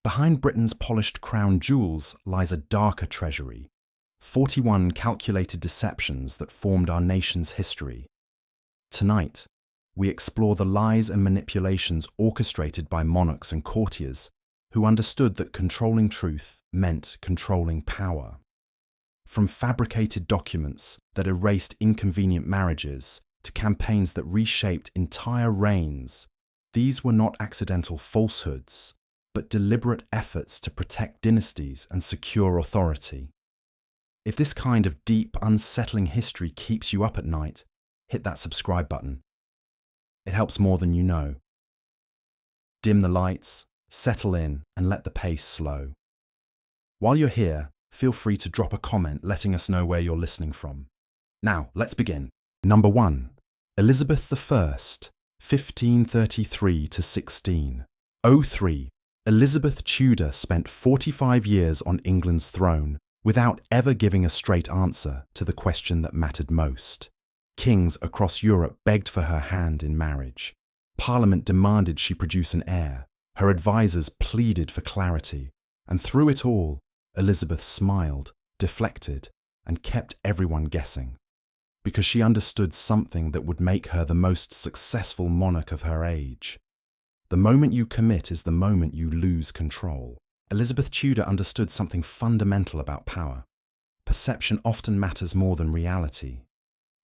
Behind Britain's polished crown jewels lies a darker treasury, 41 calculated deceptions that formed our nation's history. Tonight, we explore the lies and manipulations orchestrated by monarchs and courtiers who understood that controlling truth meant controlling power. From fabricated documents that erased inconvenient marriages to campaigns that reshaped entire reigns, these were not accidental falsehoods, but deliberate efforts to protect dynasties and secure authority. If this kind of deep, unsettling history keeps you up at night, hit that subscribe button. It helps more than you know. Dim the lights, settle in, and let the pace slow. While you're here, feel free to drop a comment letting us know where you're listening from. Now, let's begin. Number 1. Elizabeth I, 1533 to 1603. Elizabeth Tudor spent 45 years on England's throne without ever giving a straight answer to the question that mattered most. Kings across Europe begged for her hand in marriage. Parliament demanded she produce an heir. Her advisors pleaded for clarity. And through it all, Elizabeth smiled, deflected, and kept everyone guessing. Because she understood something that would make her the most successful monarch of her age. The moment you commit is the moment you lose control. Elizabeth Tudor understood something fundamental about power. Perception often matters more than reality.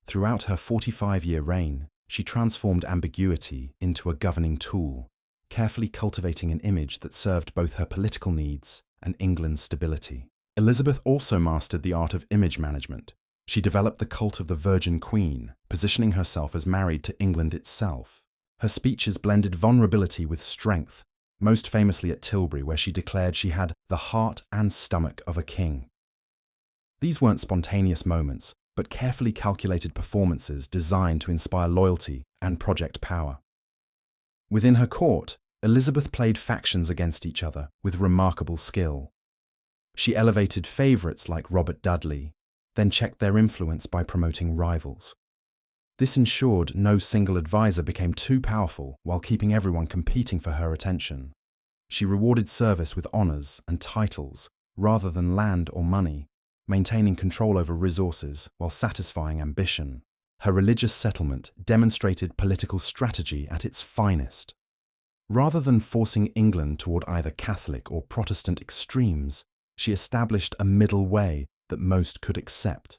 Throughout her 45-year reign, she transformed ambiguity into a governing tool, carefully cultivating an image that served both her political needs and England's stability. Elizabeth also mastered the art of image management. She developed the cult of the Virgin Queen, positioning herself as married to England itself. Her speeches blended vulnerability with strength, most famously at Tilbury, where she declared she had the heart and stomach of a king. These weren't spontaneous moments, but carefully calculated performances designed to inspire loyalty and project power. Within her court, Elizabeth played factions against each other with remarkable skill. She elevated favourites like Robert Dudley, then checked their influence by promoting rivals. This ensured no single advisor became too powerful while keeping everyone competing for her attention. She rewarded service with honours and titles rather than land or money, maintaining control over resources while satisfying ambition. Her religious settlement demonstrated political strategy at its finest. Rather than forcing England toward either Catholic or Protestant extremes, she established a middle way that most could accept.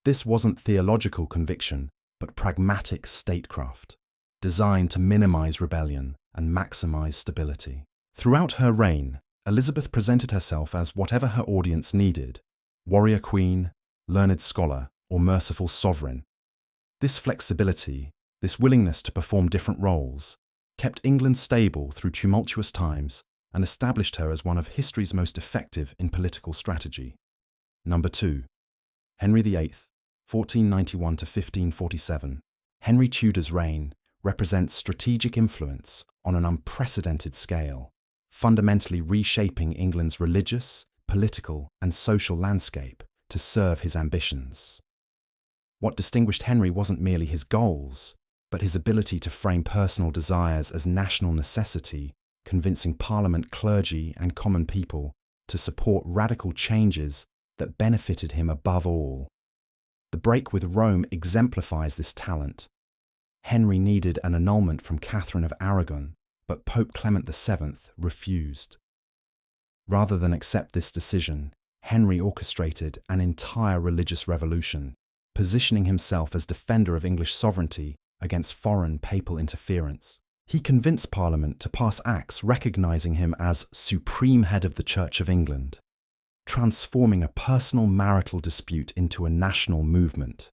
This wasn't theological conviction, but pragmatic statecraft, designed to minimize rebellion and maximize stability. Throughout her reign, Elizabeth presented herself as whatever her audience needed: warrior queen, learned scholar, or merciful sovereign. This flexibility, this willingness to perform different roles, kept England stable through tumultuous times and established her as one of history's most effective in political strategy. Number 2. Henry VIII, 1491 to 1547. Henry Tudor's reign represents strategic influence on an unprecedented scale, fundamentally reshaping England's religious, political, and social landscape to serve his ambitions. What distinguished Henry wasn't merely his goals, but his ability to frame personal desires as national necessity, convincing Parliament, clergy, and common people to support radical changes that benefited him above all. The break with Rome exemplifies this talent. Henry needed an annulment from Catherine of Aragon, but Pope Clement VII refused. Rather than accept this decision, Henry orchestrated an entire religious revolution, positioning himself as defender of English sovereignty against foreign papal interference. He convinced Parliament to pass acts recognizing him as supreme head of the Church of England, transforming a personal marital dispute into a national movement.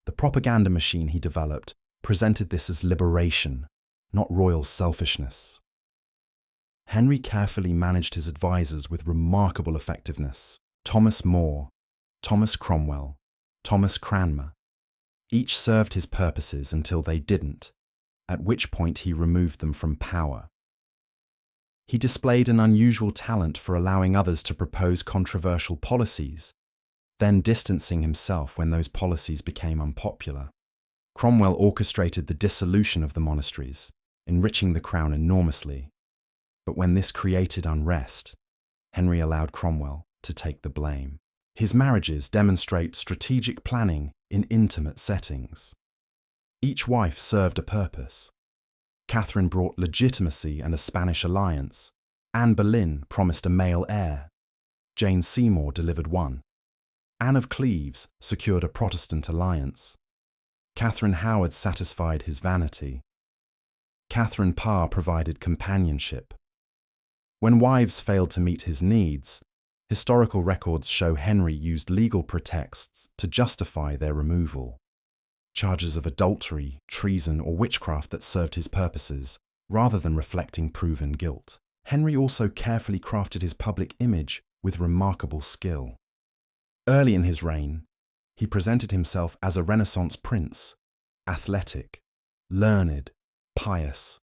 The propaganda machine he developed presented this as liberation, not royal selfishness. Henry carefully managed his advisors with remarkable effectiveness. Thomas More, Thomas Cromwell, Thomas Cranmer. Each served his purposes until they didn't, at which point he removed them from power. He displayed an unusual talent for allowing others to propose controversial policies, then distancing himself when those policies became unpopular. Cromwell orchestrated the dissolution of the monasteries, enriching the crown enormously. But when this created unrest, Henry allowed Cromwell to take the blame. His marriages demonstrate strategic planning in intimate settings. Each wife served a purpose. Catherine brought legitimacy and a Spanish alliance. Anne Boleyn promised a male heir. Jane Seymour delivered one. Anne of Cleves secured a Protestant alliance. Catherine Howard satisfied his vanity. Catherine Parr provided companionship. When wives failed to meet his needs, historical records show Henry used legal pretexts to justify their removal. Charges of adultery, treason, or witchcraft that served his purposes, rather than reflecting proven guilt. Henry also carefully crafted his public image with remarkable skill. Early in his reign, he presented himself as a Renaissance prince, athletic, learned, pious.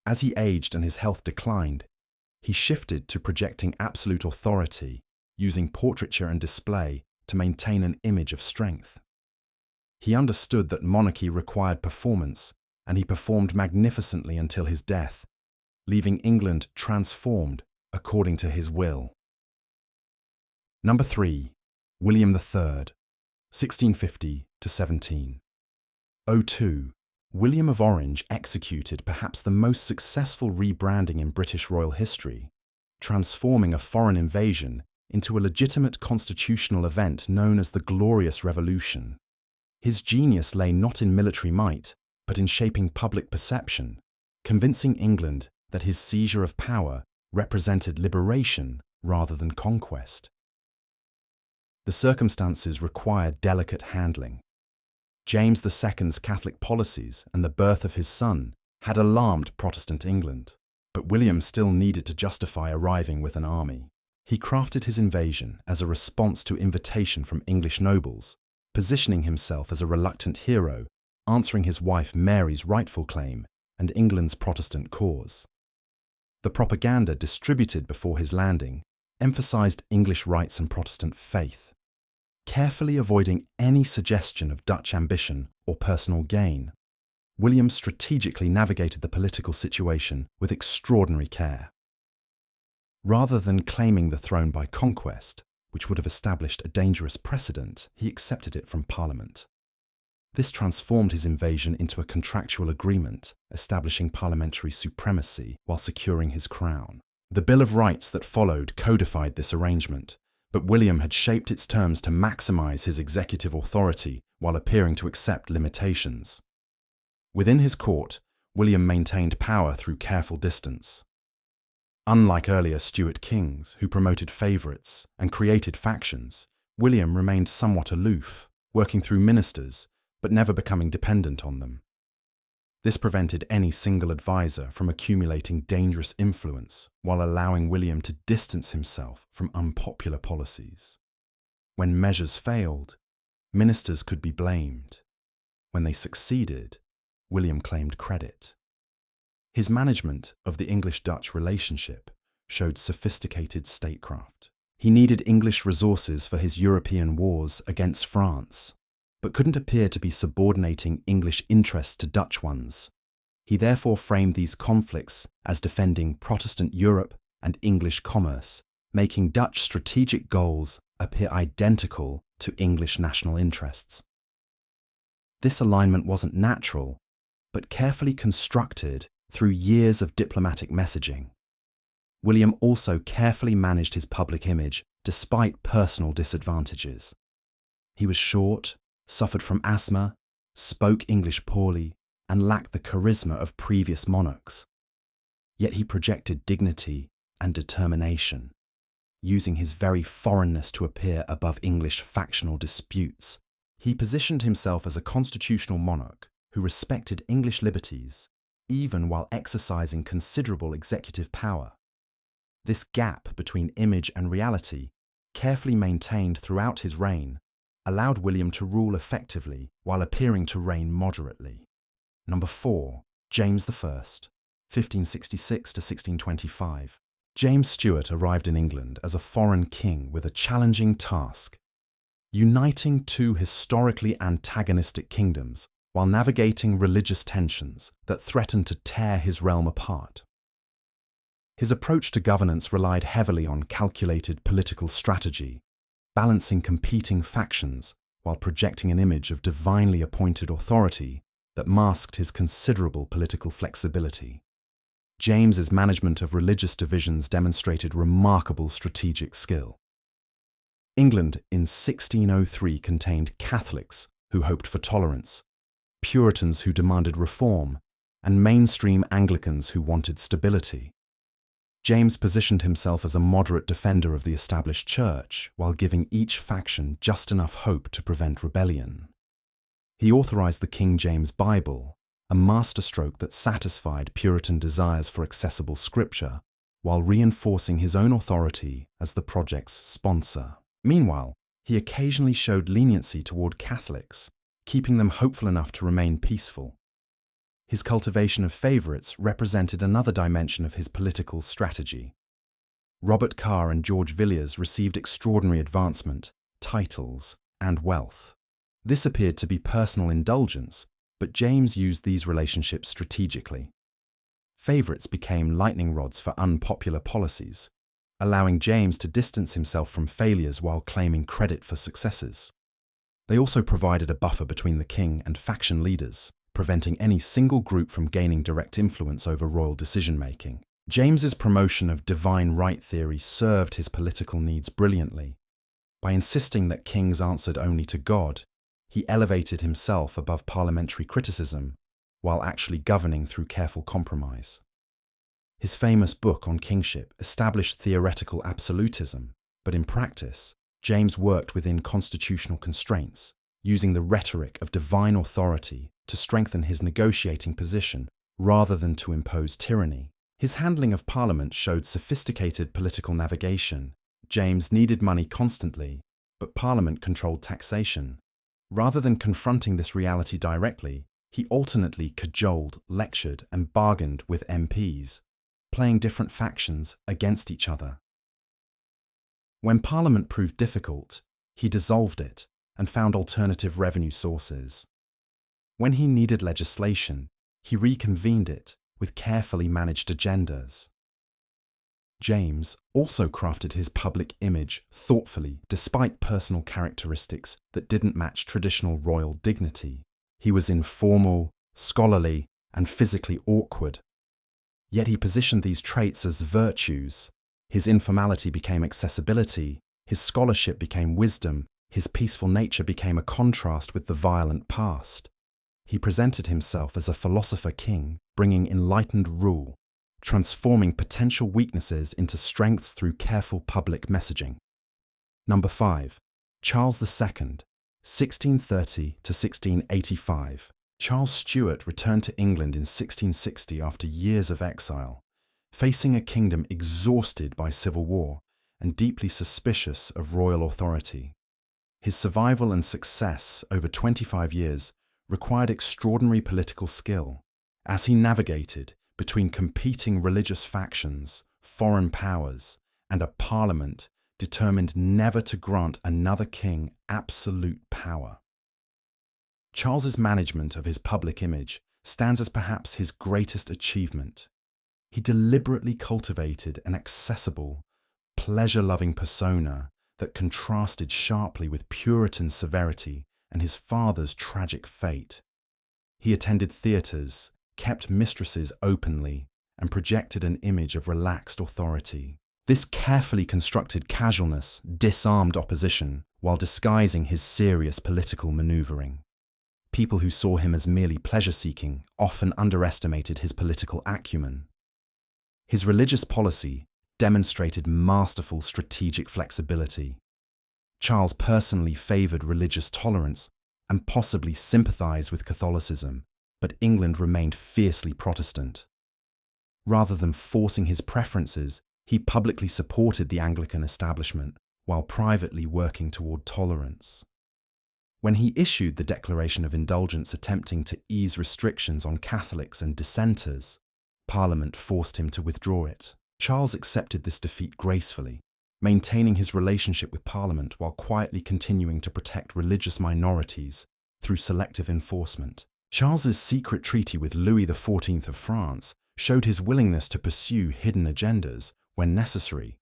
As he aged and his health declined, he shifted to projecting absolute authority, using portraiture and display to maintain an image of strength. He understood that monarchy required performance, and he performed magnificently until his death, leaving England transformed according to his will. Number 3. William III, 1650 to 1702. William of Orange executed perhaps the most successful rebranding in British royal history, transforming a foreign invasion into a legitimate constitutional event known as the Glorious Revolution. His genius lay not in military might, but in shaping public perception, convincing England that his seizure of power represented liberation rather than conquest. The circumstances required delicate handling. James II's Catholic policies and the birth of his son had alarmed Protestant England, but William still needed to justify arriving with an army. He crafted his invasion as a response to invitation from English nobles, positioning himself as a reluctant hero, answering his wife Mary's rightful claim and England's Protestant cause. The propaganda distributed before his landing emphasized English rights and Protestant faith, carefully avoiding any suggestion of Dutch ambition or personal gain. William strategically navigated the political situation with extraordinary care. Rather than claiming the throne by conquest, which would have established a dangerous precedent, he accepted it from Parliament. This transformed his invasion into a contractual agreement, establishing parliamentary supremacy while securing his crown. The Bill of Rights that followed codified this arrangement, but William had shaped its terms to maximize his executive authority while appearing to accept limitations. Within his court, William maintained power through careful distance. Unlike earlier Stuart kings, who promoted favourites and created factions, William remained somewhat aloof, working through ministers, but never becoming dependent on them. This prevented any single advisor from accumulating dangerous influence while allowing William to distance himself from unpopular policies. When measures failed, ministers could be blamed. When they succeeded, William claimed credit. His management of the English-Dutch relationship showed sophisticated statecraft. He needed English resources for his European wars against France, but couldn't appear to be subordinating English interests to Dutch ones. He therefore framed these conflicts as defending Protestant Europe and English commerce, making Dutch strategic goals appear identical to English national interests. This alignment wasn't natural, but carefully constructed through years of diplomatic messaging. William also carefully managed his public image despite personal disadvantages. He was short, suffered from asthma, spoke English poorly, and lacked the charisma of previous monarchs. Yet he projected dignity and determination, using his very foreignness to appear above English factional disputes. He positioned himself as a constitutional monarch who respected English liberties, even while exercising considerable executive power. This gap between image and reality, carefully maintained throughout his reign, allowed William to rule effectively while appearing to reign moderately. Number 4. James I, 1566 to 1625. James Stuart arrived in England as a foreign king with a challenging task, uniting two historically antagonistic kingdoms while navigating religious tensions that threatened to tear his realm apart. His approach to governance relied heavily on calculated political strategy, balancing competing factions while projecting an image of divinely appointed authority that masked his considerable political flexibility. James's management of religious divisions demonstrated remarkable strategic skill. England in 1603 contained Catholics who hoped for tolerance, Puritans who demanded reform, and mainstream Anglicans who wanted stability. James positioned himself as a moderate defender of the established church while giving each faction just enough hope to prevent rebellion. He authorized the King James Bible, a masterstroke that satisfied Puritan desires for accessible scripture, while reinforcing his own authority as the project's sponsor. Meanwhile, he occasionally showed leniency toward Catholics, keeping them hopeful enough to remain peaceful. His cultivation of favorites represented another dimension of his political strategy. Robert Carr and George Villiers received extraordinary advancement, titles, and wealth. This appeared to be personal indulgence, but James used these relationships strategically. Favorites became lightning rods for unpopular policies, allowing James to distance himself from failures while claiming credit for successes. They also provided a buffer between the king and faction leaders, preventing any single group from gaining direct influence over royal decision-making. James's promotion of divine right theory served his political needs brilliantly. By insisting that kings answered only to God, he elevated himself above parliamentary criticism, while actually governing through careful compromise. His famous book on kingship established theoretical absolutism, but in practice, James worked within constitutional constraints, using the rhetoric of divine authority to strengthen his negotiating position rather than to impose tyranny. His handling of Parliament showed sophisticated political navigation. James needed money constantly, but Parliament controlled taxation. Rather than confronting this reality directly, he alternately cajoled, lectured, and bargained with MPs, playing different factions against each other. When Parliament proved difficult, he dissolved it and found alternative revenue sources. When he needed legislation, he reconvened it with carefully managed agendas. James also crafted his public image thoughtfully despite personal characteristics that didn't match traditional royal dignity. He was informal, scholarly, and physically awkward. Yet he positioned these traits as virtues. His informality became accessibility, his scholarship became wisdom, his peaceful nature became a contrast with the violent past. He presented himself as a philosopher king, bringing enlightened rule, transforming potential weaknesses into strengths through careful public messaging. Number 5. Charles II, 1630 to 1685. Charles Stuart returned to England in 1660 after years of exile, facing a kingdom exhausted by civil war and deeply suspicious of royal authority. His survival and success over 25 years required extraordinary political skill, as he navigated between competing religious factions, foreign powers, and a parliament determined never to grant another king absolute power. Charles's management of his public image stands as perhaps his greatest achievement. He deliberately cultivated an accessible, pleasure-loving persona that contrasted sharply with Puritan severity and his father's tragic fate. He attended theatres, kept mistresses openly, and projected an image of relaxed authority. This carefully constructed casualness disarmed opposition while disguising his serious political manoeuvring. People who saw him as merely pleasure-seeking often underestimated his political acumen. His religious policy demonstrated masterful strategic flexibility. Charles personally favoured religious tolerance and possibly sympathised with Catholicism, but England remained fiercely Protestant. Rather than forcing his preferences, he publicly supported the Anglican establishment while privately working toward tolerance. When he issued the Declaration of Indulgence attempting to ease restrictions on Catholics and dissenters, Parliament forced him to withdraw it. Charles accepted this defeat gracefully, maintaining his relationship with Parliament while quietly continuing to protect religious minorities through selective enforcement. Charles's secret treaty with Louis XIV of France showed his willingness to pursue hidden agendas when necessary.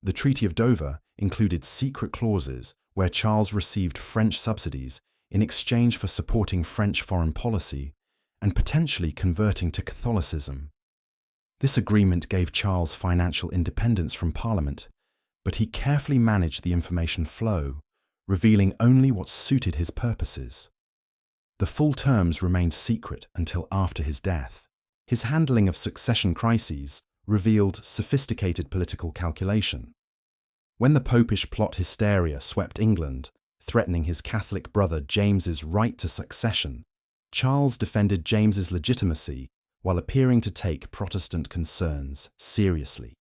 The Treaty of Dover included secret clauses where Charles received French subsidies in exchange for supporting French foreign policy and potentially converting to Catholicism. This agreement gave Charles financial independence from Parliament, but he carefully managed the information flow, revealing only what suited his purposes. The full terms remained secret until after his death. His handling of succession crises revealed sophisticated political calculation. When the popish plot hysteria swept England, threatening his Catholic brother James's right to succession, Charles defended James's legitimacy while appearing to take Protestant concerns seriously.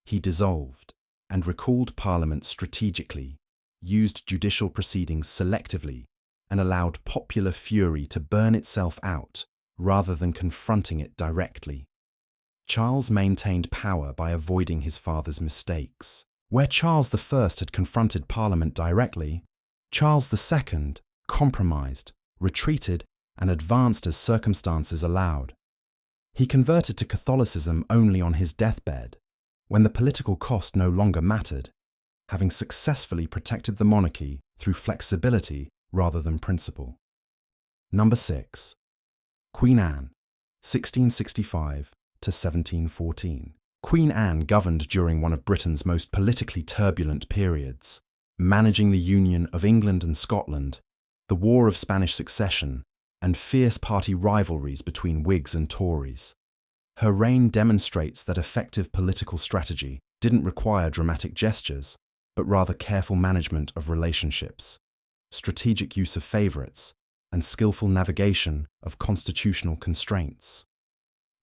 He dissolved and recalled Parliament strategically, used judicial proceedings selectively, and allowed popular fury to burn itself out rather than confronting it directly. Charles maintained power by avoiding his father's mistakes. Where Charles I had confronted Parliament directly, Charles II compromised, retreated, and advanced as circumstances allowed. He converted to Catholicism only on his deathbed, when the political cost no longer mattered, having successfully protected the monarchy through flexibility rather than principle. Number 6. Queen Anne, 1665 to 1714. Queen Anne governed during one of Britain's most politically turbulent periods, managing the union of England and Scotland, the War of Spanish Succession, and fierce party rivalries between Whigs and Tories. Her reign demonstrates that effective political strategy didn't require dramatic gestures, but rather careful management of relationships, strategic use of favourites, and skillful navigation of constitutional constraints.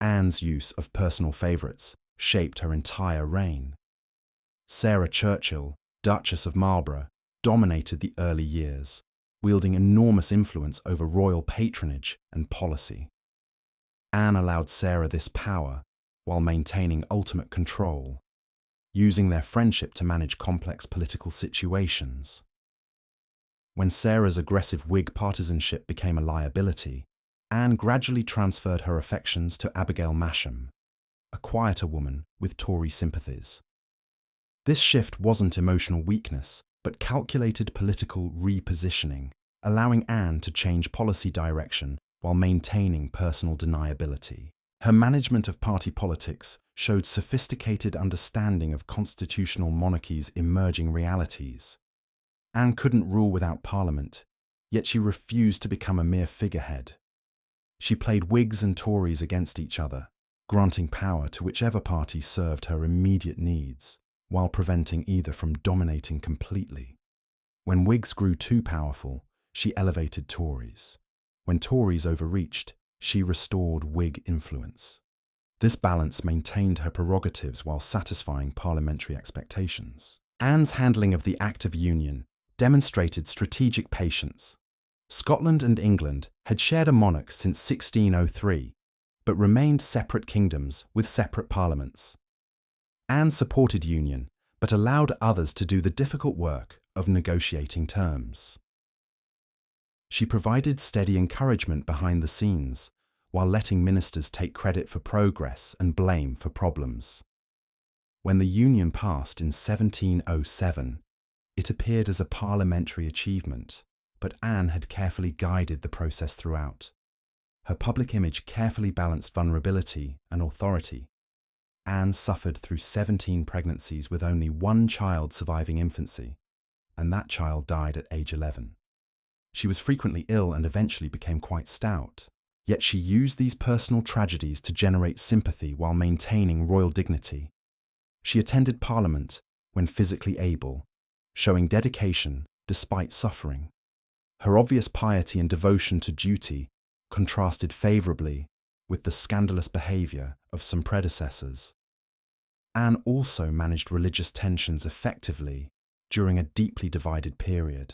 Anne's use of personal favourites shaped her entire reign. Sarah Churchill, Duchess of Marlborough, dominated the early years, wielding enormous influence over royal patronage and policy. Anne allowed Sarah this power while maintaining ultimate control, using their friendship to manage complex political situations. When Sarah's aggressive Whig partisanship became a liability, Anne gradually transferred her affections to Abigail Masham, a quieter woman with Tory sympathies. This shift wasn't emotional weakness, but calculated political repositioning, allowing Anne to change policy direction while maintaining personal deniability. Her management of party politics showed sophisticated understanding of constitutional monarchies' emerging realities. Anne couldn't rule without Parliament, yet she refused to become a mere figurehead. She played Whigs and Tories against each other, granting power to whichever party served her immediate needs, while preventing either from dominating completely. When Whigs grew too powerful, she elevated Tories. When Tories overreached, she restored Whig influence. This balance maintained her prerogatives while satisfying parliamentary expectations. Anne's handling of the Act of Union demonstrated strategic patience. Scotland and England had shared a monarch since 1603, but remained separate kingdoms with separate parliaments. Anne supported union, but allowed others to do the difficult work of negotiating terms. She provided steady encouragement behind the scenes, while letting ministers take credit for progress and blame for problems. When the Union passed in 1707, it appeared as a parliamentary achievement, but Anne had carefully guided the process throughout. Her public image carefully balanced vulnerability and authority. Anne suffered through 17 pregnancies with only one child surviving infancy, and that child died at age 11. She was frequently ill and eventually became quite stout, yet she used these personal tragedies to generate sympathy while maintaining royal dignity. She attended Parliament when physically able, showing dedication despite suffering. Her obvious piety and devotion to duty contrasted favourably with the scandalous behaviour of some predecessors. Anne also managed religious tensions effectively during a deeply divided period.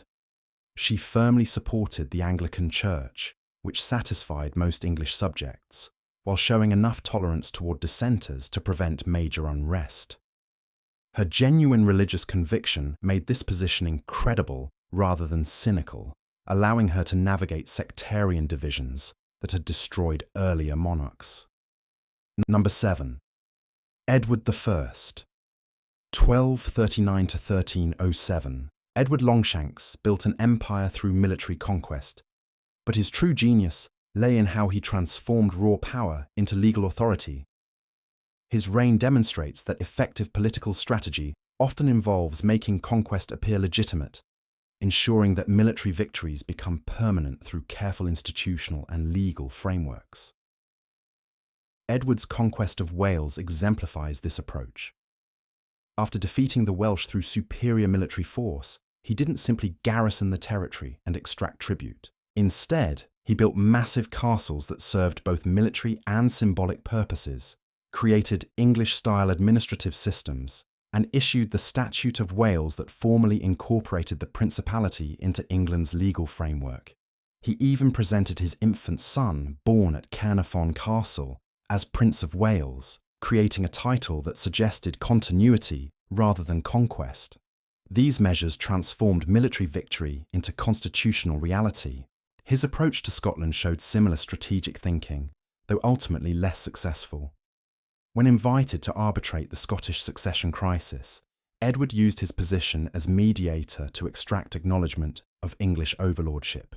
She firmly supported the Anglican Church, which satisfied most English subjects, while showing enough tolerance toward dissenters to prevent major unrest. Her genuine religious conviction made this positioning credible rather than cynical, allowing her to navigate sectarian divisions that had destroyed earlier monarchs. Number 7. Edward I, 1239 to 1307. Edward Longshanks built an empire through military conquest, but his true genius lay in how he transformed raw power into legal authority. His reign demonstrates that effective political strategy often involves making conquest appear legitimate, ensuring that military victories become permanent through careful institutional and legal frameworks. Edward's conquest of Wales exemplifies this approach. After defeating the Welsh through superior military force, he didn't simply garrison the territory and extract tribute. Instead, he built massive castles that served both military and symbolic purposes, created English-style administrative systems, and issued the Statute of Wales that formally incorporated the principality into England's legal framework. He even presented his infant son, born at Caernarfon Castle, as Prince of Wales, creating a title that suggested continuity rather than conquest. These measures transformed military victory into constitutional reality. His approach to Scotland showed similar strategic thinking, though ultimately less successful. When invited to arbitrate the Scottish succession crisis, Edward used his position as mediator to extract acknowledgement of English overlordship.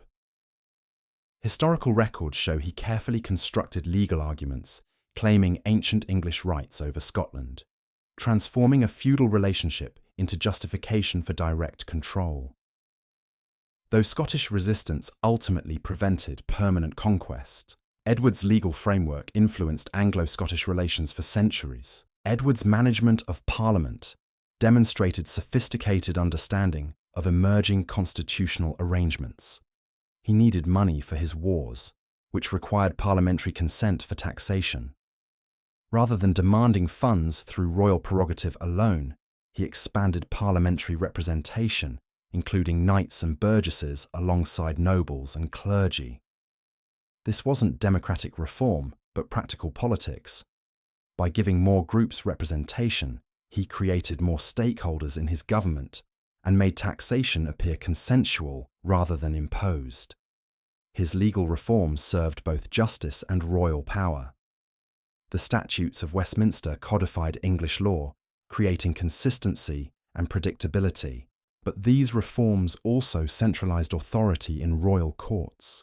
Historical records show he carefully constructed legal arguments, claiming ancient English rights over Scotland, transforming a feudal relationship into justification for direct control. Though Scottish resistance ultimately prevented permanent conquest, Edward's legal framework influenced Anglo-Scottish relations for centuries. Edward's management of Parliament demonstrated sophisticated understanding of emerging constitutional arrangements. He needed money for his wars, which required parliamentary consent for taxation. Rather than demanding funds through royal prerogative alone, he expanded parliamentary representation, including knights and burgesses alongside nobles and clergy. This wasn't democratic reform, but practical politics. By giving more groups representation, he created more stakeholders in his government and made taxation appear consensual rather than imposed. His legal reforms served both justice and royal power. The Statutes of Westminster codified English law, creating consistency and predictability, but these reforms also centralized authority in royal courts,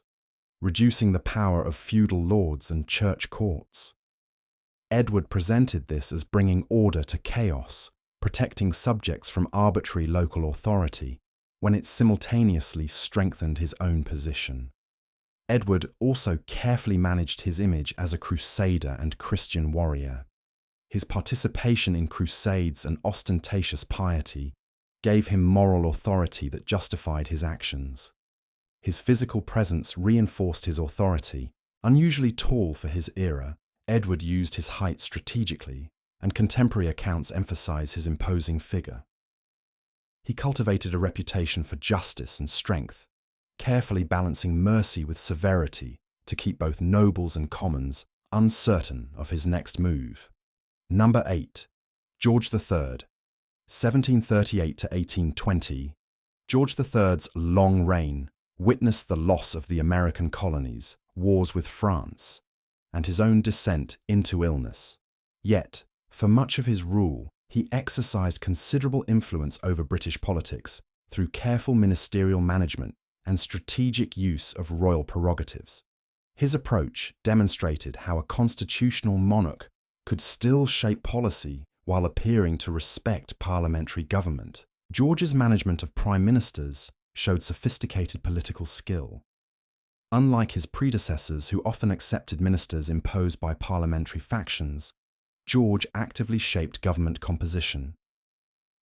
reducing the power of feudal lords and church courts. Edward presented this as bringing order to chaos, protecting subjects from arbitrary local authority, when it simultaneously strengthened his own position. Edward also carefully managed his image as a crusader and Christian warrior. His participation in crusades and ostentatious piety gave him moral authority that justified his actions. His physical presence reinforced his authority. Unusually tall for his era, Edward used his height strategically, and contemporary accounts emphasize his imposing figure. He cultivated a reputation for justice and strength, carefully balancing mercy with severity to keep both nobles and commons uncertain of his next move. Number 8. George III, 1738 to 1820. George III's long reign witnessed the loss of the American colonies, wars with France, and his own descent into illness. Yet, for much of his rule, he exercised considerable influence over British politics through careful ministerial management and strategic use of royal prerogatives. His approach demonstrated how a constitutional monarch could still shape policy while appearing to respect parliamentary government. George's management of prime ministers showed sophisticated political skill. Unlike his predecessors, who often accepted ministers imposed by parliamentary factions, George actively shaped government composition.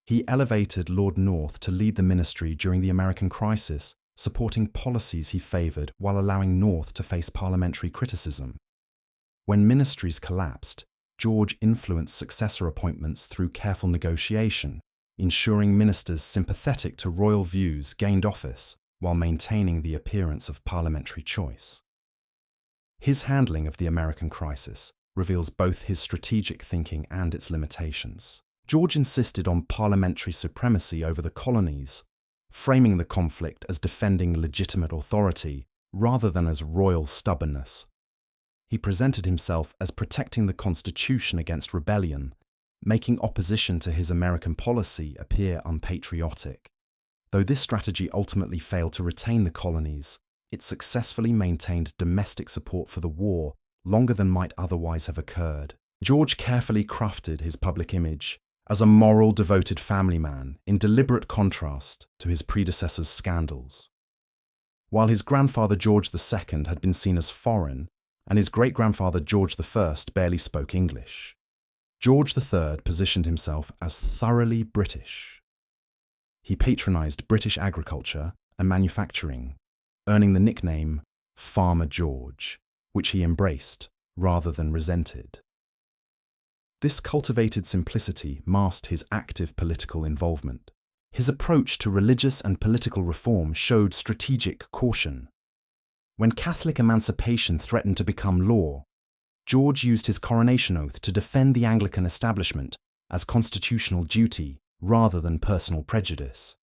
He elevated Lord North to lead the ministry during the American crisis, supporting policies he favoured while allowing North to face parliamentary criticism. When ministries collapsed, George influenced successor appointments through careful negotiation, ensuring ministers sympathetic to royal views gained office while maintaining the appearance of parliamentary choice. His handling of the American crisis reveals both his strategic thinking and its limitations. George insisted on parliamentary supremacy over the colonies, framing the conflict as defending legitimate authority rather than as royal stubbornness. He presented himself as protecting the Constitution against rebellion, making opposition to his American policy appear unpatriotic. Though this strategy ultimately failed to retain the colonies, it successfully maintained domestic support for the war longer than might otherwise have occurred. George carefully crafted his public image as a moral, devoted family man in deliberate contrast to his predecessor's scandals. While his grandfather George II had been seen as foreign, and his great-grandfather George I barely spoke English, George III positioned himself as thoroughly British. He patronised British agriculture and manufacturing, earning the nickname Farmer George, which he embraced rather than resented. This cultivated simplicity masked his active political involvement. His approach to religious and political reform showed strategic caution. When Catholic emancipation threatened to become law, George used his coronation oath to defend the Anglican establishment as constitutional duty rather than personal prejudice.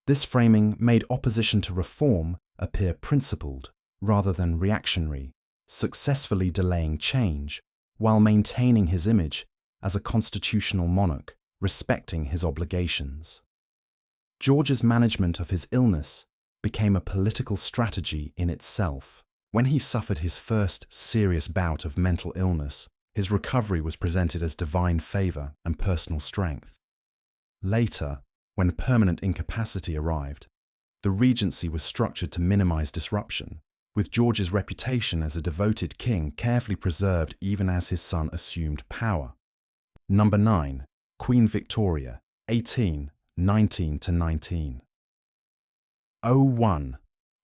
This framing made opposition to reform appear principled rather than reactionary, successfully delaying change while maintaining his image as a constitutional monarch, respecting his obligations. George's management of his illness became a political strategy in itself. When he suffered his first serious bout of mental illness, his recovery was presented as divine favour and personal strength. Later, when permanent incapacity arrived, the regency was structured to minimise disruption, with George's reputation as a devoted king carefully preserved even as his son assumed power. Number 9. Queen Victoria, 1819–19. 01.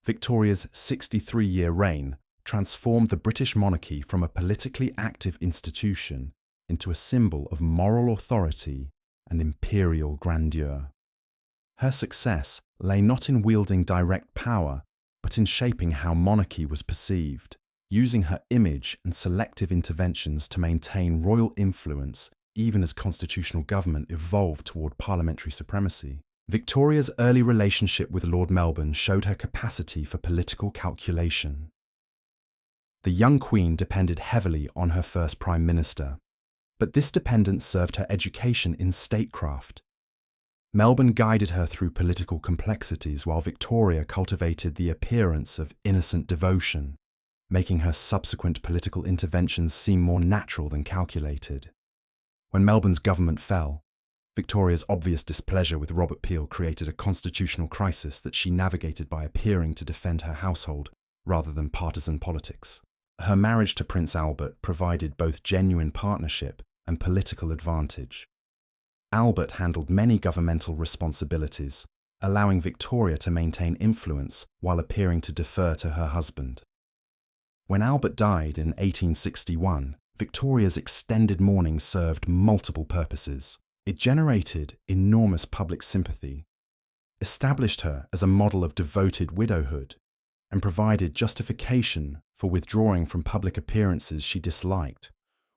Victoria's 63-year reign transformed the British monarchy from a politically active institution into a symbol of moral authority and imperial grandeur. Her success lay not in wielding direct power, but in shaping how monarchy was perceived, using her image and selective interventions to maintain royal influence even as constitutional government evolved toward parliamentary supremacy. Victoria's early relationship with Lord Melbourne showed her capacity for political calculation. The young queen depended heavily on her first prime minister, but this dependence served her education in statecraft. Melbourne guided her through political complexities while Victoria cultivated the appearance of innocent devotion, making her subsequent political interventions seem more natural than calculated. When Melbourne's government fell, Victoria's obvious displeasure with Robert Peel created a constitutional crisis that she navigated by appearing to defend her household rather than partisan politics. Her marriage to Prince Albert provided both genuine partnership and political advantage. Albert handled many governmental responsibilities, allowing Victoria to maintain influence while appearing to defer to her husband. When Albert died in 1861, Victoria's extended mourning served multiple purposes. It generated enormous public sympathy, established her as a model of devoted widowhood, and provided justification for withdrawing from public appearances she disliked,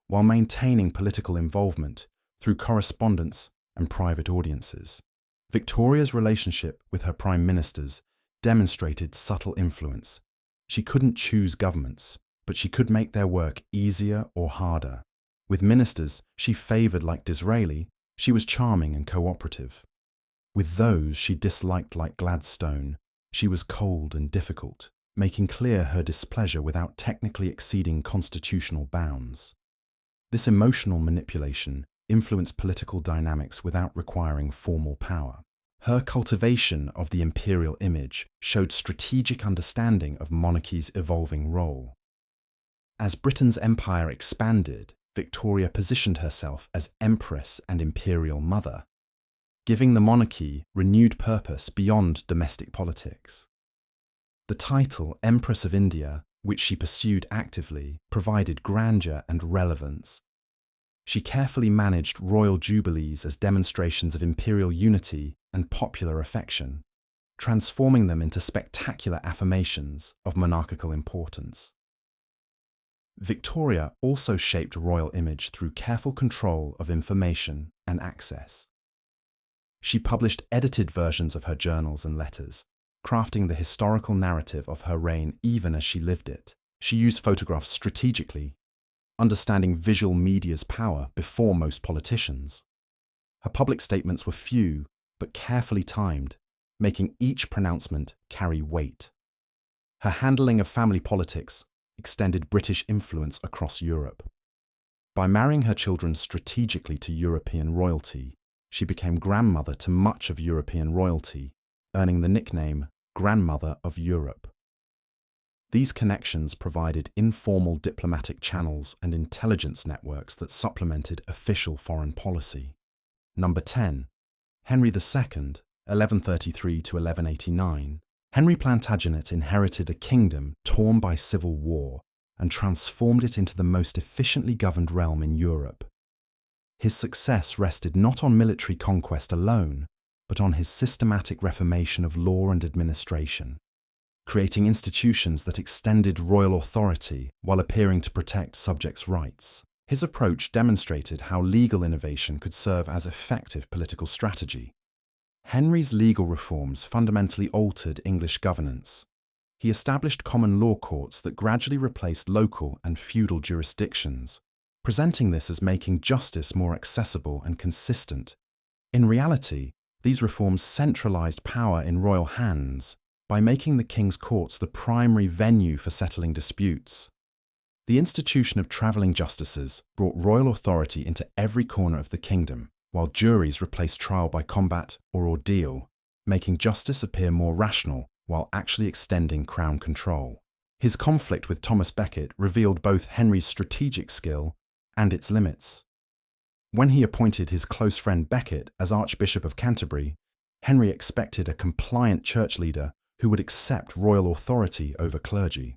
while maintaining political involvement through correspondence and private audiences. Victoria's relationship with her prime ministers demonstrated subtle influence. She couldn't choose governments, but she could make their work easier or harder. With ministers she favoured like Disraeli, she was charming and cooperative. With those she disliked like Gladstone, she was cold and difficult, making clear her displeasure without technically exceeding constitutional bounds. This emotional manipulation influenced political dynamics without requiring formal power. Her cultivation of the imperial image showed strategic understanding of monarchy's evolving role. As Britain's empire expanded, Victoria positioned herself as Empress and Imperial Mother, giving the monarchy renewed purpose beyond domestic politics. The title Empress of India, which she pursued actively, provided grandeur and relevance. She carefully managed royal jubilees as demonstrations of imperial unity and popular affection, transforming them into spectacular affirmations of monarchical importance. Victoria also shaped royal image through careful control of information and access. She published edited versions of her journals and letters, crafting the historical narrative of her reign even as she lived it. She used photographs strategically, understanding visual media's power before most politicians. Her public statements were few, but carefully timed, making each pronouncement carry weight. Her handling of family politics extended British influence across Europe. By marrying her children strategically to European royalty, she became grandmother to much of European royalty, earning the nickname Grandmother of Europe. These connections provided informal diplomatic channels and intelligence networks that supplemented official foreign policy. Number 10. Henry II, 1133 to 1189. Henry Plantagenet inherited a kingdom torn by civil war and transformed it into the most efficiently governed realm in Europe. His success rested not on military conquest alone, but on his systematic reformation of law and administration, creating institutions that extended royal authority while appearing to protect subjects' rights. His approach demonstrated how legal innovation could serve as effective political strategy. Henry's legal reforms fundamentally altered English governance. He established common law courts that gradually replaced local and feudal jurisdictions, presenting this as making justice more accessible and consistent. In reality, these reforms centralized power in royal hands by making the king's courts the primary venue for settling disputes. The institution of travelling justices brought royal authority into every corner of the kingdom, while juries replaced trial by combat or ordeal, making justice appear more rational while actually extending crown control. His conflict with Thomas Becket revealed both Henry's strategic skill and its limits. When he appointed his close friend Becket as Archbishop of Canterbury, Henry expected a compliant church leader who would accept royal authority over clergy.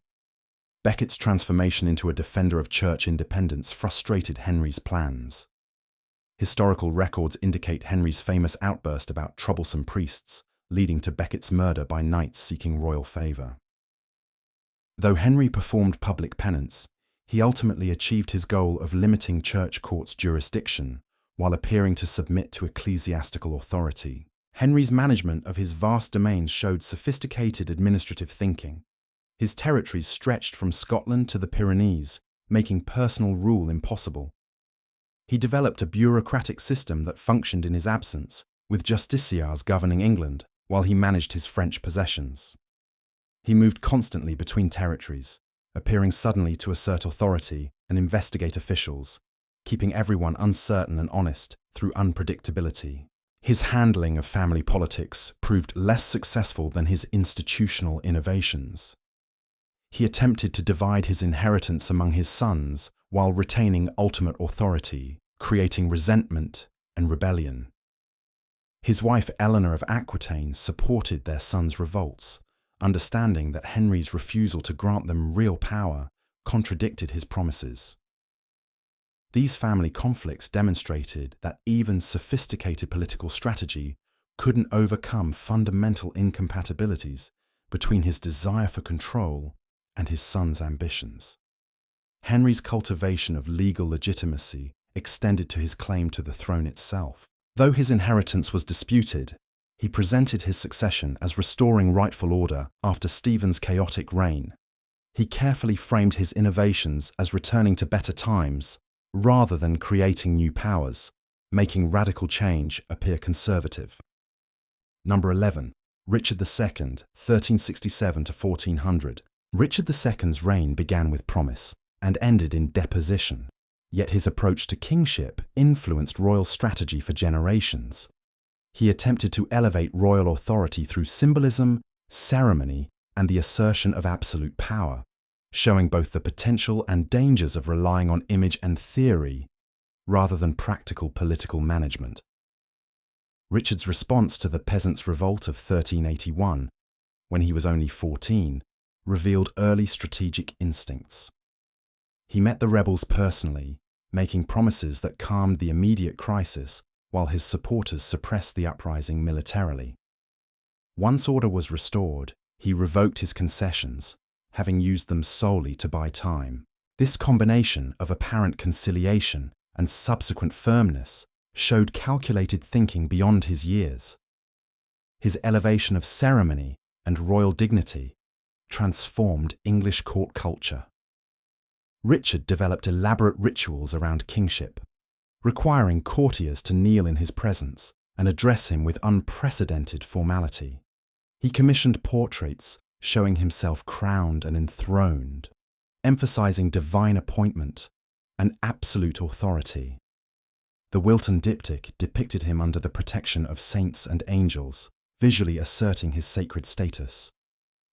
Becket's transformation into a defender of church independence frustrated Henry's plans. Historical records indicate Henry's famous outburst about troublesome priests, leading to Becket's murder by knights seeking royal favour. Though Henry performed public penance, he ultimately achieved his goal of limiting church courts' jurisdiction while appearing to submit to ecclesiastical authority. Henry's management of his vast domains showed sophisticated administrative thinking. His territories stretched from Scotland to the Pyrenees, making personal rule impossible. He developed a bureaucratic system that functioned in his absence, with justiciars governing England while he managed his French possessions. He moved constantly between territories, appearing suddenly to assert authority and investigate officials, keeping everyone uncertain and honest through unpredictability. His handling of family politics proved less successful than his institutional innovations. He attempted to divide his inheritance among his sons while retaining ultimate authority, creating resentment and rebellion. His wife Eleanor of Aquitaine supported their sons' revolts, understanding that Henry's refusal to grant them real power contradicted his promises. These family conflicts demonstrated that even sophisticated political strategy couldn't overcome fundamental incompatibilities between his desire for control and his son's ambitions. Henry's cultivation of legal legitimacy extended to his claim to the throne itself. Though his inheritance was disputed, he presented his succession as restoring rightful order after Stephen's chaotic reign. He carefully framed his innovations as returning to better times rather than creating new powers, making radical change appear conservative. Number 11. Richard II, 1367 to 1400. Richard II's reign began with promise and ended in deposition, yet his approach to kingship influenced royal strategy for generations. He attempted to elevate royal authority through symbolism, ceremony, and the assertion of absolute power, showing both the potential and dangers of relying on image and theory rather than practical political management. Richard's response to the Peasants' Revolt of 1381, when he was only 14, revealed early strategic instincts. He met the rebels personally, making promises that calmed the immediate crisis while his supporters suppressed the uprising militarily. Once order was restored, he revoked his concessions, having used them solely to buy time. This combination of apparent conciliation and subsequent firmness showed calculated thinking beyond his years. His elevation of ceremony and royal dignity transformed English court culture. Richard developed elaborate rituals around kingship, requiring courtiers to kneel in his presence and address him with unprecedented formality. He commissioned portraits showing himself crowned and enthroned, emphasizing divine appointment and absolute authority. The Wilton diptych depicted him under the protection of saints and angels, visually asserting his sacred status.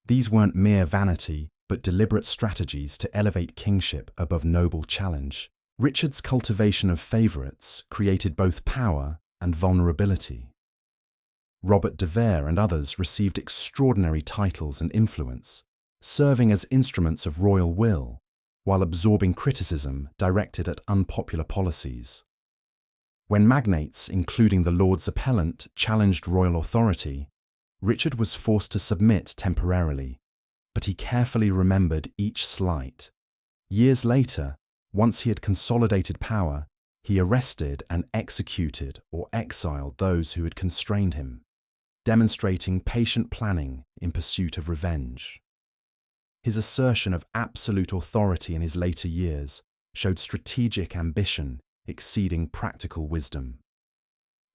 These weren't mere vanity, but deliberate strategies to elevate kingship above noble challenge. Richard's cultivation of favourites created both power and vulnerability. Robert de Vere and others received extraordinary titles and influence, serving as instruments of royal will, while absorbing criticism directed at unpopular policies. When magnates, including the Lords Appellant, challenged royal authority, Richard was forced to submit temporarily, but he carefully remembered each slight. Years later, once he had consolidated power, he arrested and executed or exiled those who had constrained him, demonstrating patient planning in pursuit of revenge. His assertion of absolute authority in his later years showed strategic ambition exceeding practical wisdom.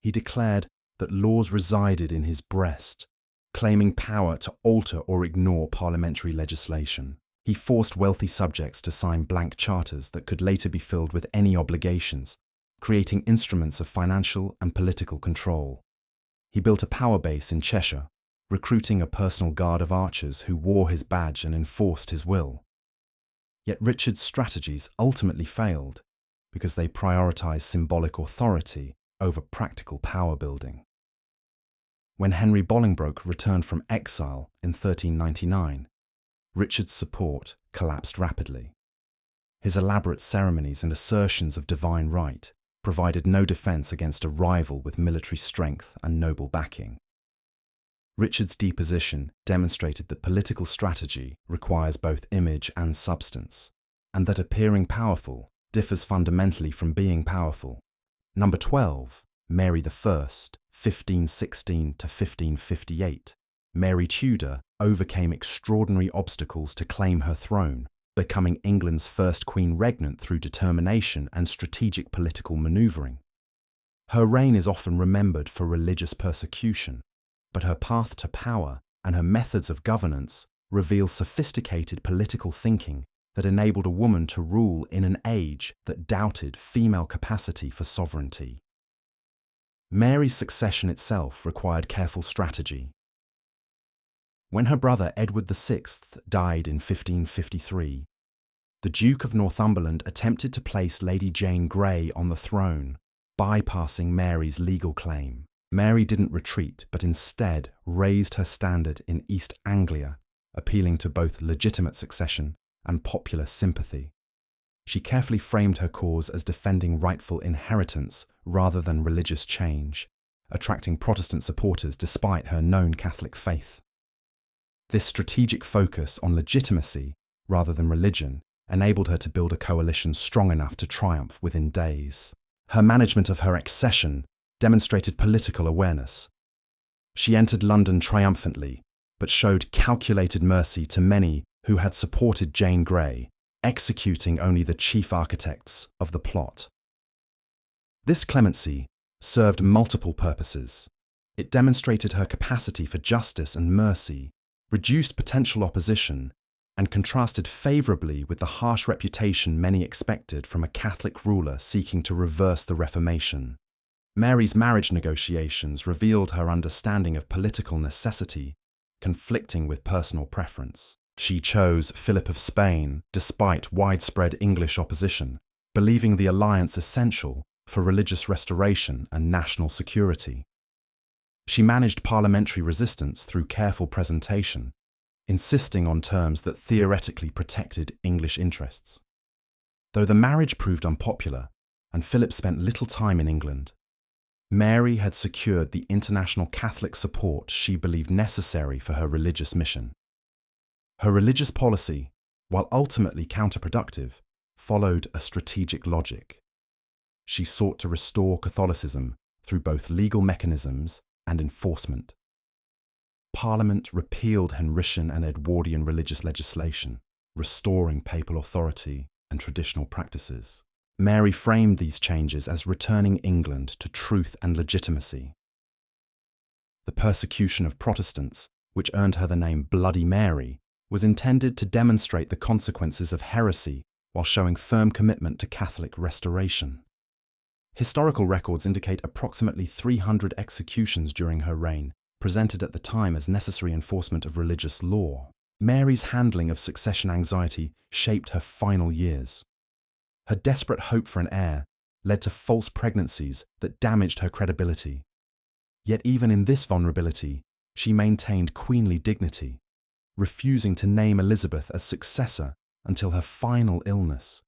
He declared that laws resided in his breast, claiming power to alter or ignore parliamentary legislation. He forced wealthy subjects to sign blank charters that could later be filled with any obligations, creating instruments of financial and political control. He built a power base in Cheshire, recruiting a personal guard of archers who wore his badge and enforced his will. Yet Richard's strategies ultimately failed because they prioritized symbolic authority over practical power building. When Henry Bolingbroke returned from exile in 1399, Richard's support collapsed rapidly. His elaborate ceremonies and assertions of divine right provided no defense against a rival with military strength and noble backing. Richard's deposition demonstrated that political strategy requires both image and substance, and that appearing powerful differs fundamentally from being powerful. Number 12, Mary I, 1516 to 1558. Mary Tudor overcame extraordinary obstacles to claim her throne, becoming England's first queen regnant through determination and strategic political manoeuvring. Her reign is often remembered for religious persecution, but her path to power and her methods of governance reveal sophisticated political thinking that enabled a woman to rule in an age that doubted female capacity for sovereignty. Mary's succession itself required careful strategy. When her brother Edward VI died in 1553, the Duke of Northumberland attempted to place Lady Jane Grey on the throne, bypassing Mary's legal claim. Mary didn't retreat, but instead raised her standard in East Anglia, appealing to both legitimate succession and popular sympathy. She carefully framed her cause as defending rightful inheritance rather than religious change, attracting Protestant supporters despite her known Catholic faith. This strategic focus on legitimacy rather than religion enabled her to build a coalition strong enough to triumph within days. Her management of her accession demonstrated political awareness. She entered London triumphantly, but showed calculated mercy to many who had supported Jane Grey, executing only the chief architects of the plot. This clemency served multiple purposes. It demonstrated her capacity for justice and mercy, reduced potential opposition, and contrasted favourably with the harsh reputation many expected from a Catholic ruler seeking to reverse the Reformation. Mary's marriage negotiations revealed her understanding of political necessity, conflicting with personal preference. She chose Philip of Spain despite widespread English opposition, believing the alliance essential for religious restoration and national security. She managed parliamentary resistance through careful presentation, insisting on terms that theoretically protected English interests. Though the marriage proved unpopular and Philip spent little time in England, Mary had secured the international Catholic support she believed necessary for her religious mission. Her religious policy, while ultimately counterproductive, followed a strategic logic. She sought to restore Catholicism through both legal mechanisms and enforcement. Parliament repealed Henrician and Edwardian religious legislation, restoring papal authority and traditional practices. Mary framed these changes as returning England to truth and legitimacy. The persecution of Protestants, which earned her the name Bloody Mary, was intended to demonstrate the consequences of heresy while showing firm commitment to Catholic restoration. Historical records indicate approximately 300 executions during her reign, presented at the time as necessary enforcement of religious law. Mary's handling of succession anxiety shaped her final years. Her desperate hope for an heir led to false pregnancies that damaged her credibility. Yet even in this vulnerability, she maintained queenly dignity, refusing to name Elizabeth as successor until her final illness,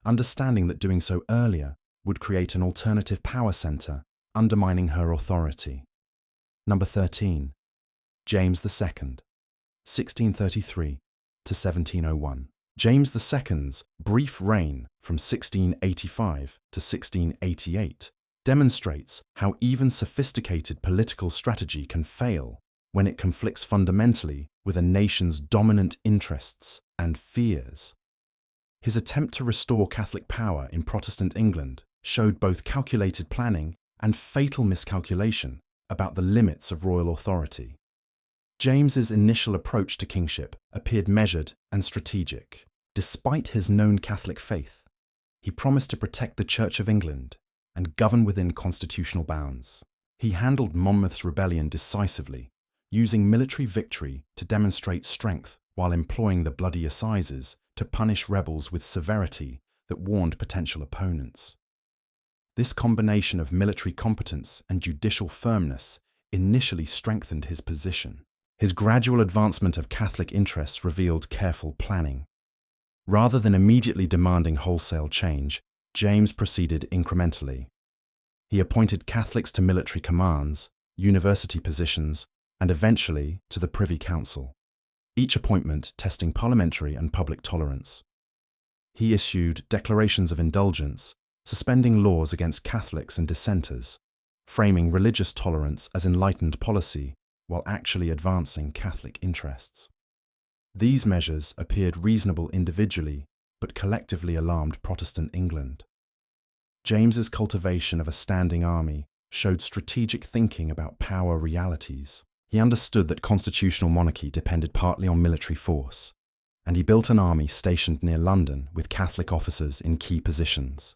understanding that doing so earlier would create an alternative power centre, undermining her authority. Number 13. James II, 1633 to 1701. James II's brief reign from 1685 to 1688 demonstrates how even sophisticated political strategy can fail when it conflicts fundamentally with a nation's dominant interests and fears. His attempt to restore Catholic power in Protestant England showed both calculated planning and fatal miscalculation about the limits of royal authority. James's initial approach to kingship appeared measured and strategic. Despite his known Catholic faith, he promised to protect the Church of England and govern within constitutional bounds. He handled Monmouth's rebellion decisively, using military victory to demonstrate strength while employing the bloody assizes to punish rebels with severity that warned potential opponents. This combination of military competence and judicial firmness initially strengthened his position. His gradual advancement of Catholic interests revealed careful planning. Rather than immediately demanding wholesale change, James proceeded incrementally. He appointed Catholics to military commands, university positions, and eventually to the Privy Council, each appointment testing parliamentary and public tolerance. He issued declarations of indulgence, suspending laws against Catholics and dissenters, framing religious tolerance as enlightened policy while actually advancing Catholic interests. These measures appeared reasonable individually, but collectively alarmed Protestant England. James's cultivation of a standing army showed strategic thinking about power realities. He understood that constitutional monarchy depended partly on military force, and he built an army stationed near London with Catholic officers in key positions.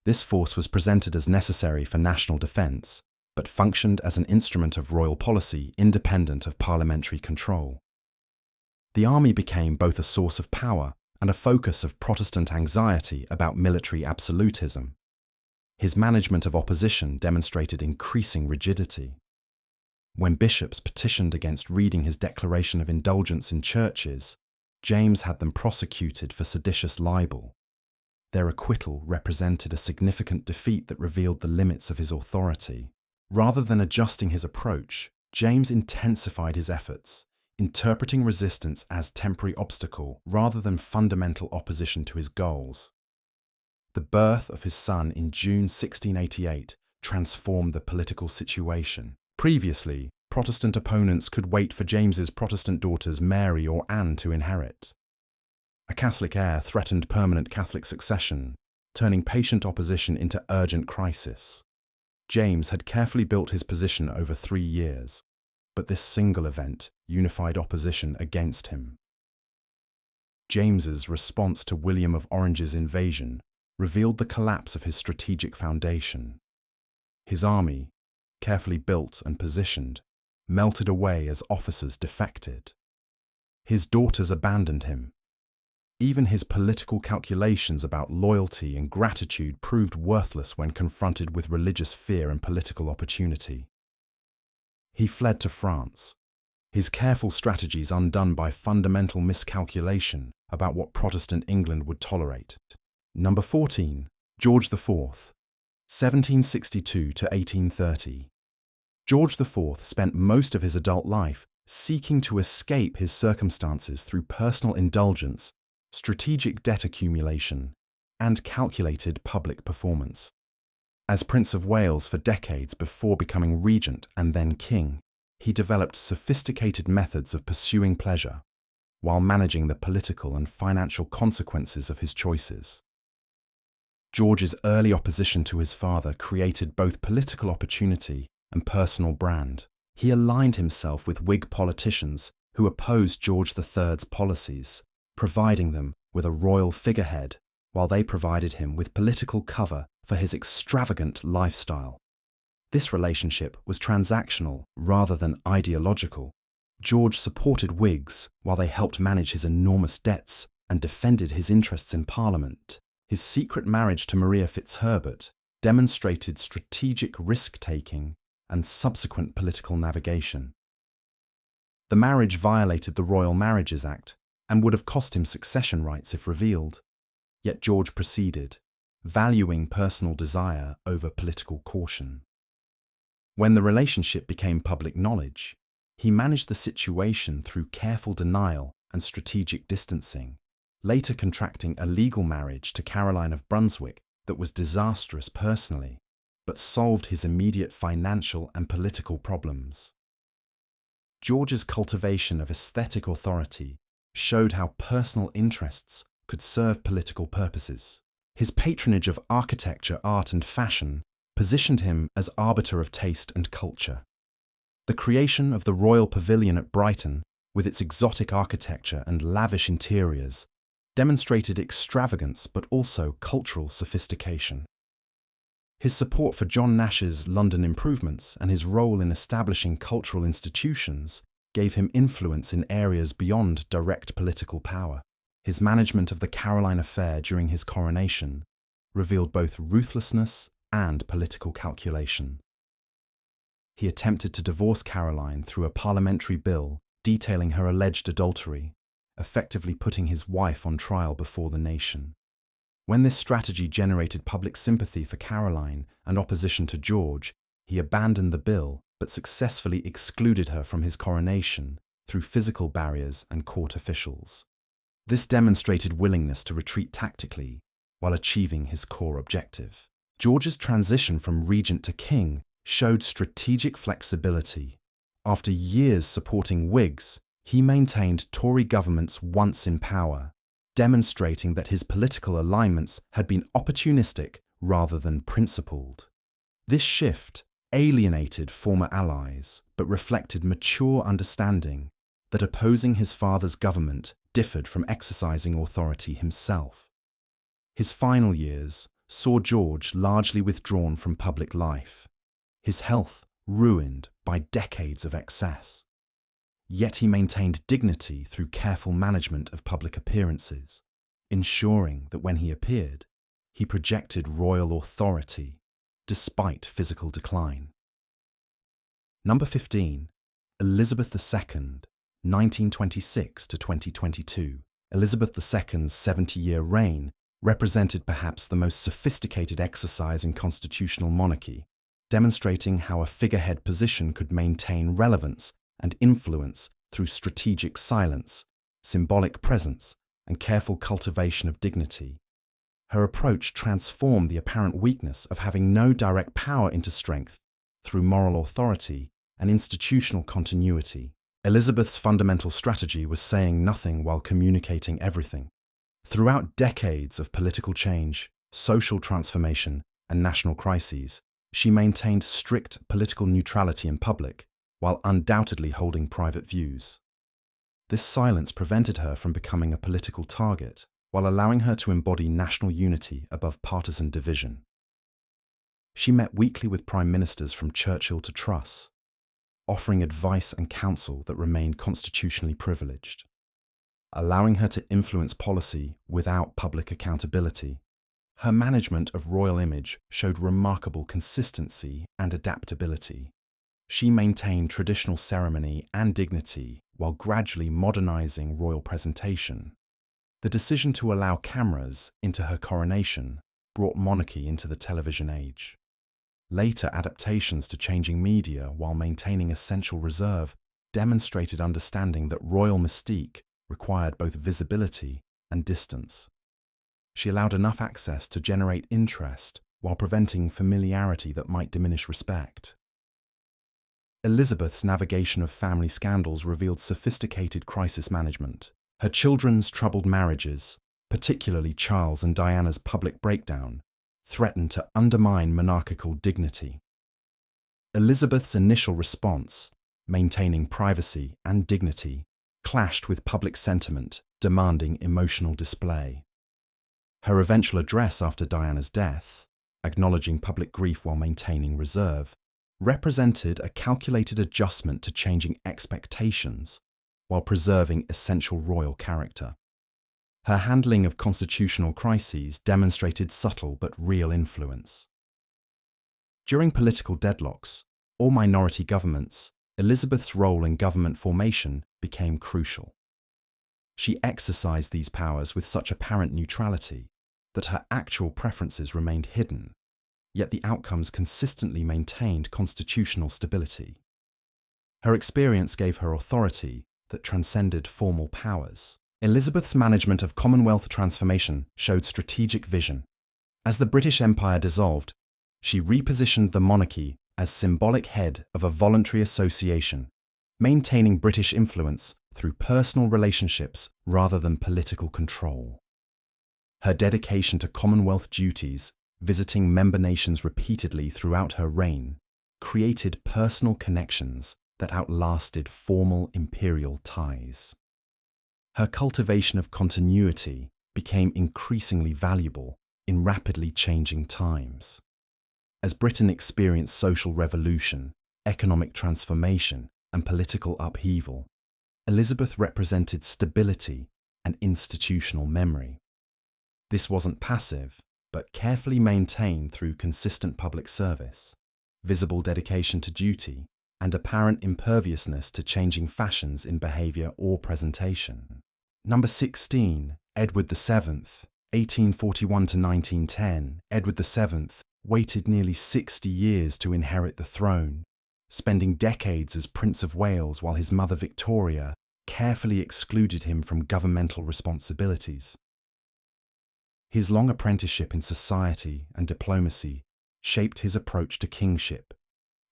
This force was presented as necessary for national defence, but functioned as an instrument of royal policy independent of parliamentary control. The army became both a source of power and a focus of Protestant anxiety about military absolutism. His management of opposition demonstrated increasing rigidity. When bishops petitioned against reading his declaration of indulgence in churches, James had them prosecuted for seditious libel. Their acquittal represented a significant defeat that revealed the limits of his authority. Rather than adjusting his approach, James intensified his efforts, interpreting resistance as temporary obstacle rather than fundamental opposition to his goals. The birth of his son in June 1688 transformed the political situation. Previously, Protestant opponents could wait for James's Protestant daughters Mary or Anne to inherit. A Catholic heir threatened permanent Catholic succession, turning patient opposition into urgent crisis. James had carefully built his position over 3 years, but this single event unified opposition against him. James's response to William of Orange's invasion revealed the collapse of his strategic foundation. His army, carefully built and positioned, melted away as officers defected. His daughters abandoned him. Even his political calculations about loyalty and gratitude proved worthless when confronted with religious fear and political opportunity. He fled to France, his careful strategies undone by fundamental miscalculation about what Protestant England would tolerate. Number 14. George IV, 1762 to 1830. George IV spent most of his adult life seeking to escape his circumstances through personal indulgence, strategic debt accumulation, and calculated public performance. As Prince of Wales for decades before becoming regent and then king, he developed sophisticated methods of pursuing pleasure, while managing the political and financial consequences of his choices. George's early opposition to his father created both political opportunity and personal brand. He aligned himself with Whig politicians who opposed George III's policies, providing them with a royal figurehead while they provided him with political cover for his extravagant lifestyle. This relationship was transactional rather than ideological. George supported Whigs while they helped manage his enormous debts and defended his interests in Parliament. His secret marriage to Maria Fitzherbert demonstrated strategic risk-taking and subsequent political navigation. The marriage violated the Royal Marriages Act and would have cost him succession rights if revealed. Yet George proceeded, valuing personal desire over political caution. When the relationship became public knowledge, he managed the situation through careful denial and strategic distancing, later contracting a legal marriage to Caroline of Brunswick that was disastrous personally, but solved his immediate financial and political problems. George's cultivation of aesthetic authority showed how personal interests could serve political purposes. His patronage of architecture, art, and fashion positioned him as arbiter of taste and culture. The creation of the Royal Pavilion at Brighton, with its exotic architecture and lavish interiors, demonstrated extravagance but also cultural sophistication. His support for John Nash's London improvements and his role in establishing cultural institutions gave him influence in areas beyond direct political power. His management of the Caroline affair during his coronation revealed both ruthlessness and political calculation. He attempted to divorce Caroline through a parliamentary bill detailing her alleged adultery, effectively putting his wife on trial before the nation. When this strategy generated public sympathy for Caroline and opposition to George, he abandoned the bill but successfully excluded her from his coronation through physical barriers and court officials. This demonstrated willingness to retreat tactically while achieving his core objective. George's transition from regent to king showed strategic flexibility. After years supporting Whigs, he maintained Tory governments once in power, demonstrating that his political alignments had been opportunistic rather than principled. This shift alienated former allies, but reflected mature understanding that opposing his father's government differed from exercising authority himself. His final years saw George largely withdrawn from public life, his health ruined by decades of excess. Yet he maintained dignity through careful management of public appearances, ensuring that when he appeared, he projected royal authority despite physical decline. Number 15, Elizabeth II, 1926 to 2022. Elizabeth II's 70-year reign represented perhaps the most sophisticated exercise in constitutional monarchy, demonstrating how a figurehead position could maintain relevance and influence through strategic silence, symbolic presence, and careful cultivation of dignity. Her approach transformed the apparent weakness of having no direct power into strength through moral authority and institutional continuity. Elizabeth's fundamental strategy was saying nothing while communicating everything. Throughout decades of political change, social transformation, and national crises, she maintained strict political neutrality in public, while undoubtedly holding private views. This silence prevented her from becoming a political target, while allowing her to embody national unity above partisan division. She met weekly with prime ministers from Churchill to Truss, offering advice and counsel that remained constitutionally privileged, allowing her to influence policy without public accountability. Her management of royal image showed remarkable consistency and adaptability. She maintained traditional ceremony and dignity while gradually modernizing royal presentation. The decision to allow cameras into her coronation brought monarchy into the television age. Later adaptations to changing media while maintaining essential reserve demonstrated understanding that royal mystique required both visibility and distance. She allowed enough access to generate interest while preventing familiarity that might diminish respect. Elizabeth's navigation of family scandals revealed sophisticated crisis management. Her children's troubled marriages, particularly Charles and Diana's public breakdown, threatened to undermine monarchical dignity. Elizabeth's initial response, maintaining privacy and dignity, clashed with public sentiment demanding emotional display. Her eventual address after Diana's death, acknowledging public grief while maintaining reserve, represented a calculated adjustment to changing expectations while preserving essential royal character. Her handling of constitutional crises demonstrated subtle but real influence. During political deadlocks or minority governments, Elizabeth's role in government formation became crucial. She exercised these powers with such apparent neutrality that her actual preferences remained hidden, yet the outcomes consistently maintained constitutional stability. Her experience gave her authority that transcended formal powers. Elizabeth's management of Commonwealth transformation showed strategic vision. As the British Empire dissolved, she repositioned the monarchy as symbolic head of a voluntary association, maintaining British influence through personal relationships rather than political control. Her dedication to Commonwealth duties, visiting member nations repeatedly throughout her reign, created personal connections that outlasted formal imperial ties. Her cultivation of continuity became increasingly valuable in rapidly changing times. As Britain experienced social revolution, economic transformation, and political upheaval, Elizabeth represented stability and institutional memory. This wasn't passive, but carefully maintained through consistent public service, visible dedication to duty, and apparent imperviousness to changing fashions in behaviour or presentation. Number 16, Edward VII, 1841 to 1910. Edward VII waited nearly 60 years to inherit the throne, spending decades as Prince of Wales while his mother Victoria carefully excluded him from governmental responsibilities. His long apprenticeship in society and diplomacy shaped his approach to kingship,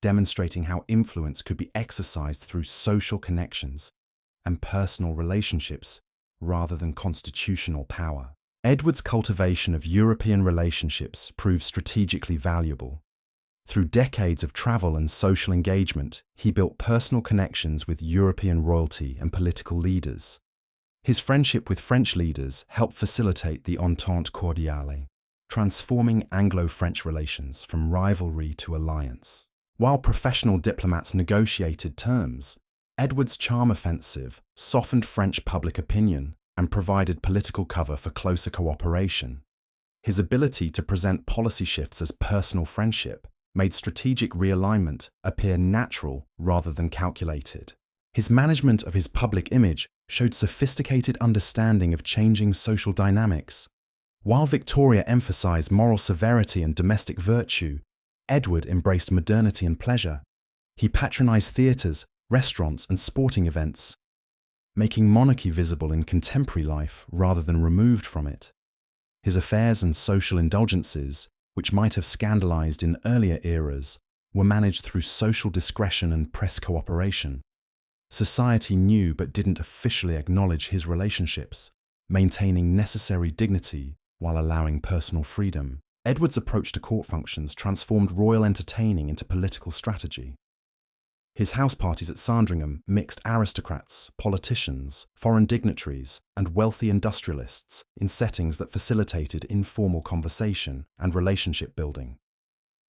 demonstrating how influence could be exercised through social connections and personal relationships rather than constitutional power. Edward's cultivation of European relationships proved strategically valuable. Through decades of travel and social engagement, he built personal connections with European royalty and political leaders. His friendship with French leaders helped facilitate the Entente Cordiale, transforming Anglo-French relations from rivalry to alliance. While professional diplomats negotiated terms, Edward's charm offensive softened French public opinion and provided political cover for closer cooperation. His ability to present policy shifts as personal friendship made strategic realignment appear natural rather than calculated. His management of his public image showed sophisticated understanding of changing social dynamics. While Victoria emphasized moral severity and domestic virtue, Edward embraced modernity and pleasure. He patronized theatres, restaurants, and sporting events, making monarchy visible in contemporary life rather than removed from it. His affairs and social indulgences, which might have scandalized in earlier eras, were managed through social discretion and press cooperation. Society knew but didn't officially acknowledge his relationships, maintaining necessary dignity while allowing personal freedom. Edward's approach to court functions transformed royal entertaining into political strategy. His house parties at Sandringham mixed aristocrats, politicians, foreign dignitaries, and wealthy industrialists in settings that facilitated informal conversation and relationship building.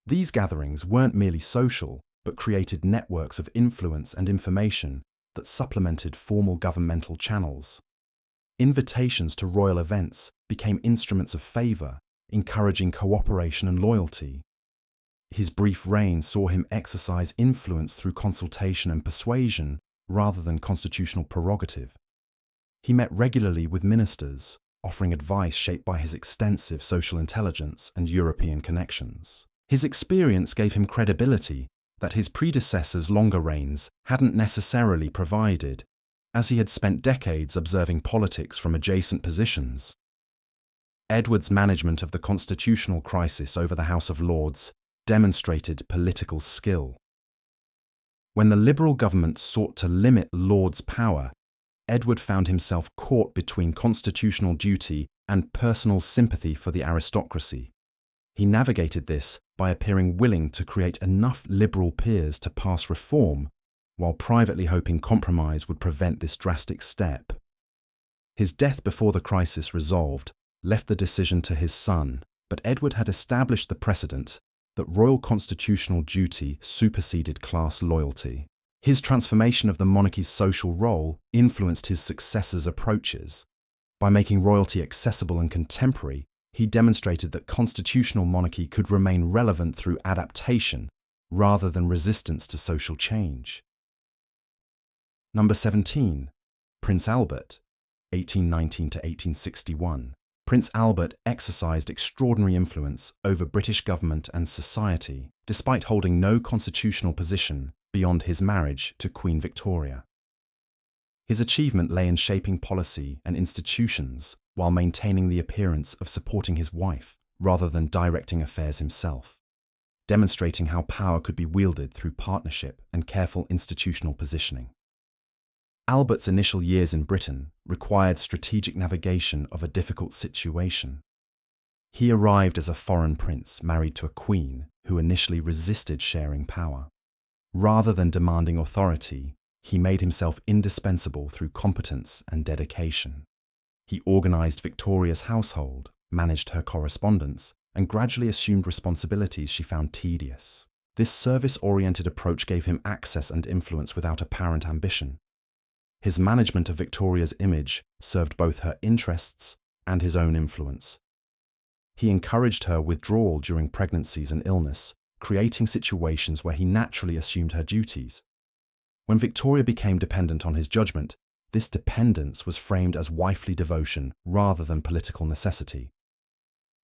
These gatherings weren't merely social, but created networks of influence and information that supplemented formal governmental channels. Invitations to royal events became instruments of favour, encouraging cooperation and loyalty. His brief reign saw him exercise influence through consultation and persuasion rather than constitutional prerogative. He met regularly with ministers, offering advice shaped by his extensive social intelligence and European connections. His experience gave him credibility that his predecessors' longer reigns hadn't necessarily provided, as he had spent decades observing politics from adjacent positions. Edward's management of the constitutional crisis over the House of Lords demonstrated political skill. When the Liberal government sought to limit Lords' power, Edward found himself caught between constitutional duty and personal sympathy for the aristocracy. He navigated this by appearing willing to create enough liberal peers to pass reform, while privately hoping compromise would prevent this drastic step. His death before the crisis resolved left the decision to his son, but Edward had established the precedent that royal constitutional duty superseded class loyalty. His transformation of the monarchy's social role influenced his successor's approaches. By making royalty accessible and contemporary, he demonstrated that constitutional monarchy could remain relevant through adaptation rather than resistance to social change. Number 17. Prince Albert, 1819 to 1861. Prince Albert exercised extraordinary influence over British government and society, despite holding no constitutional position beyond his marriage to Queen Victoria. His achievement lay in shaping policy and institutions while maintaining the appearance of supporting his wife rather than directing affairs himself, demonstrating how power could be wielded through partnership and careful institutional positioning. Albert's initial years in Britain required strategic navigation of a difficult situation. He arrived as a foreign prince married to a queen who initially resisted sharing power. Rather than demanding authority, he made himself indispensable through competence and dedication. He organized Victoria's household, managed her correspondence, and gradually assumed responsibilities she found tedious. This service-oriented approach gave him access and influence without apparent ambition. His management of Victoria's image served both her interests and his own influence. He encouraged her withdrawal during pregnancies and illness, creating situations where he naturally assumed her duties. When Victoria became dependent on his judgment, this dependence was framed as wifely devotion rather than political necessity.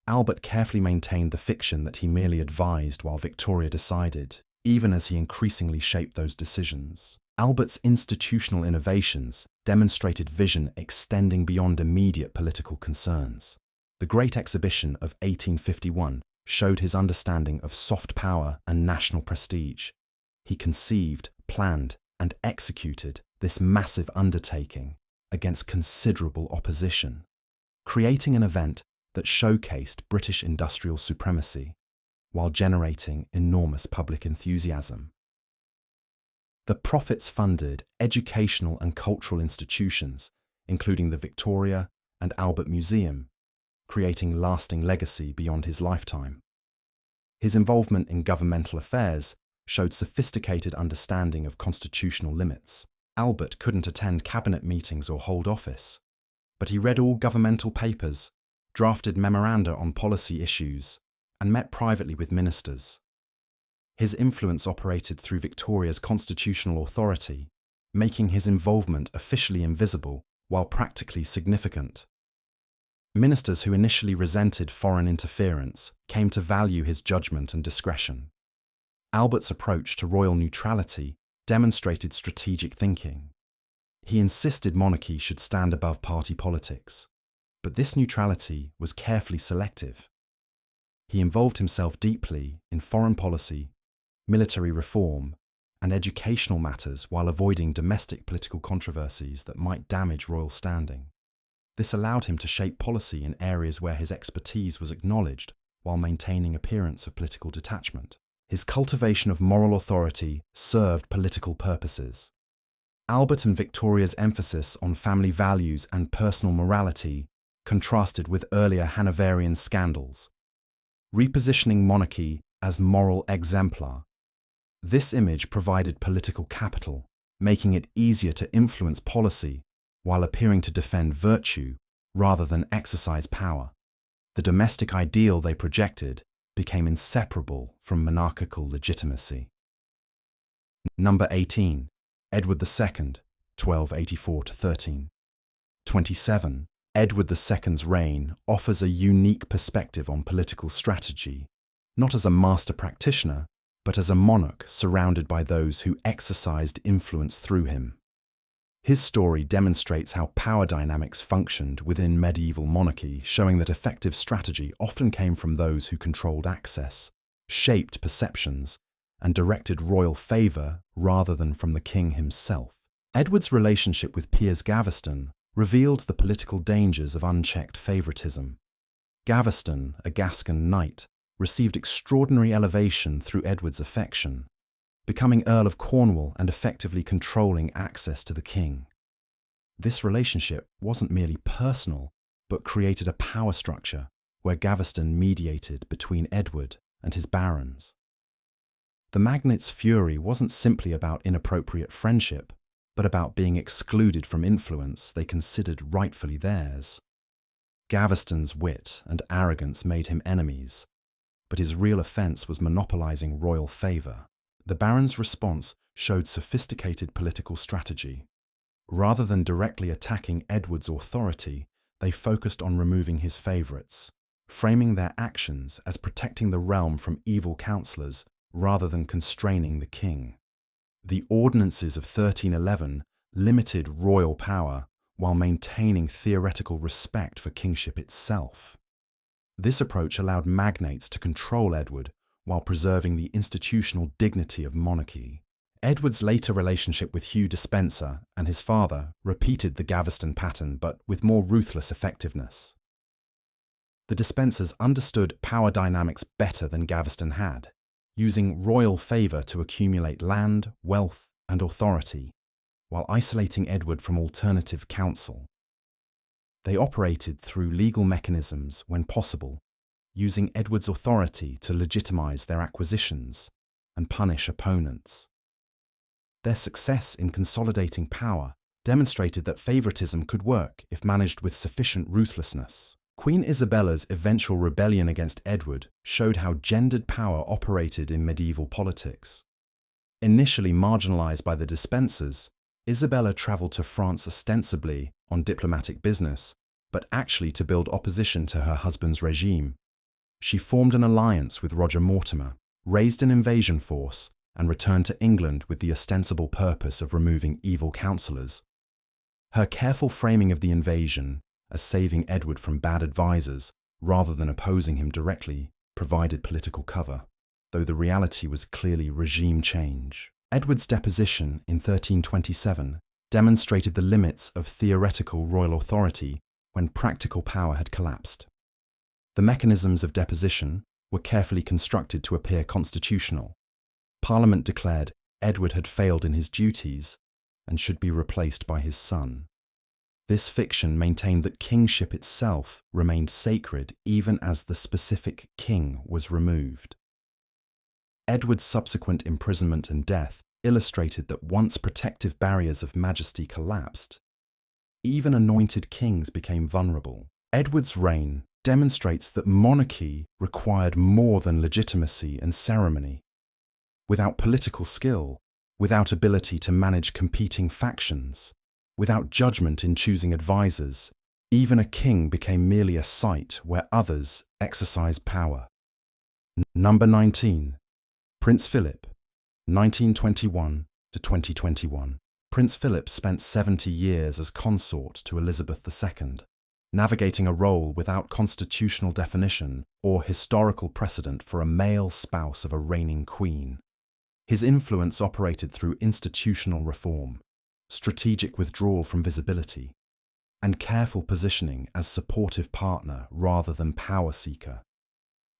Albert carefully maintained the fiction that he merely advised while Victoria decided, even as he increasingly shaped those decisions. Albert's institutional innovations demonstrated vision extending beyond immediate political concerns. The Great Exhibition of 1851 showed his understanding of soft power and national prestige. He conceived, planned, and executed this massive undertaking against considerable opposition, creating an event that showcased British industrial supremacy while generating enormous public enthusiasm. The profits funded educational and cultural institutions, including the Victoria and Albert Museum, creating lasting legacy beyond his lifetime. His involvement in governmental affairs showed sophisticated understanding of constitutional limits. Albert couldn't attend cabinet meetings or hold office, but he read all governmental papers, drafted memoranda on policy issues, and met privately with ministers. His influence operated through Victoria's constitutional authority, making his involvement officially invisible while practically significant. Ministers who initially resented foreign interference came to value his judgment and discretion. Albert's approach to royal neutrality demonstrated strategic thinking. He insisted monarchy should stand above party politics, but this neutrality was carefully selective. He involved himself deeply in foreign policy, military reform, and educational matters while avoiding domestic political controversies that might damage royal standing. This allowed him to shape policy in areas where his expertise was acknowledged while maintaining appearance of political detachment. His cultivation of moral authority served political purposes. Albert and Victoria's emphasis on family values and personal morality contrasted with earlier Hanoverian scandals, repositioning monarchy as moral exemplar. This image provided political capital, making it easier to influence policy while appearing to defend virtue rather than exercise power. The domestic ideal they projected became inseparable from monarchical legitimacy. Number 18. Edward II, 1284 to 1327. Edward II's reign offers a unique perspective on political strategy, not as a master practitioner, but as a monarch surrounded by those who exercised influence through him. His story demonstrates how power dynamics functioned within medieval monarchy, showing that effective strategy often came from those who controlled access, shaped perceptions, and directed royal favour rather than from the king himself. Edward's relationship with Piers Gaveston revealed the political dangers of unchecked favouritism. Gaveston, a Gascon knight, received extraordinary elevation through Edward's affection, becoming Earl of Cornwall and effectively controlling access to the king. This relationship wasn't merely personal, but created a power structure where Gaveston mediated between Edward and his barons. The magnate's fury wasn't simply about inappropriate friendship, but about being excluded from influence they considered rightfully theirs. Gaveston's wit and arrogance made him enemies, but his real offence was monopolising royal favour. The barons' response showed sophisticated political strategy. Rather than directly attacking Edward's authority, they focused on removing his favourites, framing their actions as protecting the realm from evil counsellors rather than constraining the king. The ordinances of 1311 limited royal power while maintaining theoretical respect for kingship itself. This approach allowed magnates to control Edward while preserving the institutional dignity of monarchy. Edward's later relationship with Hugh Despencer and his father repeated the Gaveston pattern, but with more ruthless effectiveness. The Despensers understood power dynamics better than Gaveston had, using royal favour to accumulate land, wealth, and authority, while isolating Edward from alternative counsel. They operated through legal mechanisms when possible, using Edward's authority to legitimise their acquisitions and punish opponents. Their success in consolidating power demonstrated that favouritism could work if managed with sufficient ruthlessness. Queen Isabella's eventual rebellion against Edward showed how gendered power operated in medieval politics. Initially marginalised by the Despensers, Isabella travelled to France ostensibly on diplomatic business, but actually to build opposition to her husband's regime. She formed an alliance with Roger Mortimer, raised an invasion force, and returned to England with the ostensible purpose of removing evil counsellors. Her careful framing of the invasion as saving Edward from bad advisors rather than opposing him directly provided political cover, though the reality was clearly regime change. Edward's deposition in 1327 demonstrated the limits of theoretical royal authority when practical power had collapsed. The mechanisms of deposition were carefully constructed to appear constitutional. Parliament declared Edward had failed in his duties and should be replaced by his son. This fiction maintained that kingship itself remained sacred even as the specific king was removed. Edward's subsequent imprisonment and death illustrated that once protective barriers of majesty collapsed, even anointed kings became vulnerable. Edward's reign demonstrates that monarchy required more than legitimacy and ceremony. Without political skill, without ability to manage competing factions, without judgment in choosing advisors, even a king became merely a site where others exercised power. Number 19. Prince Philip, 1921 to 2021. Prince Philip spent 70 years as consort to Elizabeth II, navigating a role without constitutional definition or historical precedent for a male spouse of a reigning queen. His influence operated through institutional reform, strategic withdrawal from visibility, and careful positioning as supportive partner rather than power seeker,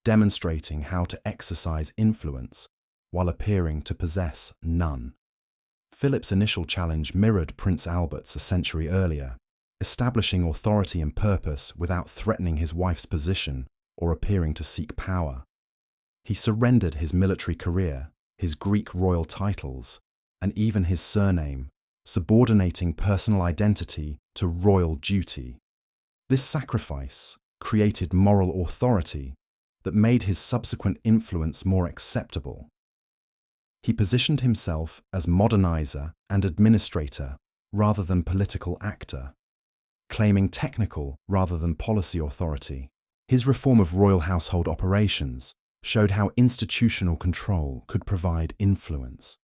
demonstrating how to exercise influence while appearing to possess none. Philip's initial challenge mirrored Prince Albert's a century earlier, establishing authority and purpose without threatening his wife's position or appearing to seek power. He surrendered his military career, his Greek royal titles, and even his surname, subordinating personal identity to royal duty. This sacrifice created moral authority that made his subsequent influence more acceptable. He positioned himself as modernizer and administrator rather than political actor, claiming technical rather than policy authority. His reform of royal household operations showed how institutional control could provide influence.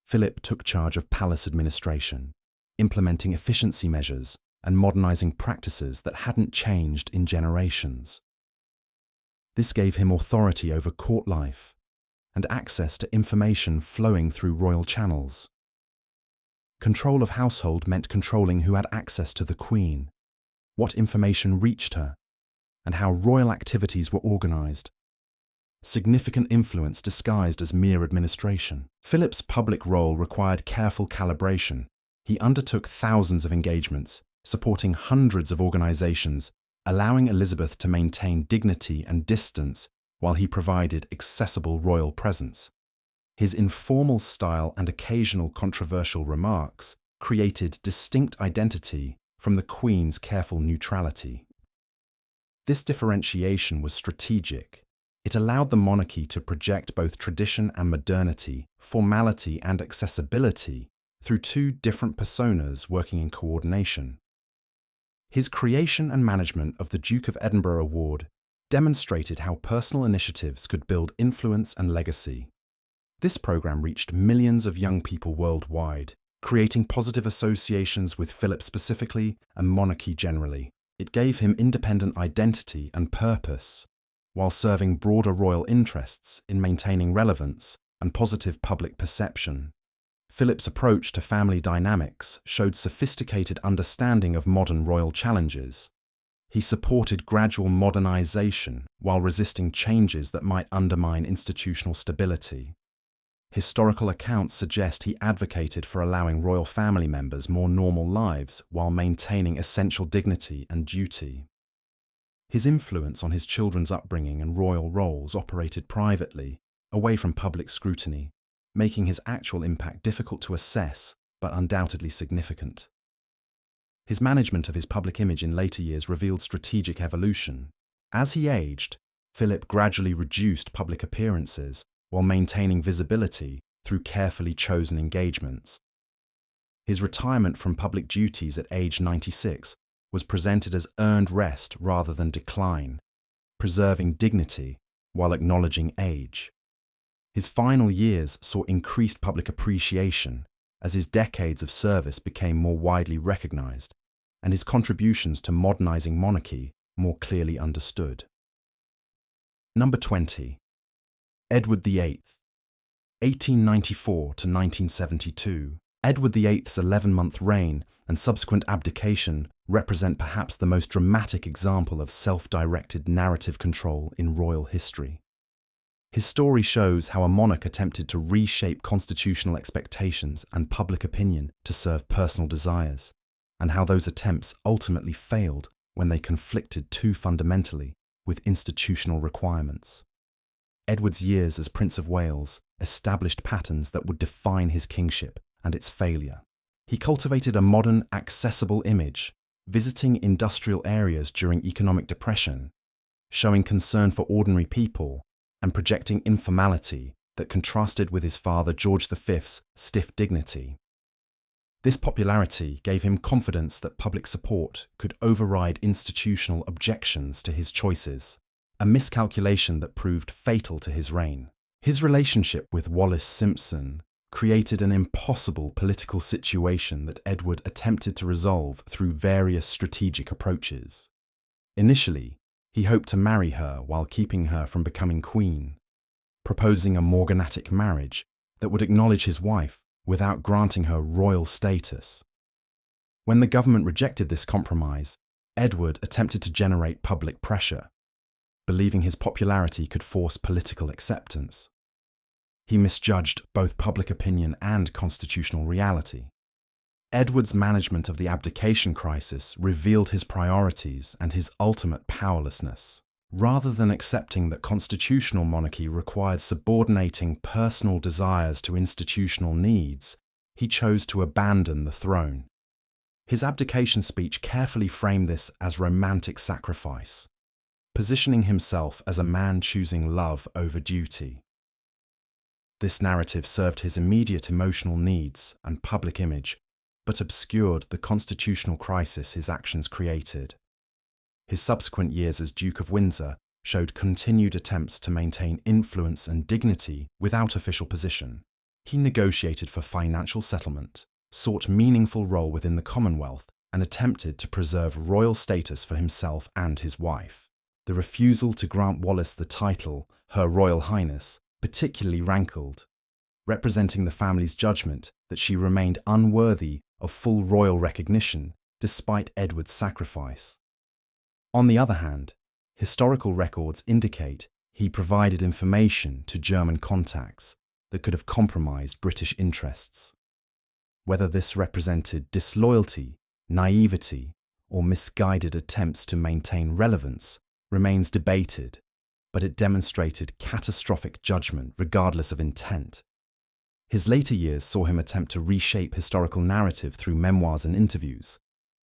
Philip took charge of palace administration, implementing efficiency measures and modernizing practices that hadn't changed in generations. This gave him authority over court life and access to information flowing through royal channels. Control of household meant controlling who had access to the Queen, what information reached her, and how royal activities were organised. Significant influence disguised as mere administration. Philip's public role required careful calibration. He undertook thousands of engagements, supporting hundreds of organisations, allowing Elizabeth to maintain dignity and distance while he provided accessible royal presence. His informal style and occasional controversial remarks created distinct identity from the Queen's careful neutrality. This differentiation was strategic. It allowed the monarchy to project both tradition and modernity, formality and accessibility, through two different personas working in coordination. His creation and management of the Duke of Edinburgh Award demonstrated how personal initiatives could build influence and legacy. This program reached millions of young people worldwide, creating positive associations with Philip specifically and monarchy generally. It gave him independent identity and purpose, while serving broader royal interests in maintaining relevance and positive public perception. Philip's approach to family dynamics showed sophisticated understanding of modern royal challenges. He supported gradual modernization while resisting changes that might undermine institutional stability. Historical accounts suggest he advocated for allowing royal family members more normal lives while maintaining essential dignity and duty. His influence on his children's upbringing and royal roles operated privately, away from public scrutiny, making his actual impact difficult to assess but undoubtedly significant. His management of his public image in later years revealed strategic evolution. As he aged, Philip gradually reduced public appearances while maintaining visibility through carefully chosen engagements. His retirement from public duties at age 96 was presented as earned rest rather than decline, preserving dignity while acknowledging age. His final years saw increased public appreciation as his decades of service became more widely recognized and his contributions to modernizing monarchy more clearly understood. Number 20. Edward VIII, 1894 to 1972. Edward VIII's 11-month reign and subsequent abdication represent perhaps the most dramatic example of self-directed narrative control in royal history. His story shows how a monarch attempted to reshape constitutional expectations and public opinion to serve personal desires, and how those attempts ultimately failed when they conflicted too fundamentally with institutional requirements. Edward's years as Prince of Wales established patterns that would define his kingship and its failure. He cultivated a modern, accessible image, visiting industrial areas during economic depression, showing concern for ordinary people, and projecting informality that contrasted with his father George V's stiff dignity. This popularity gave him confidence that public support could override institutional objections to his choices, a miscalculation that proved fatal to his reign. His relationship with Wallis Simpson created an impossible political situation that Edward attempted to resolve through various strategic approaches. Initially, he hoped to marry her while keeping her from becoming queen, proposing a morganatic marriage that would acknowledge his wife without granting her royal status. When the government rejected this compromise, Edward attempted to generate public pressure, believing his popularity could force political acceptance. He misjudged both public opinion and constitutional reality. Edward's management of the abdication crisis revealed his priorities and his ultimate powerlessness. Rather than accepting that constitutional monarchy required subordinating personal desires to institutional needs, he chose to abandon the throne. His abdication speech carefully framed this as romantic sacrifice, positioning himself as a man choosing love over duty. This narrative served his immediate emotional needs and public image, but obscured the constitutional crisis his actions created. His subsequent years as Duke of Windsor showed continued attempts to maintain influence and dignity without official position. He negotiated for financial settlement, sought meaningful role within the Commonwealth, and attempted to preserve royal status for himself and his wife. The refusal to grant Wallis the title, Her Royal Highness, particularly rankled, representing the family's judgment that she remained unworthy of full royal recognition despite Edward's sacrifice. On the other hand, historical records indicate he provided information to German contacts that could have compromised British interests. Whether this represented disloyalty, naivety, or misguided attempts to maintain relevance remains debated, but it demonstrated catastrophic judgment regardless of intent. His later years saw him attempt to reshape historical narrative through memoirs and interviews,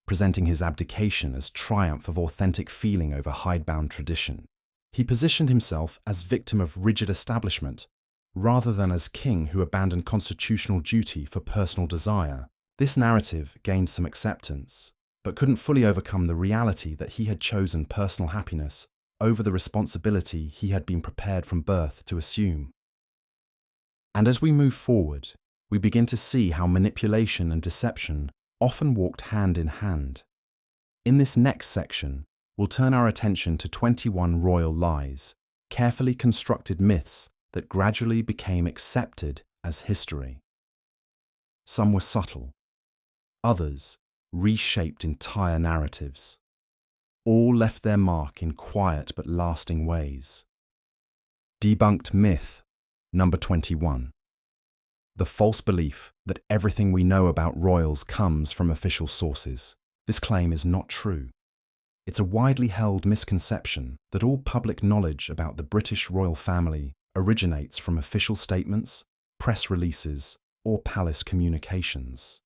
presenting his abdication as triumph of authentic feeling over hidebound tradition. He positioned himself as victim of rigid establishment, rather than as king who abandoned constitutional duty for personal desire. This narrative gained some acceptance, but couldn't fully overcome the reality that he had chosen personal happiness over the responsibility he had been prepared from birth to assume. And as we move forward, we begin to see how manipulation and deception often walked hand in hand. In this next section, we'll turn our attention to 21 royal lies, carefully constructed myths that gradually became accepted as history. Some were subtle, others reshaped entire narratives. All left their mark in quiet but lasting ways. Debunked myth number 21. The false belief that everything we know about royals comes from official sources. This claim is not true. It's a widely held misconception that all public knowledge about the British royal family originates from official statements, press releases, or palace communications.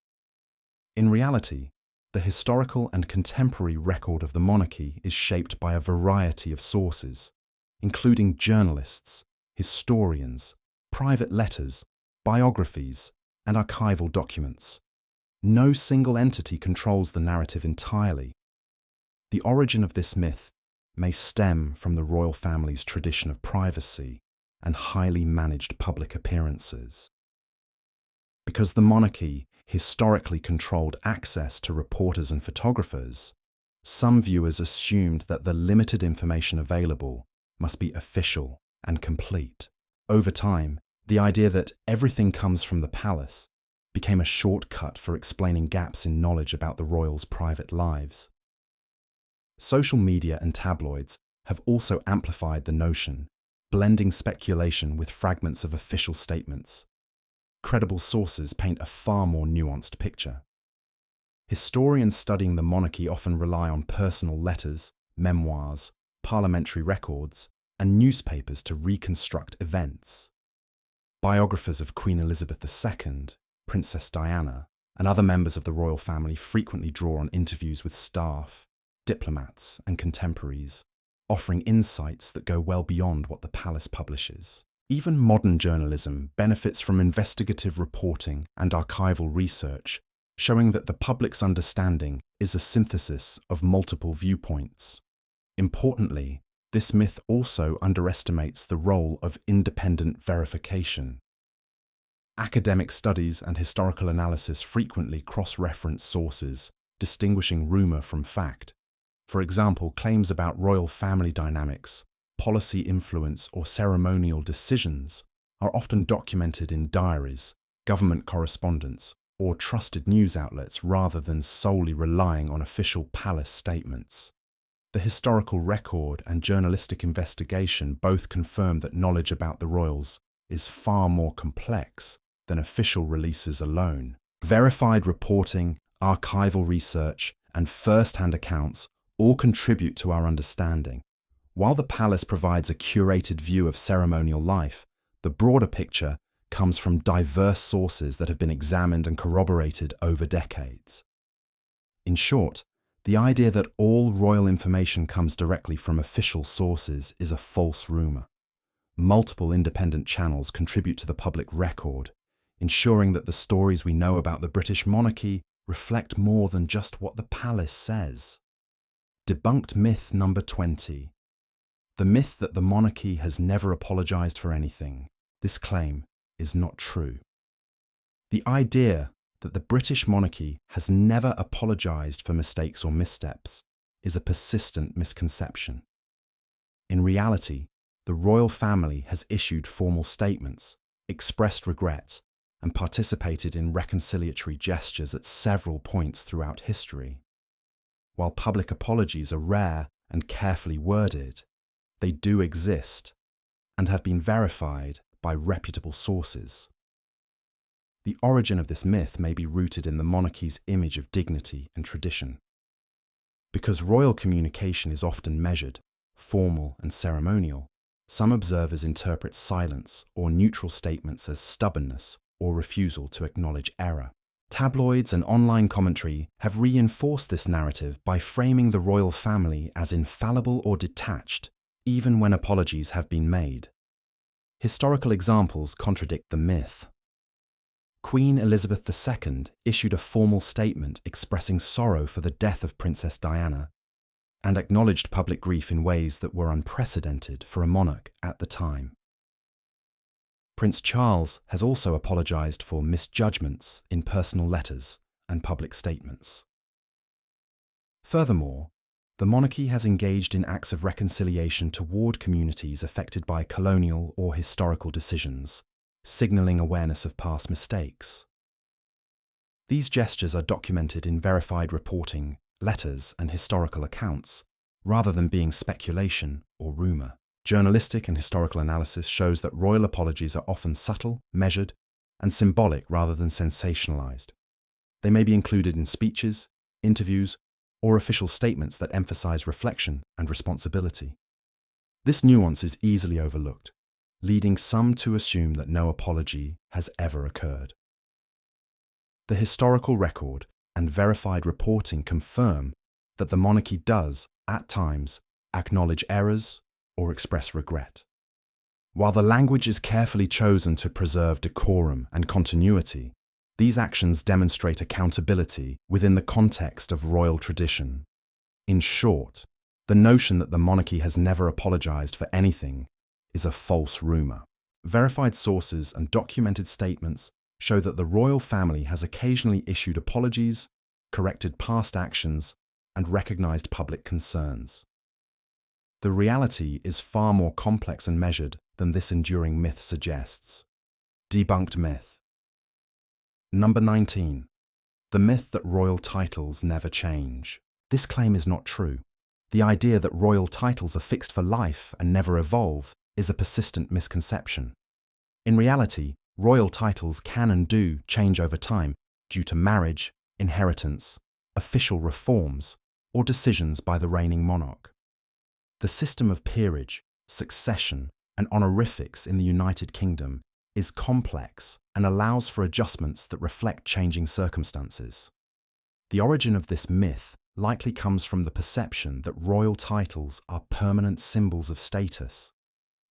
In reality, the historical and contemporary record of the monarchy is shaped by a variety of sources, including journalists, historians, private letters, biographies, and archival documents. No single entity controls the narrative entirely. The origin of this myth may stem from the royal family's tradition of privacy and highly managed public appearances. Because the monarchy historically controlled access to reporters and photographers, some viewers assumed that the limited information available must be official and complete. Over time, the idea that everything comes from the palace became a shortcut for explaining gaps in knowledge about the royals' private lives. Social media and tabloids have also amplified the notion, blending speculation with fragments of official statements. Credible sources paint a far more nuanced picture. Historians studying the monarchy often rely on personal letters, memoirs, parliamentary records, and newspapers to reconstruct events. Biographers of Queen Elizabeth II, Princess Diana, and other members of the royal family frequently draw on interviews with staff, diplomats, and contemporaries, offering insights that go well beyond what the palace publishes. Even modern journalism benefits from investigative reporting and archival research, showing that the public's understanding is a synthesis of multiple viewpoints. Importantly, this myth also underestimates the role of independent verification. Academic studies and historical analysis frequently cross-reference sources, distinguishing rumor from fact. For example, claims about royal family dynamics, policy influence, or ceremonial decisions are often documented in diaries, government correspondence, or trusted news outlets rather than solely relying on official palace statements. The historical record and journalistic investigation both confirm that knowledge about the royals is far more complex than official releases alone. Verified reporting, archival research, and first-hand accounts all contribute to our understanding. While the palace provides a curated view of ceremonial life, the broader picture comes from diverse sources that have been examined and corroborated over decades. In short, the idea that all royal information comes directly from official sources is a false rumor. Multiple independent channels contribute to the public record, ensuring that the stories we know about the British monarchy reflect more than just what the palace says. Debunked myth number 20. The myth that the monarchy has never apologized for anything. This claim is not true. The idea that the British monarchy has never apologized for mistakes or missteps is a persistent misconception. In reality, the royal family has issued formal statements, expressed regret, and participated in reconciliatory gestures at several points throughout history. While public apologies are rare and carefully worded, they do exist and have been verified by reputable sources. The origin of this myth may be rooted in the monarchy's image of dignity and tradition. Because royal communication is often measured, formal and ceremonial, some observers interpret silence or neutral statements as stubbornness or refusal to acknowledge error. Tabloids and online commentary have reinforced this narrative by framing the royal family as infallible or detached, even when apologies have been made. Historical examples contradict the myth. Queen Elizabeth II issued a formal statement expressing sorrow for the death of Princess Diana and acknowledged public grief in ways that were unprecedented for a monarch at the time. Prince Charles has also apologised for misjudgments in personal letters and public statements. Furthermore, the monarchy has engaged in acts of reconciliation toward communities affected by colonial or historical decisions, signalling awareness of past mistakes. These gestures are documented in verified reporting, letters, and historical accounts, rather than being speculation or rumour. Journalistic and historical analysis shows that royal apologies are often subtle, measured, and symbolic rather than sensationalised. They may be included in speeches, interviews, or official statements that emphasise reflection and responsibility. This nuance is easily overlooked, leading some to assume that no apology has ever occurred. The historical record and verified reporting confirm that the monarchy does, at times, acknowledge errors or express regret. While the language is carefully chosen to preserve decorum and continuity, these actions demonstrate accountability within the context of royal tradition. In short, the notion that the monarchy has never apologised for anything is a false rumour. Verified sources and documented statements show that the royal family has occasionally issued apologies, corrected past actions, and recognised public concerns. The reality is far more complex and measured than this enduring myth suggests. Debunked myth. Number 19. The myth that royal titles never change. This claim is not true. The idea that royal titles are fixed for life and never evolve is a persistent misconception. In reality, royal titles can and do change over time due to marriage, inheritance, official reforms, or decisions by the reigning monarch. The system of peerage, succession, and honorifics in the United Kingdom is complex and allows for adjustments that reflect changing circumstances. The origin of this myth likely comes from the perception that royal titles are permanent symbols of status.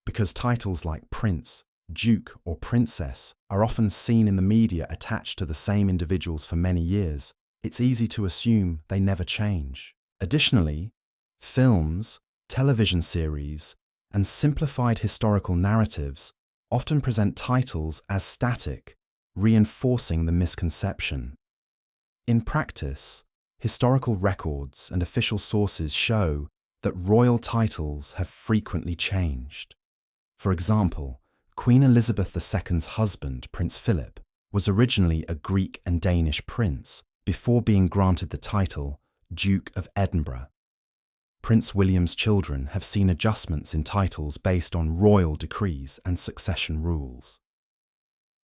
Because titles like prince, duke, or princess are often seen in the media attached to the same individuals for many years, it's easy to assume they never change. Additionally, films, television series, and simplified historical narratives often present titles as static, reinforcing the misconception. In practice, historical records and official sources show that royal titles have frequently changed. For example, Queen Elizabeth II's husband, Prince Philip, was originally a Greek and Danish prince before being granted the title Duke of Edinburgh. Prince William's children have seen adjustments in titles based on royal decrees and succession rules.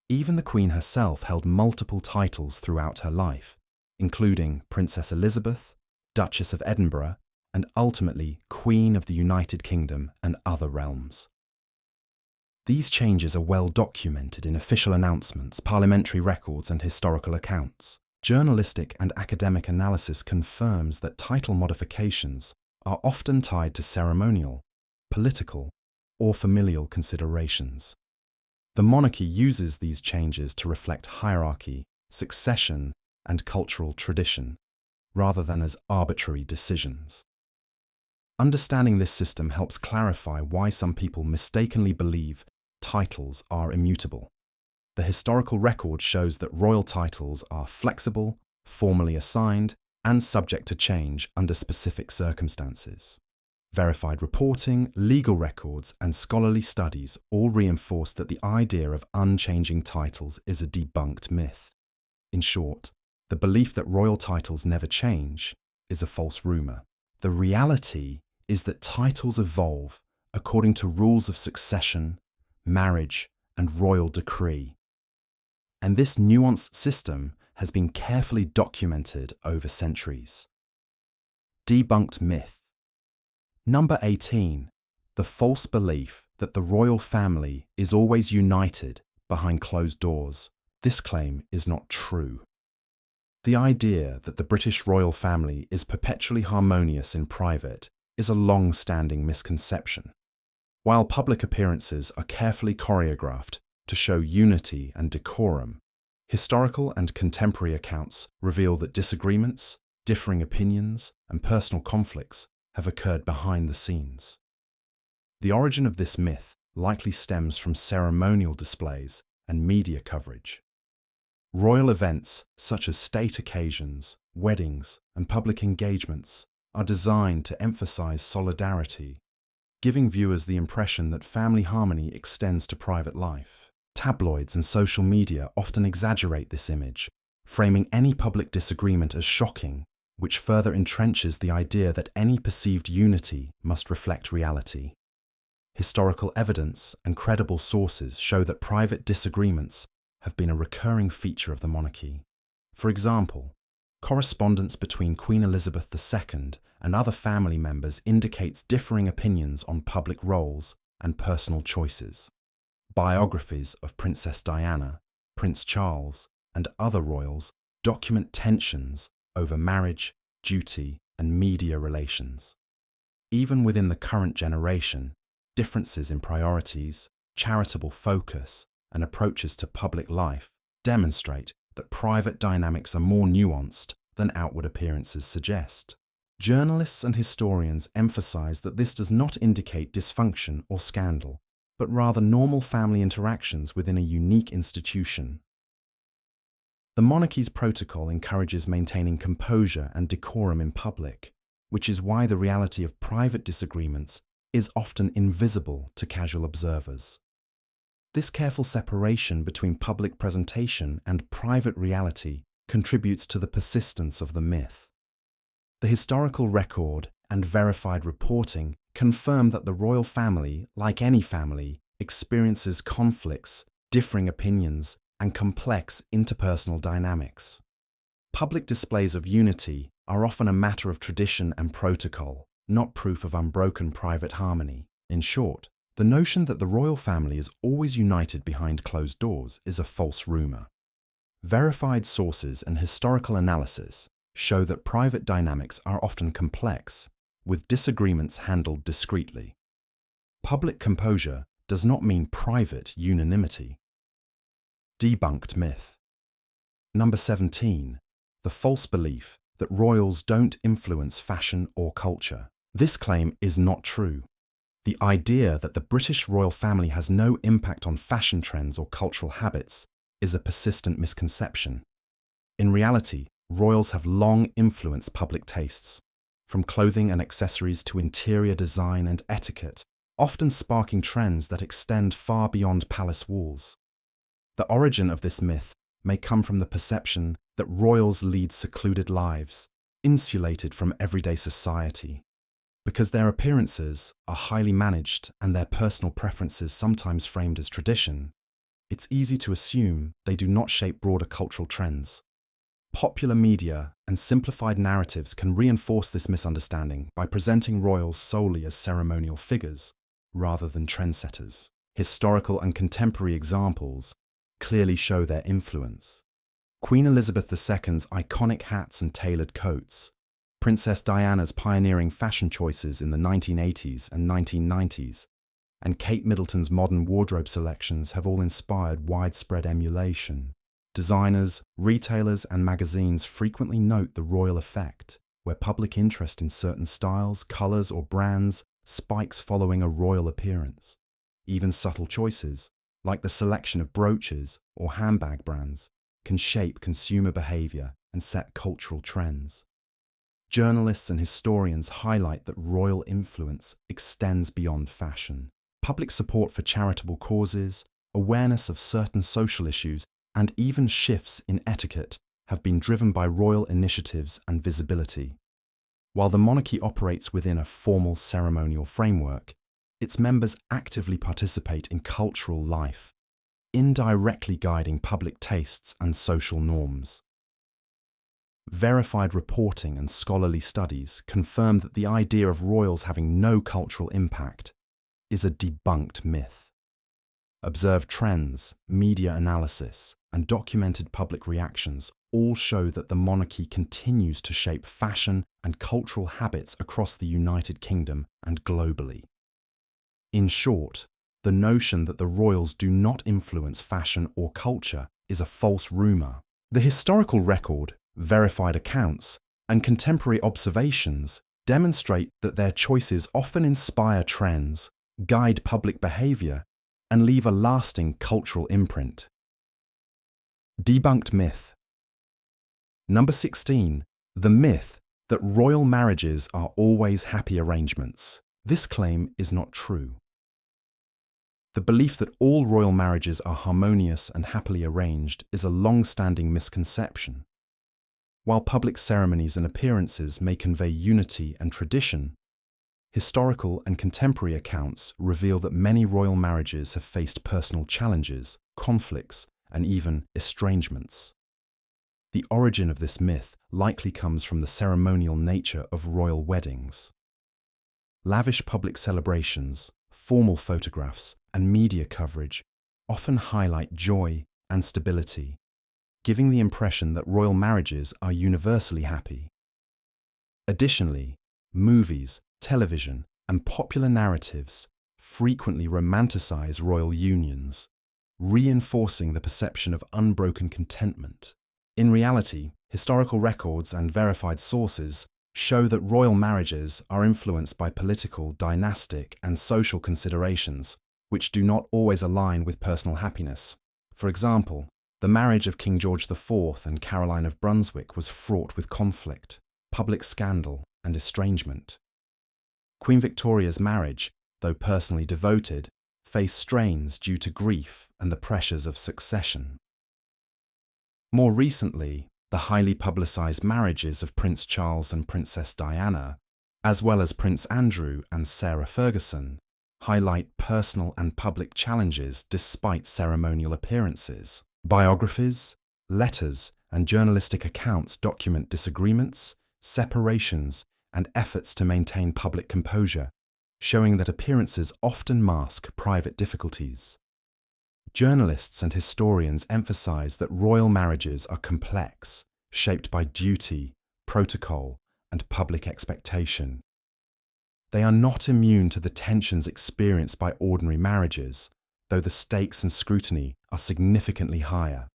Even the Queen herself held multiple titles throughout her life, including Princess Elizabeth, Duchess of Edinburgh, and ultimately Queen of the United Kingdom and other realms. These changes are well documented in official announcements, parliamentary records, and historical accounts. Journalistic and academic analysis confirms that title modifications are often tied to ceremonial, political, or familial considerations. The monarchy uses these changes to reflect hierarchy, succession, and cultural tradition, rather than as arbitrary decisions. Understanding this system helps clarify why some people mistakenly believe titles are immutable. The historical record shows that royal titles are flexible, formally assigned, and subject to change under specific circumstances. Verified reporting, legal records, and scholarly studies all reinforce that the idea of unchanging titles is a debunked myth. In short, the belief that royal titles never change is a false rumour. The reality is that titles evolve according to rules of succession, marriage, and royal decree. And this nuanced system has been carefully documented over centuries. Debunked myth. Number 18. The false belief that the royal family is always united behind closed doors. This claim is not true. The idea that the British royal family is perpetually harmonious in private is a long-standing misconception. While public appearances are carefully choreographed to show unity and decorum, historical and contemporary accounts reveal that disagreements, differing opinions, and personal conflicts have occurred behind the scenes. The origin of this myth likely stems from ceremonial displays and media coverage. Royal events such as state occasions, weddings, and public engagements are designed to emphasize solidarity, giving viewers the impression that family harmony extends to private life. Tabloids and social media often exaggerate this image, framing any public disagreement as shocking, which further entrenches the idea that any perceived unity must reflect reality. Historical evidence and credible sources show that private disagreements have been a recurring feature of the monarchy. For example, correspondence between Queen Elizabeth II and other family members indicates differing opinions on public roles and personal choices. Biographies of Princess Diana, Prince Charles, and other royals document tensions over marriage, duty, and media relations. Even within the current generation, differences in priorities, charitable focus, and approaches to public life demonstrate that private dynamics are more nuanced than outward appearances suggest. Journalists and historians emphasize that this does not indicate dysfunction or scandal, but rather normal family interactions within a unique institution. The monarchy's protocol encourages maintaining composure and decorum in public, which is why the reality of private disagreements is often invisible to casual observers. This careful separation between public presentation and private reality contributes to the persistence of the myth. The historical record and verified reporting confirm that the royal family, like any family, experiences conflicts, differing opinions, and complex interpersonal dynamics. Public displays of unity are often a matter of tradition and protocol, not proof of unbroken private harmony. In short, the notion that the royal family is always united behind closed doors is a false rumour. Verified sources and historical analysis show that private dynamics are often complex, with disagreements handled discreetly. Public composure does not mean private unanimity. Debunked myth. Number 17. The false belief that royals don't influence fashion or culture. This claim is not true. The idea that the British royal family has no impact on fashion trends or cultural habits is a persistent misconception. In reality, royals have long influenced public tastes, from clothing and accessories to interior design and etiquette, often sparking trends that extend far beyond palace walls. The origin of this myth may come from the perception that royals lead secluded lives, insulated from everyday society. Because their appearances are highly managed and their personal preferences sometimes framed as tradition, it's easy to assume they do not shape broader cultural trends. Popular media and simplified narratives can reinforce this misunderstanding by presenting royals solely as ceremonial figures rather than trendsetters. Historical and contemporary examples clearly show their influence. Queen Elizabeth II's iconic hats and tailored coats, Princess Diana's pioneering fashion choices in the 1980s and 1990s, and Kate Middleton's modern wardrobe selections have all inspired widespread emulation. Designers, retailers, and magazines frequently note the royal effect, where public interest in certain styles, colours, or brands spikes following a royal appearance. Even subtle choices, like the selection of brooches or handbag brands, can shape consumer behaviour and set cultural trends. Journalists and historians highlight that royal influence extends beyond fashion. Public support for charitable causes, awareness of certain social issues, and even shifts in etiquette have been driven by royal initiatives and visibility. While the monarchy operates within a formal ceremonial framework, its members actively participate in cultural life, indirectly guiding public tastes and social norms. Verified reporting and scholarly studies confirm that the idea of royals having no cultural impact is a debunked myth. Observed trends, media analysis, and documented public reactions all show that the monarchy continues to shape fashion and cultural habits across the United Kingdom and globally. In short, the notion that the royals do not influence fashion or culture is a false rumour. The historical record, verified accounts, and contemporary observations demonstrate that their choices often inspire trends, guide public behaviour, and leave a lasting cultural imprint. Debunked myth. Number 16. The myth that royal marriages are always happy arrangements. This claim is not true. The belief that all royal marriages are harmonious and happily arranged is a long-standing misconception. While public ceremonies and appearances may convey unity and tradition, historical and contemporary accounts reveal that many royal marriages have faced personal challenges, conflicts, and even estrangements. The origin of this myth likely comes from the ceremonial nature of royal weddings. Lavish public celebrations, formal photographs, and media coverage often highlight joy and stability, giving the impression that royal marriages are universally happy. Additionally, movies, television, and popular narratives frequently romanticize royal unions, reinforcing the perception of unbroken contentment. In reality, historical records and verified sources show that royal marriages are influenced by political, dynastic, and social considerations, which do not always align with personal happiness. For example, the marriage of King George IV and Caroline of Brunswick was fraught with conflict, public scandal, and estrangement. Queen Victoria's marriage, though personally devoted, faced strains due to grief and the pressures of succession. More recently, the highly publicised marriages of Prince Charles and Princess Diana, as well as Prince Andrew and Sarah Ferguson, highlight personal and public challenges despite ceremonial appearances. Biographies, letters, and journalistic accounts document disagreements, separations, and efforts to maintain public composure, showing that appearances often mask private difficulties. Journalists and historians emphasize that royal marriages are complex, shaped by duty, protocol, and public expectation. They are not immune to the tensions experienced by ordinary marriages, though the stakes and scrutiny are significantly higher.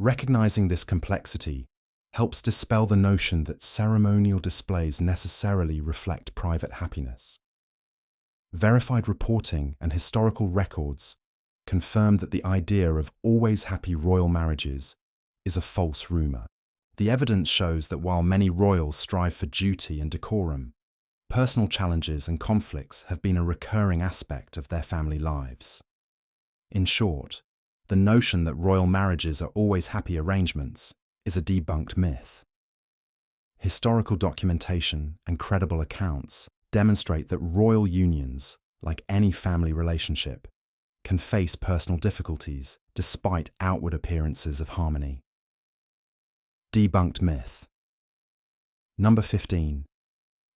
Recognizing this complexity helps dispel the notion that ceremonial displays necessarily reflect private happiness. Verified reporting and historical records confirm that the idea of always happy royal marriages is a false rumour. The evidence shows that while many royals strive for duty and decorum, personal challenges and conflicts have been a recurring aspect of their family lives. In short, the notion that royal marriages are always happy arrangements is a debunked myth. Historical documentation and credible accounts demonstrate that royal unions, like any family relationship, can face personal difficulties despite outward appearances of harmony. Debunked myth. Number 15.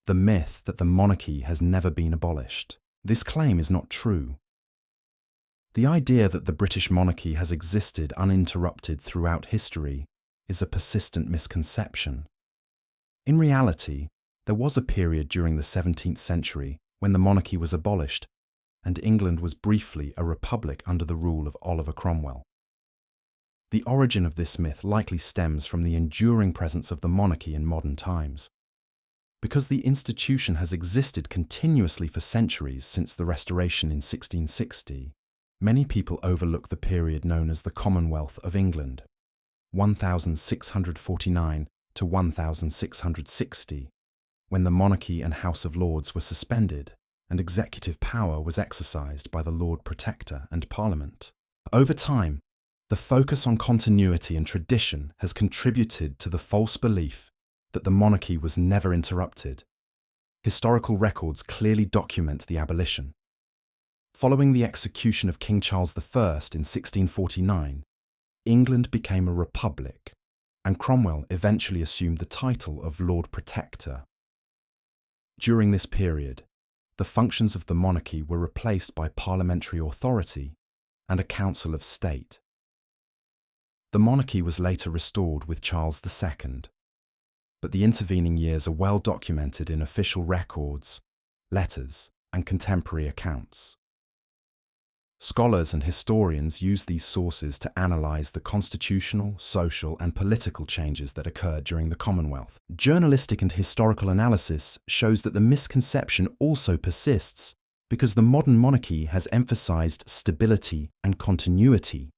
The myth that the monarchy has never been abolished. This claim is not true. The idea that the British monarchy has existed uninterrupted throughout history is a persistent misconception. In reality, there was a period during the 17th century when the monarchy was abolished, and England was briefly a republic under the rule of Oliver Cromwell. The origin of this myth likely stems from the enduring presence of the monarchy in modern times. Because the institution has existed continuously for centuries since the Restoration in 1660, many people overlook the period known as the Commonwealth of England, 1649 to 1660, when the monarchy and House of Lords were suspended and executive power was exercised by the Lord Protector and Parliament. Over time, the focus on continuity and tradition has contributed to the false belief that the monarchy was never interrupted. Historical records clearly document the abolition. Following the execution of King Charles I in 1649, England became a republic, and Cromwell eventually assumed the title of Lord Protector. During this period, the functions of the monarchy were replaced by parliamentary authority and a council of state. The monarchy was later restored with Charles II, but the intervening years are well documented in official records, letters, and contemporary accounts. Scholars and historians use these sources to analyse the constitutional, social, and political changes that occurred during the Commonwealth. Journalistic and historical analysis shows that the misconception also persists because the modern monarchy has emphasised stability and continuity,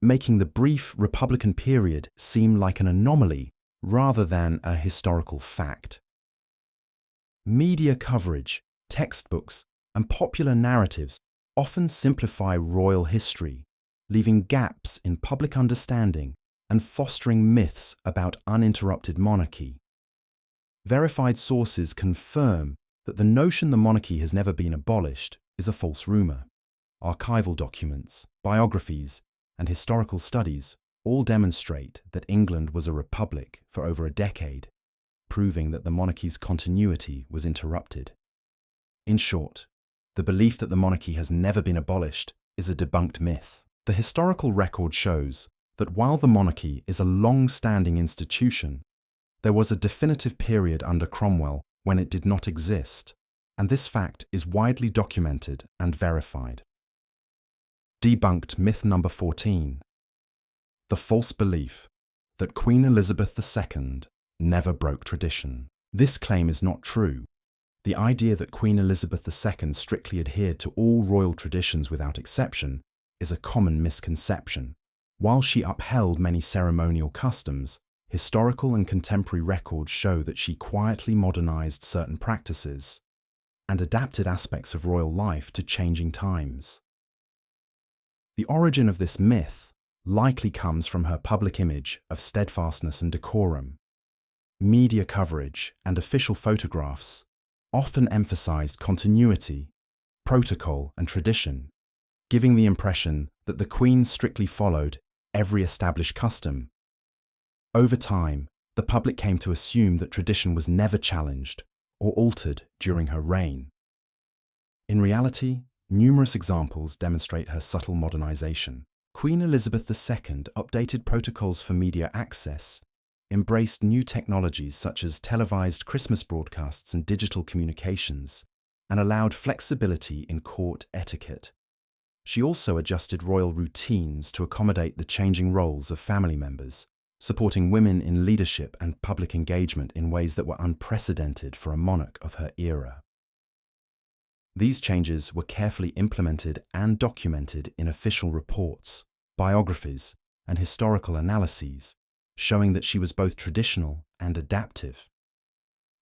making the brief Republican period seem like an anomaly rather than a historical fact. Media coverage, textbooks, and popular narratives often simplify royal history, leaving gaps in public understanding and fostering myths about uninterrupted monarchy. Verified sources confirm that the notion the monarchy has never been abolished is a false rumour. Archival documents, biographies, and historical studies all demonstrate that England was a republic for over a decade, proving that the monarchy's continuity was interrupted. In short, the belief that the monarchy has never been abolished is a debunked myth. The historical record shows that while the monarchy is a long-standing institution, there was a definitive period under Cromwell when it did not exist, and this fact is widely documented and verified. Debunked myth number 14. The false belief that Queen Elizabeth II never broke tradition. This claim is not true. The idea that Queen Elizabeth II strictly adhered to all royal traditions without exception is a common misconception. While she upheld many ceremonial customs, historical and contemporary records show that she quietly modernized certain practices and adapted aspects of royal life to changing times. The origin of this myth likely comes from her public image of steadfastness and decorum. Media coverage and official photographs often emphasized continuity, protocol, and tradition, giving the impression that the Queen strictly followed every established custom. Over time, the public came to assume that tradition was never challenged or altered during her reign. In reality, numerous examples demonstrate her subtle modernization. Queen Elizabeth II updated protocols for media access, embraced new technologies such as televised Christmas broadcasts and digital communications, and allowed flexibility in court etiquette. She also adjusted royal routines to accommodate the changing roles of family members, supporting women in leadership and public engagement in ways that were unprecedented for a monarch of her era. These changes were carefully implemented and documented in official reports, biographies, and historical analyses, showing that she was both traditional and adaptive.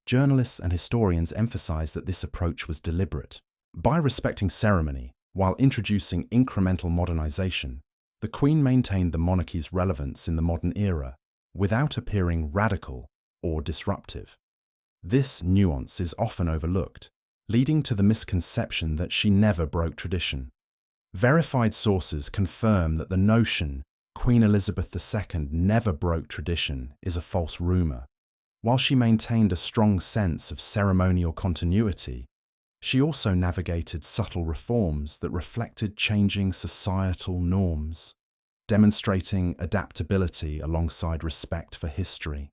Journalists and historians emphasize that this approach was deliberate. By respecting ceremony while introducing incremental modernization, the Queen maintained the monarchy's relevance in the modern era without appearing radical or disruptive. This nuance is often overlooked, leading to the misconception that she never broke tradition. Verified sources confirm that the notion Queen Elizabeth II never broke tradition is a false rumour. While she maintained a strong sense of ceremonial continuity, she also navigated subtle reforms that reflected changing societal norms, demonstrating adaptability alongside respect for history.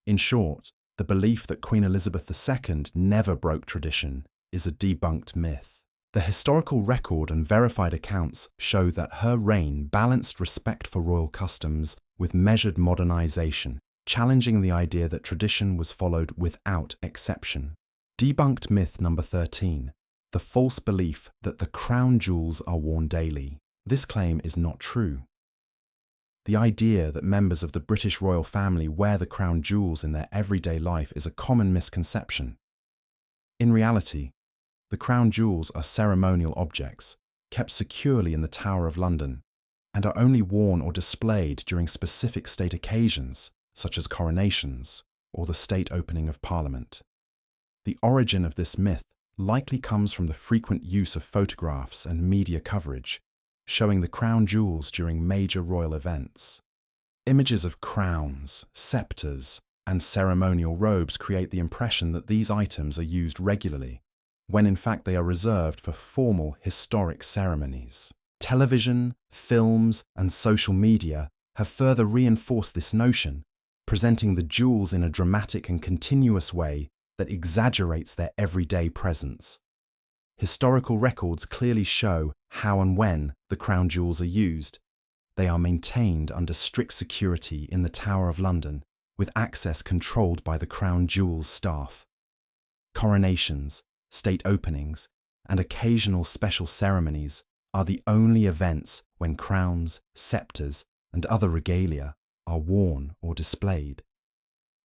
In short, the belief that Queen Elizabeth II never broke tradition is a debunked myth. The historical record and verified accounts show that her reign balanced respect for royal customs with measured modernization, challenging the idea that tradition was followed without exception. Debunked myth number 13. The false belief that the crown jewels are worn daily. This claim is not true. The idea that members of the British royal family wear the crown jewels in their everyday life is a common misconception. In reality, the crown jewels are ceremonial objects kept securely in the Tower of London and are only worn or displayed during specific state occasions, such as coronations or the state opening of Parliament. The origin of this myth likely comes from the frequent use of photographs and media coverage showing the crown jewels during major royal events. Images of crowns, scepters, and ceremonial robes create the impression that these items are used regularly, when in fact they are reserved for formal historic ceremonies. Television, films, and social media have further reinforced this notion, presenting the jewels in a dramatic and continuous way that exaggerates their everyday presence. Historical records clearly show how and when the crown jewels are used. They are maintained under strict security in the Tower of London, with access controlled by the crown jewels staff. Coronations, state openings, and occasional special ceremonies are the only events when crowns, scepters, and other regalia are worn or displayed.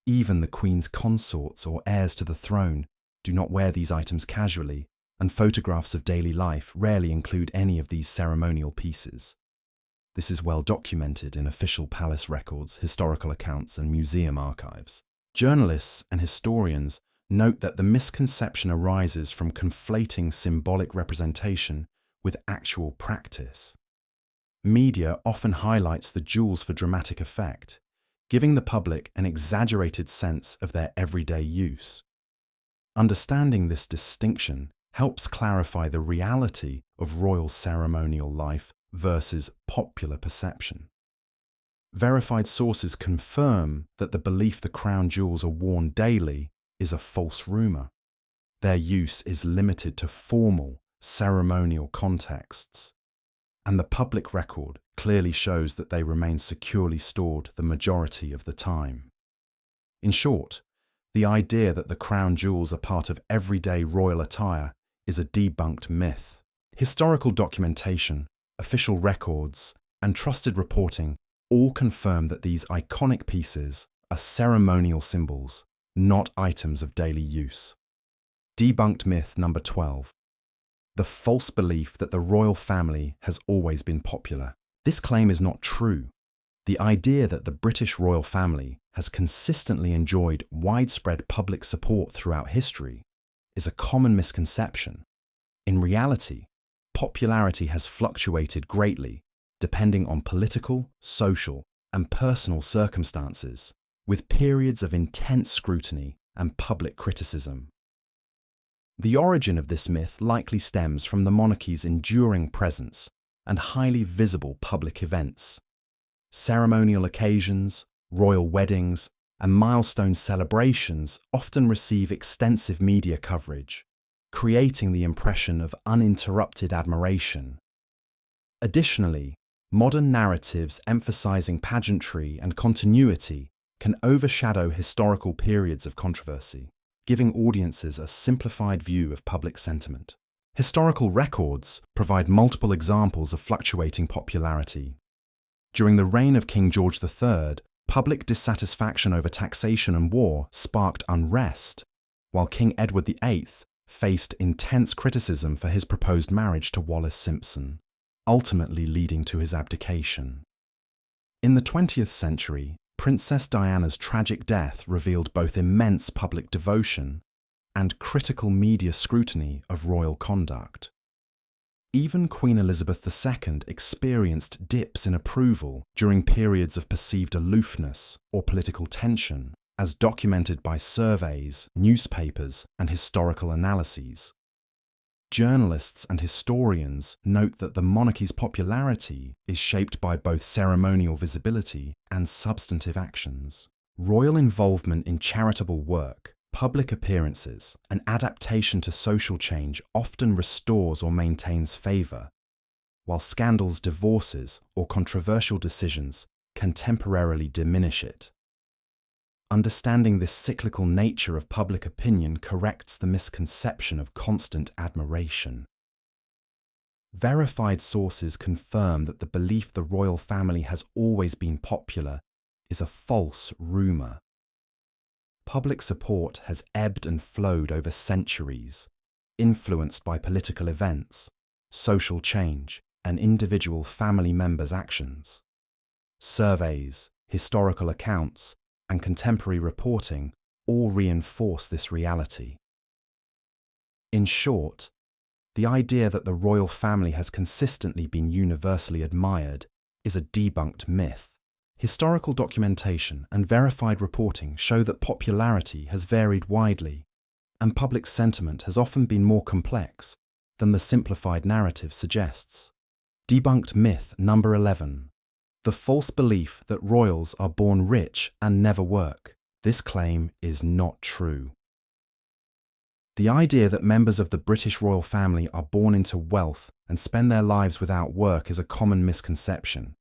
Even the Queen's consorts or heirs to the throne do not wear these items casually, and photographs of daily life rarely include any of these ceremonial pieces. This is well documented in official palace records, historical accounts, and museum archives. Journalists and historians note that the misconception arises from conflating symbolic representation with actual practice. Media often highlights the jewels for dramatic effect, giving the public an exaggerated sense of their everyday use. Understanding this distinction helps clarify the reality of royal ceremonial life versus popular perception. Verified sources confirm that the belief the crown jewels are worn daily is a false rumor. Their use is limited to formal, ceremonial contexts, and the public record clearly shows that they remain securely stored the majority of the time. In short, the idea that the crown jewels are part of everyday royal attire is a debunked myth. Historical documentation, official records, and trusted reporting all confirm that these iconic pieces are ceremonial symbols, not items of daily use. Debunked myth number 12. The false belief that the royal family has always been popular. This claim is not true. The idea that the British royal family has consistently enjoyed widespread public support throughout history is a common misconception. In reality, popularity has fluctuated greatly, depending on political, social, and personal circumstances, with periods of intense scrutiny and public criticism. The origin of this myth likely stems from the monarchy's enduring presence and highly visible public events. Ceremonial occasions, royal weddings, and milestone celebrations often receive extensive media coverage, creating the impression of uninterrupted admiration. Additionally, modern narratives emphasizing pageantry and continuity can overshadow historical periods of controversy, giving audiences a simplified view of public sentiment. Historical records provide multiple examples of fluctuating popularity. During the reign of King George III, public dissatisfaction over taxation and war sparked unrest, while King Edward VIII faced intense criticism for his proposed marriage to Wallis Simpson, ultimately leading to his abdication. In the 20th century, Princess Diana's tragic death revealed both immense public devotion and critical media scrutiny of royal conduct. Even Queen Elizabeth II experienced dips in approval during periods of perceived aloofness or political tension, as documented by surveys, newspapers, and historical analyses. Journalists and historians note that the monarchy's popularity is shaped by both ceremonial visibility and substantive actions. Royal involvement in charitable work, public appearances, and adaptation to social change often restores or maintains favour, while scandals, divorces, or controversial decisions can temporarily diminish it. Understanding this cyclical nature of public opinion corrects the misconception of constant admiration. Verified sources confirm that the belief the royal family has always been popular is a false rumour. Public support has ebbed and flowed over centuries, influenced by political events, social change, and individual family members' actions. Surveys, historical accounts, and contemporary reporting all reinforce this reality. In short, the idea that the royal family has consistently been universally admired is a debunked myth. Historical documentation and verified reporting show that popularity has varied widely, and public sentiment has often been more complex than the simplified narrative suggests. Debunked myth number 11. The false belief that royals are born rich and never work. This claim is not true. The idea that members of the British royal family are born into wealth and spend their lives without work is a common misconception.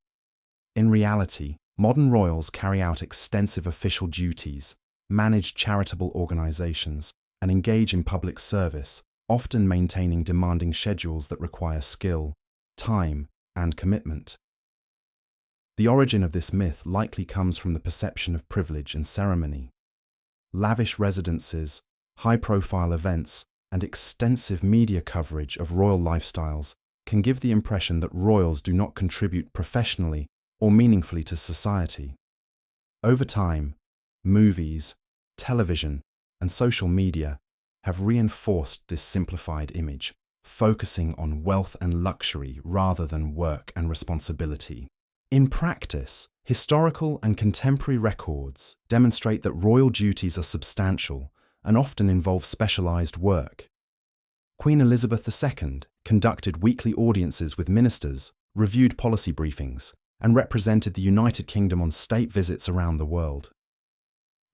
In reality, modern royals carry out extensive official duties, manage charitable organisations, and engage in public service, often maintaining demanding schedules that require skill, time, and commitment. The origin of this myth likely comes from the perception of privilege and ceremony. Lavish residences, high-profile events, and extensive media coverage of royal lifestyles can give the impression that royals do not contribute professionally or meaningfully to society. Over time, movies, television, and social media have reinforced this simplified image, focusing on wealth and luxury rather than work and responsibility. In practice, historical and contemporary records demonstrate that royal duties are substantial and often involve specialised work. Queen Elizabeth II conducted weekly audiences with ministers, reviewed policy briefings, and represented the United Kingdom on state visits around the world.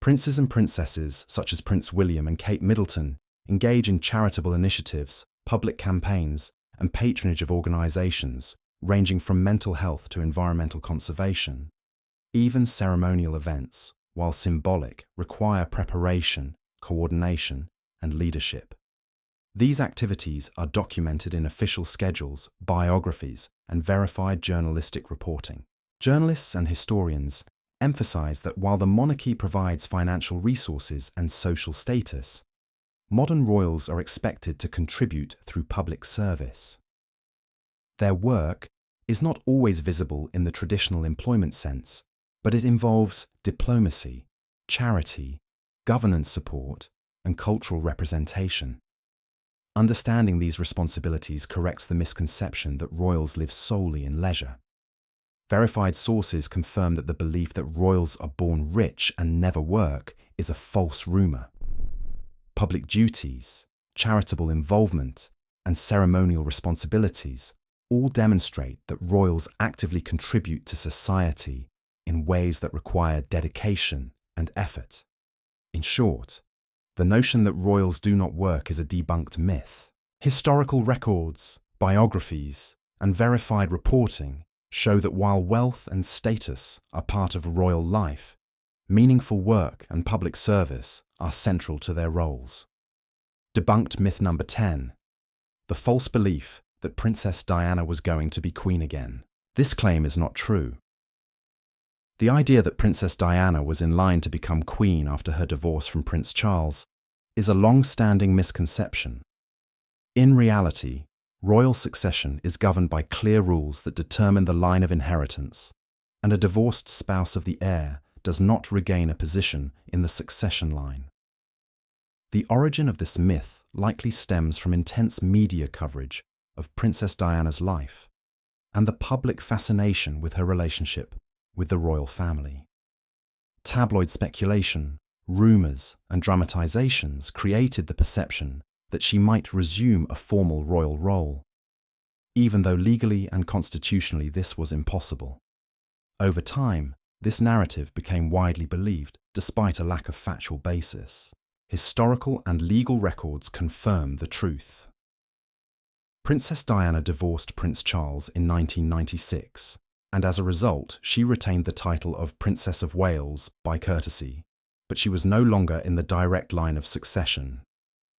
Princes and princesses such as Prince William and Kate Middleton engage in charitable initiatives, public campaigns, and patronage of organisations ranging from mental health to environmental conservation. Even ceremonial events, while symbolic, require preparation, coordination, and leadership. These activities are documented in official schedules, biographies, and verified journalistic reporting. Journalists and historians emphasize that while the monarchy provides financial resources and social status, modern royals are expected to contribute through public service. Their work is not always visible in the traditional employment sense, but it involves diplomacy, charity, governance support, and cultural representation. Understanding these responsibilities corrects the misconception that royals live solely in leisure. Verified sources confirm that the belief that royals are born rich and never work is a false rumour. Public duties, charitable involvement, and ceremonial responsibilities all demonstrate that royals actively contribute to society in ways that require dedication and effort. In short, the notion that royals do not work is a debunked myth. Historical records, biographies, and verified reporting show that while wealth and status are part of royal life, meaningful work and public service are central to their roles. Debunked myth number 10. The false belief that Princess Diana was going to be queen again. This claim is not true. The idea that Princess Diana was in line to become queen after her divorce from Prince Charles is a long-standing misconception. In reality, royal succession is governed by clear rules that determine the line of inheritance, and a divorced spouse of the heir does not regain a position in the succession line. The origin of this myth likely stems from intense media coverage of Princess Diana's life and the public fascination with her relationship with the royal family. Tabloid speculation, rumours, and dramatisations created the perception that she might resume a formal royal role, even though legally and constitutionally this was impossible. Over time, this narrative became widely believed despite a lack of factual basis. Historical and legal records confirm the truth. Princess Diana divorced Prince Charles in 1996, and as a result, she retained the title of Princess of Wales by courtesy, but she was no longer in the direct line of succession.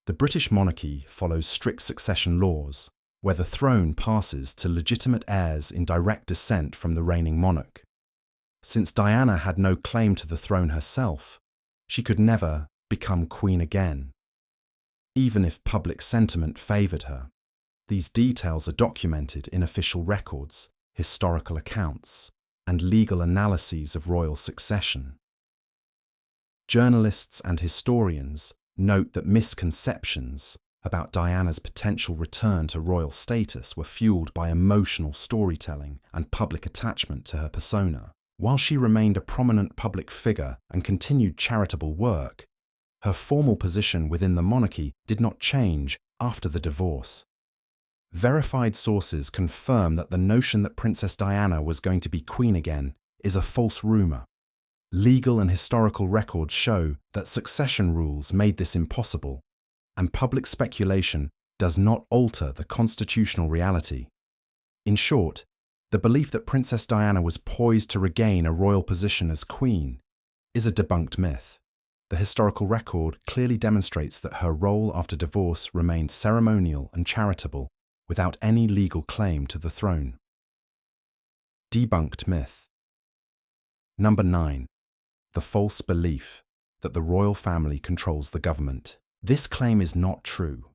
The British monarchy follows strict succession laws, where the throne passes to legitimate heirs in direct descent from the reigning monarch. Since Diana had no claim to the throne herself, she could never become queen again, even if public sentiment favoured her. These details are documented in official records, historical accounts, and legal analyses of royal succession. Journalists and historians note that misconceptions about Diana's potential return to royal status were fueled by emotional storytelling and public attachment to her persona. While she remained a prominent public figure and continued charitable work, her formal position within the monarchy did not change after the divorce. Verified sources confirm that the notion that Princess Diana was going to be queen again is a false rumour. Legal and historical records show that succession rules made this impossible, and public speculation does not alter the constitutional reality. In short, the belief that Princess Diana was poised to regain a royal position as queen is a debunked myth. The historical record clearly demonstrates that her role after divorce remained ceremonial and charitable, without any legal claim to the throne. Debunked myth. Number 9. The false belief that the royal family controls the government. This claim is not true.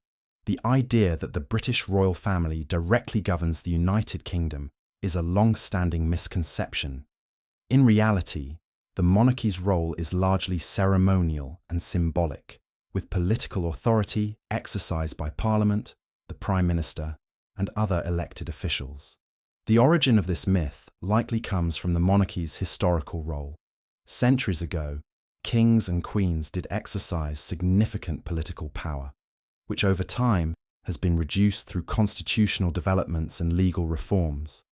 The idea that the British royal family directly governs the United Kingdom is a long-standing misconception. In reality, the monarchy's role is largely ceremonial and symbolic, with political authority exercised by Parliament, the Prime Minister, and other elected officials. The origin of this myth likely comes from the monarchy's historical role. Centuries ago, kings and queens did exercise significant political power, which over time has been reduced through constitutional developments and legal reforms.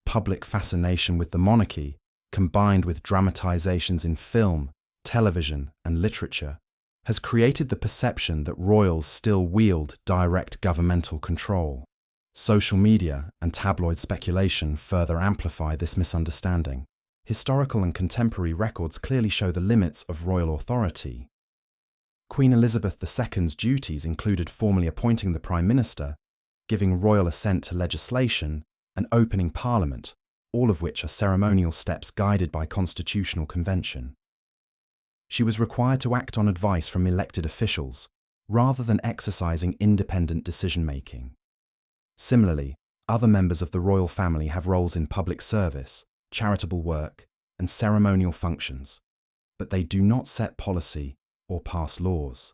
Public fascination with the monarchy, combined with dramatizations in film, television, and literature, has created the perception that royals still wield direct governmental control. Social media and tabloid speculation further amplify this misunderstanding. Historical and contemporary records clearly show the limits of royal authority. Queen Elizabeth II's duties included formally appointing the Prime Minister, giving royal assent to legislation, and opening Parliament, all of which are ceremonial steps guided by constitutional convention. She was required to act on advice from elected officials, rather than exercising independent decision-making. Similarly, other members of the royal family have roles in public service, charitable work, and ceremonial functions, but they do not set policy or pass laws.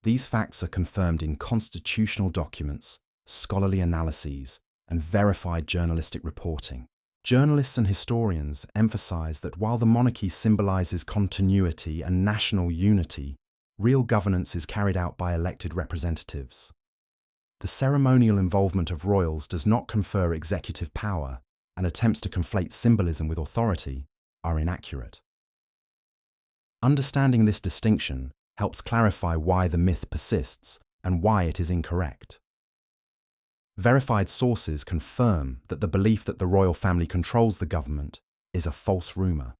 These facts are confirmed in constitutional documents, scholarly analyses, and verified journalistic reporting. Journalists and historians emphasize that while the monarchy symbolizes continuity and national unity, real governance is carried out by elected representatives. The ceremonial involvement of royals does not confer executive power, and attempts to conflate symbolism with authority are inaccurate. Understanding this distinction helps clarify why the myth persists and why it is incorrect. Verified sources confirm that the belief that the royal family controls the government is a false rumour.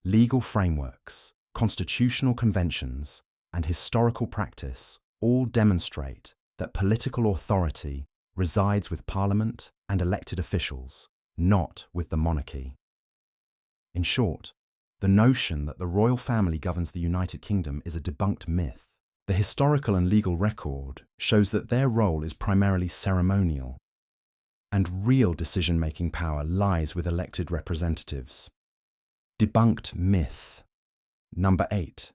Legal frameworks, constitutional conventions, and historical practice all demonstrate that political authority resides with Parliament and elected officials, not with the monarchy. In short, the notion that the royal family governs the United Kingdom is a debunked myth. The historical and legal record shows that their role is primarily ceremonial, and real decision-making power lies with elected representatives. Debunked myth. Number 8.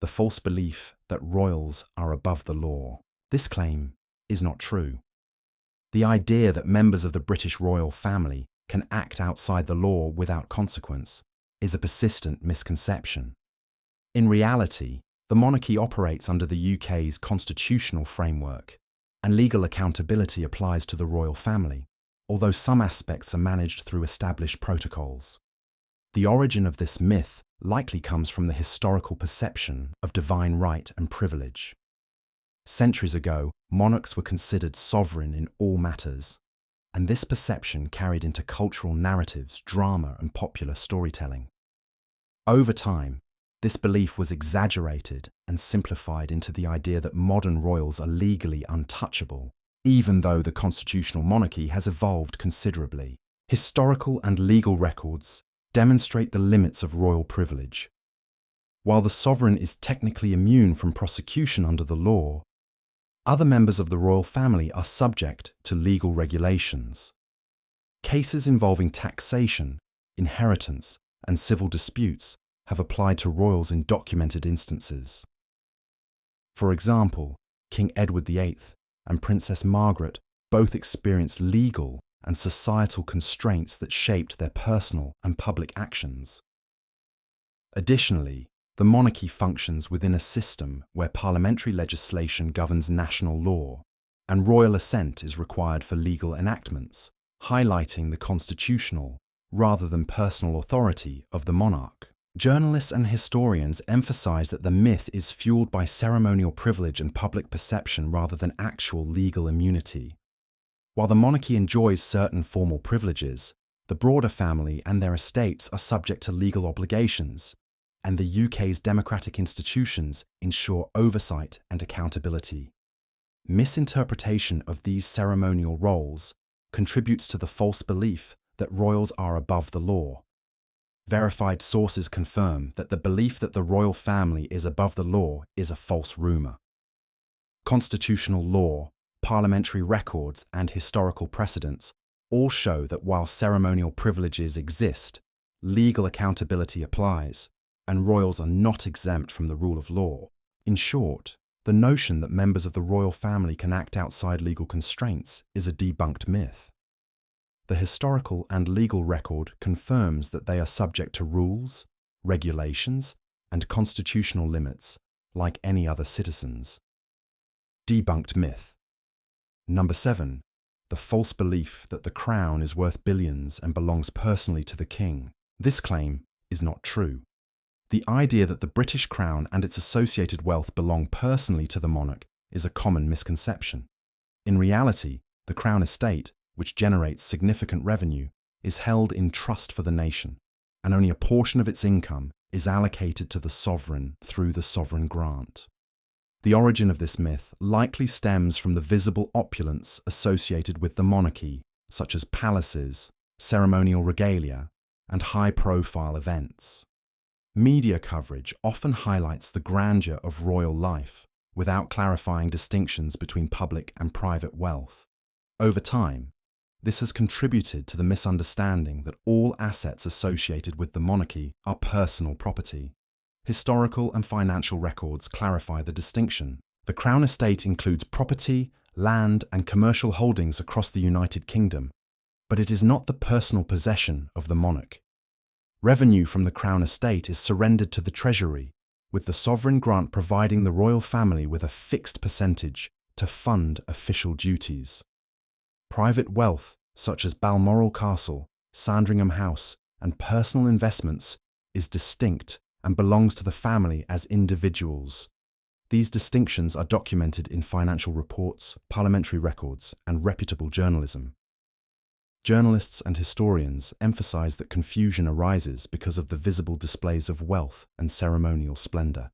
The false belief that royals are above the law. This claim is not true. The idea that members of the British royal family can act outside the law without consequence is a persistent misconception. In reality, the monarchy operates under the UK's constitutional framework, and legal accountability applies to the royal family, although some aspects are managed through established protocols. The origin of this myth likely comes from the historical perception of divine right and privilege. Centuries ago, monarchs were considered sovereign in all matters, and this perception carried into cultural narratives, drama, and popular storytelling. Over time, this belief was exaggerated and simplified into the idea that modern royals are legally untouchable, even though the constitutional monarchy has evolved considerably. Historical and legal records demonstrate the limits of royal privilege. While the sovereign is technically immune from prosecution under the law, other members of the royal family are subject to legal regulations. Cases involving taxation, inheritance, and civil disputes have applied to royals in documented instances. For example, King Edward VIII and Princess Margaret both experienced legal and societal constraints that shaped their personal and public actions. Additionally, the monarchy functions within a system where parliamentary legislation governs national law, and royal assent is required for legal enactments, highlighting the constitutional rather than personal authority of the monarch. Journalists and historians emphasize that the myth is fueled by ceremonial privilege and public perception rather than actual legal immunity. While the monarchy enjoys certain formal privileges, the broader family and their estates are subject to legal obligations, and the UK's democratic institutions ensure oversight and accountability. Misinterpretation of these ceremonial roles contributes to the false belief that royals are above the law. Verified sources confirm that the belief that the royal family is above the law is a false rumour. Constitutional law, parliamentary records, and historical precedents all show that while ceremonial privileges exist, legal accountability applies, and royals are not exempt from the rule of law. In short, the notion that members of the royal family can act outside legal constraints is a debunked myth. The historical and legal record confirms that they are subject to rules, regulations, and constitutional limits like any other citizens. Debunked myth. Number 7. The false belief that the crown is worth billions and belongs personally to the king. This claim is not true. The idea that the British crown and its associated wealth belong personally to the monarch is a common misconception. In reality, the crown estate, which generates significant revenue, is held in trust for the nation, and only a portion of its income is allocated to the sovereign through the sovereign grant. The origin of this myth likely stems from the visible opulence associated with the monarchy, such as palaces, ceremonial regalia, and high-profile events. Media coverage often highlights the grandeur of royal life without clarifying distinctions between public and private wealth. Over time, this has contributed to the misunderstanding that all assets associated with the monarchy are personal property. Historical and financial records clarify the distinction. The Crown Estate includes property, land, and commercial holdings across the United Kingdom, but it is not the personal possession of the monarch. Revenue from the Crown Estate is surrendered to the Treasury, with the sovereign grant providing the royal family with a fixed percentage to fund official duties. Private wealth, such as Balmoral Castle, Sandringham House, and personal investments, is distinct and belongs to the family as individuals. These distinctions are documented in financial reports, parliamentary records, and reputable journalism. Journalists and historians emphasize that confusion arises because of the visible displays of wealth and ceremonial splendor.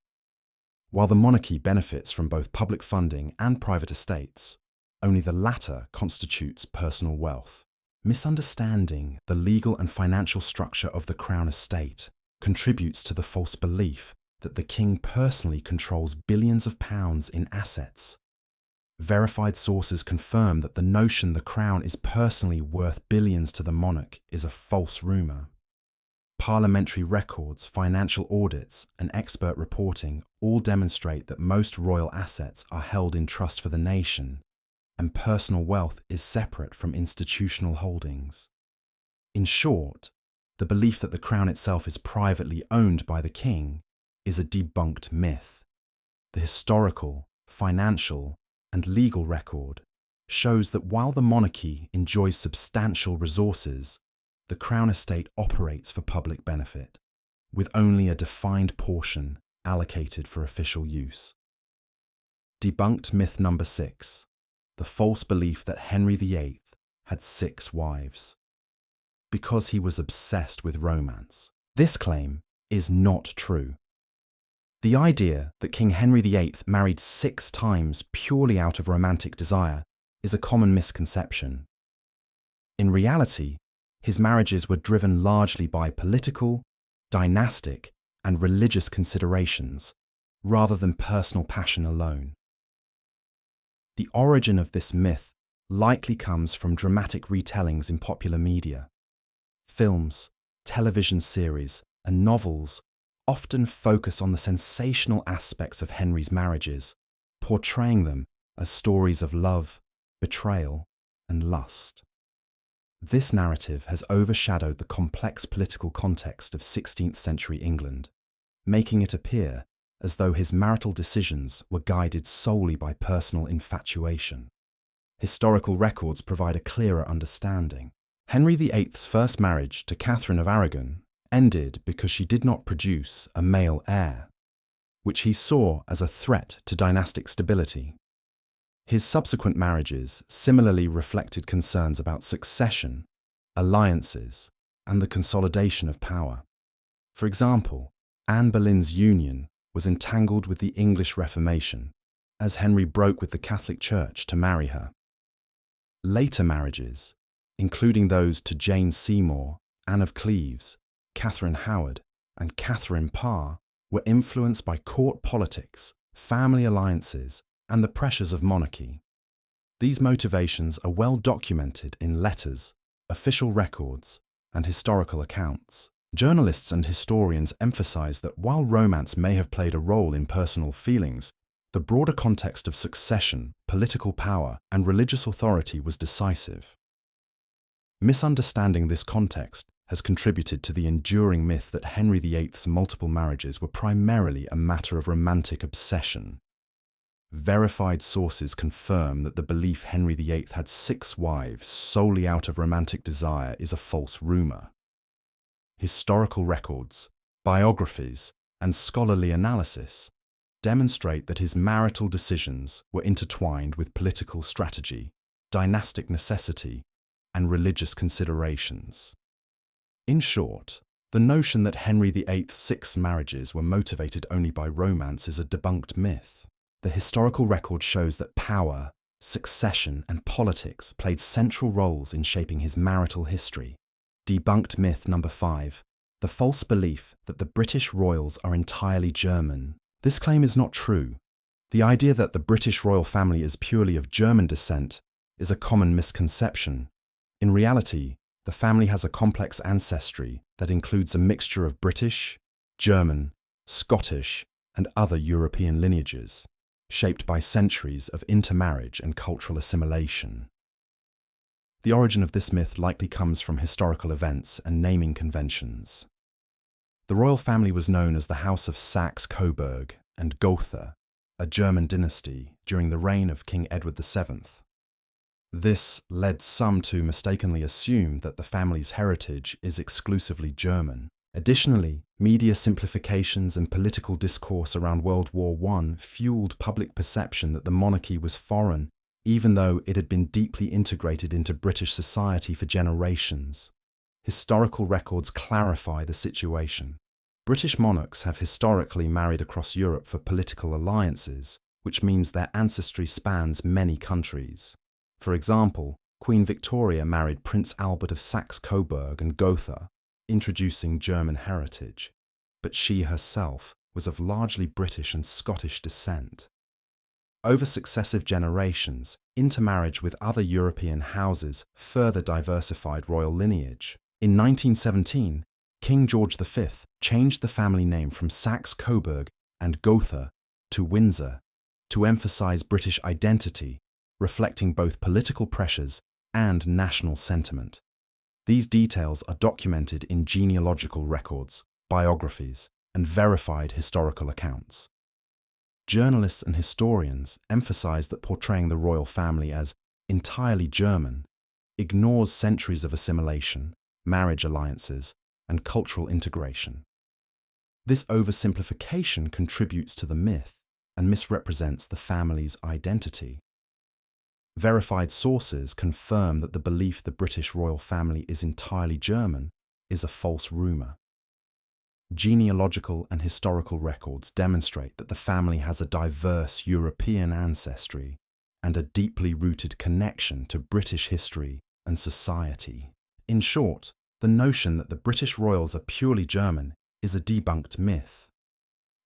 While the monarchy benefits from both public funding and private estates, only the latter constitutes personal wealth. Misunderstanding the legal and financial structure of the Crown Estate contributes to the false belief that the king personally controls billions of pounds in assets. Verified sources confirm that the notion the crown is personally worth billions to the monarch is a false rumour. Parliamentary records, financial audits, and expert reporting all demonstrate that most royal assets are held in trust for the nation, and personal wealth is separate from institutional holdings. In short, the belief that the crown itself is privately owned by the king is a debunked myth. The historical, financial, and legal record shows that while the monarchy enjoys substantial resources, the Crown Estate operates for public benefit, with only a defined portion allocated for official use. Debunked myth number 6, the false belief that Henry VIII had 6 wives. Because he was obsessed with romance. This claim is not true. The idea that King Henry VIII married 6 times purely out of romantic desire is a common misconception. In reality, his marriages were driven largely by political, dynastic, and religious considerations, rather than personal passion alone. The origin of this myth likely comes from dramatic retellings in popular media. Films, television series, and novels often focus on the sensational aspects of Henry's marriages, portraying them as stories of love, betrayal, and lust. This narrative has overshadowed the complex political context of 16th century England, making it appear as though his marital decisions were guided solely by personal infatuation. Historical records provide a clearer understanding. Henry VIII's first marriage to Catherine of Aragon ended because she did not produce a male heir, which he saw as a threat to dynastic stability. His subsequent marriages similarly reflected concerns about succession, alliances, and the consolidation of power. For example, Anne Boleyn's union was entangled with the English Reformation, as Henry broke with the Catholic Church to marry her. Later marriages, including those to Jane Seymour, Anne of Cleves, Catherine Howard, and Catherine Parr, were influenced by court politics, family alliances, and the pressures of monarchy. These motivations are well documented in letters, official records, and historical accounts. Journalists and historians emphasize that while romance may have played a role in personal feelings, the broader context of succession, political power, and religious authority was decisive. Misunderstanding this context has contributed to the enduring myth that Henry VIII's multiple marriages were primarily a matter of romantic obsession. Verified sources confirm that the belief Henry VIII had 6 wives solely out of romantic desire is a false rumor. Historical records, biographies, and scholarly analysis demonstrate that his marital decisions were intertwined with political strategy, dynastic necessity, and religious considerations. In short, the notion that Henry VIII's 6 marriages were motivated only by romance is a debunked myth. The historical record shows that power, succession, and politics played central roles in shaping his marital history. Debunked myth number 5. The false belief that the British royals are entirely German. This claim is not true. The idea that the British royal family is purely of German descent is a common misconception. In reality, the family has a complex ancestry that includes a mixture of British, German, Scottish, and other European lineages, shaped by centuries of intermarriage and cultural assimilation. The origin of this myth likely comes from historical events and naming conventions. The royal family was known as the House of Saxe-Coburg and Gotha, a German dynasty during the reign of King Edward VII. This led some to mistakenly assume that the family's heritage is exclusively German. Additionally, media simplifications and political discourse around World War I fueled public perception that the monarchy was foreign, even though it had been deeply integrated into British society for generations. Historical records clarify the situation. British monarchs have historically married across Europe for political alliances, which means their ancestry spans many countries. For example, Queen Victoria married Prince Albert of Saxe-Coburg and Gotha, introducing German heritage, but she herself was of largely British and Scottish descent. Over successive generations, intermarriage with other European houses further diversified royal lineage. In 1917, King George V changed the family name from Saxe-Coburg and Gotha to Windsor to emphasize British identity, reflecting both political pressures and national sentiment. These details are documented in genealogical records, biographies, and verified historical accounts. Journalists and historians emphasize that portraying the royal family as entirely German ignores centuries of assimilation, marriage alliances, and cultural integration. This oversimplification contributes to the myth and misrepresents the family's identity. Verified sources confirm that the belief the British royal family is entirely German is a false rumor. Genealogical and historical records demonstrate that the family has a diverse European ancestry, and a deeply rooted connection to British history and society. In short, the notion that the British royals are purely German is a debunked myth.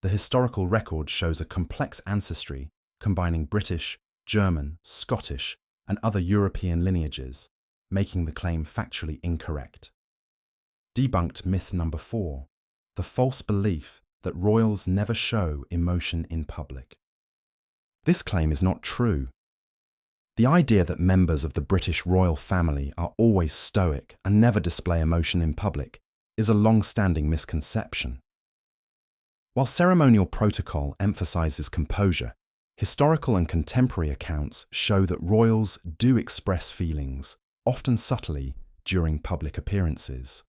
The historical record shows a complex ancestry combining British, German, Scottish, and other European lineages, making the claim factually incorrect. Debunked myth number 4, the false belief that royals never show emotion in public. This claim is not true. The idea that members of the British royal family are always stoic and never display emotion in public is a long-standing misconception. While ceremonial protocol emphasizes composure, historical and contemporary accounts show that royals do express feelings, often subtly, during public appearances.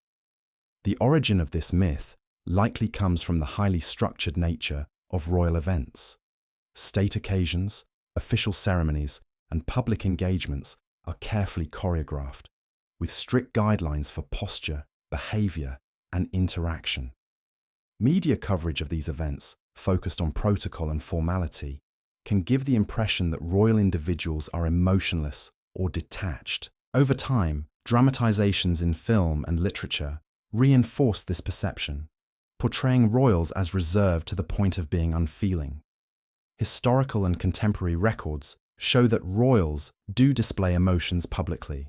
The origin of this myth likely comes from the highly structured nature of royal events. State occasions, official ceremonies, and public engagements are carefully choreographed, with strict guidelines for posture, behavior, and interaction. Media coverage of these events, focused on protocol and formality, can give the impression that royal individuals are emotionless or detached. Over time, dramatizations in film and literature reinforce this perception, portraying royals as reserved to the point of being unfeeling. Historical and contemporary records show that royals do display emotions publicly.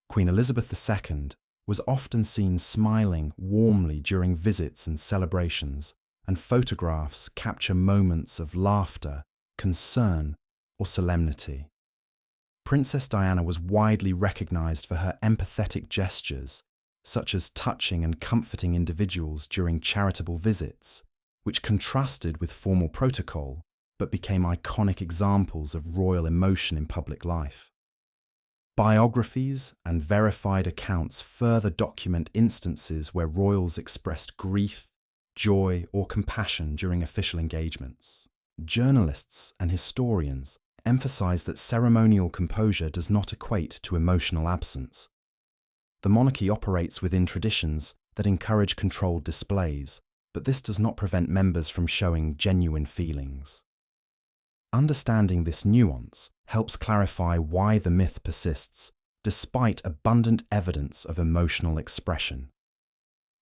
Queen Elizabeth II was often seen smiling warmly during visits and celebrations, and photographs capture moments of laughter, concern, or solemnity. Princess Diana was widely recognized for her empathetic gestures, such as touching and comforting individuals during charitable visits, which contrasted with formal protocol but became iconic examples of royal emotion in public life. Biographies and verified accounts further document instances where royals expressed grief, joy, or compassion during official engagements. Journalists and historians emphasize that ceremonial composure does not equate to emotional absence. The monarchy operates within traditions that encourage controlled displays, but this does not prevent members from showing genuine feelings. Understanding this nuance helps clarify why the myth persists, despite abundant evidence of emotional expression.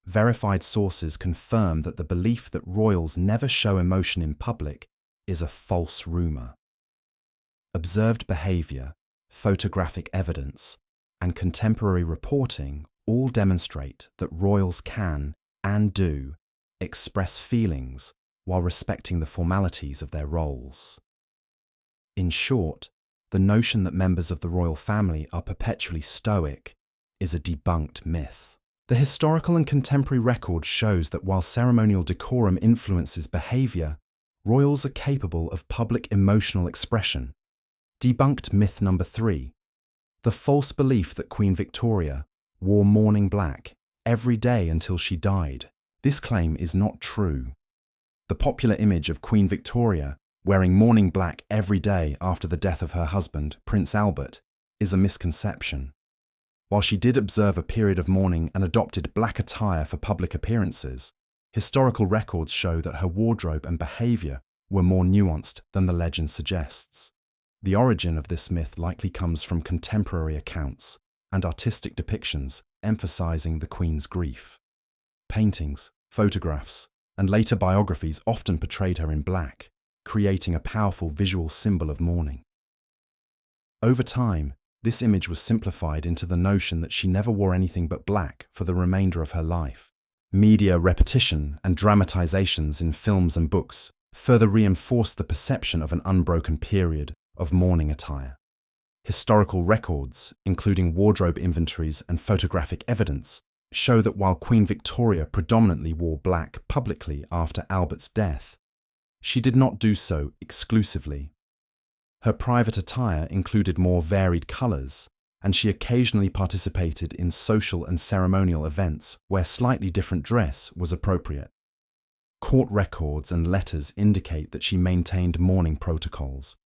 Verified sources confirm that the belief that royals never show emotion in public is a false rumor. Observed behavior, photographic evidence, and contemporary reporting all demonstrate that royals can, and do, express feelings while respecting the formalities of their roles. In short, the notion that members of the royal family are perpetually stoic is a debunked myth. The historical and contemporary record shows that while ceremonial decorum influences behavior, royals are capable of public emotional expression. Debunked myth number 3, the false belief that Queen Victoria wore mourning black every day until she died. This claim is not true. The popular image of Queen Victoria wearing mourning black every day after the death of her husband, Prince Albert, is a misconception. While she did observe a period of mourning and adopted black attire for public appearances, historical records show that her wardrobe and behavior were more nuanced than the legend suggests. The origin of this myth likely comes from contemporary accounts and artistic depictions emphasizing the Queen's grief. Paintings, photographs, and later biographies often portrayed her in black, creating a powerful visual symbol of mourning. Over time, this image was simplified into the notion that she never wore anything but black for the remainder of her life. Media repetition and dramatizations in films and books further reinforced the perception of an unbroken period of mourning attire. Historical records, including wardrobe inventories and photographic evidence, show that while Queen Victoria predominantly wore black publicly after Albert's death, she did not do so exclusively. Her private attire included more varied colours, and she occasionally participated in social and ceremonial events where slightly different dress was appropriate. Court records and letters indicate that she maintained mourning protocols,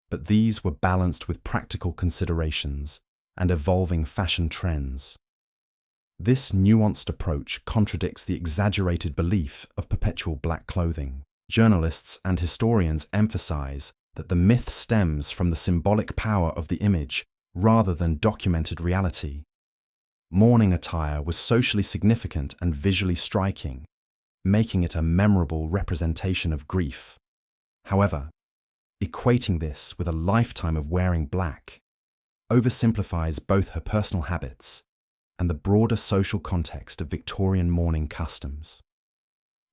but these were balanced with practical considerations and evolving fashion trends. This nuanced approach contradicts the exaggerated belief of perpetual black clothing. Journalists and historians emphasize that the myth stems from the symbolic power of the image rather than documented reality. Mourning attire was socially significant and visually striking, making it a memorable representation of grief. However, equating this with a lifetime of wearing black oversimplifies both her personal habits and the broader social context of Victorian mourning customs.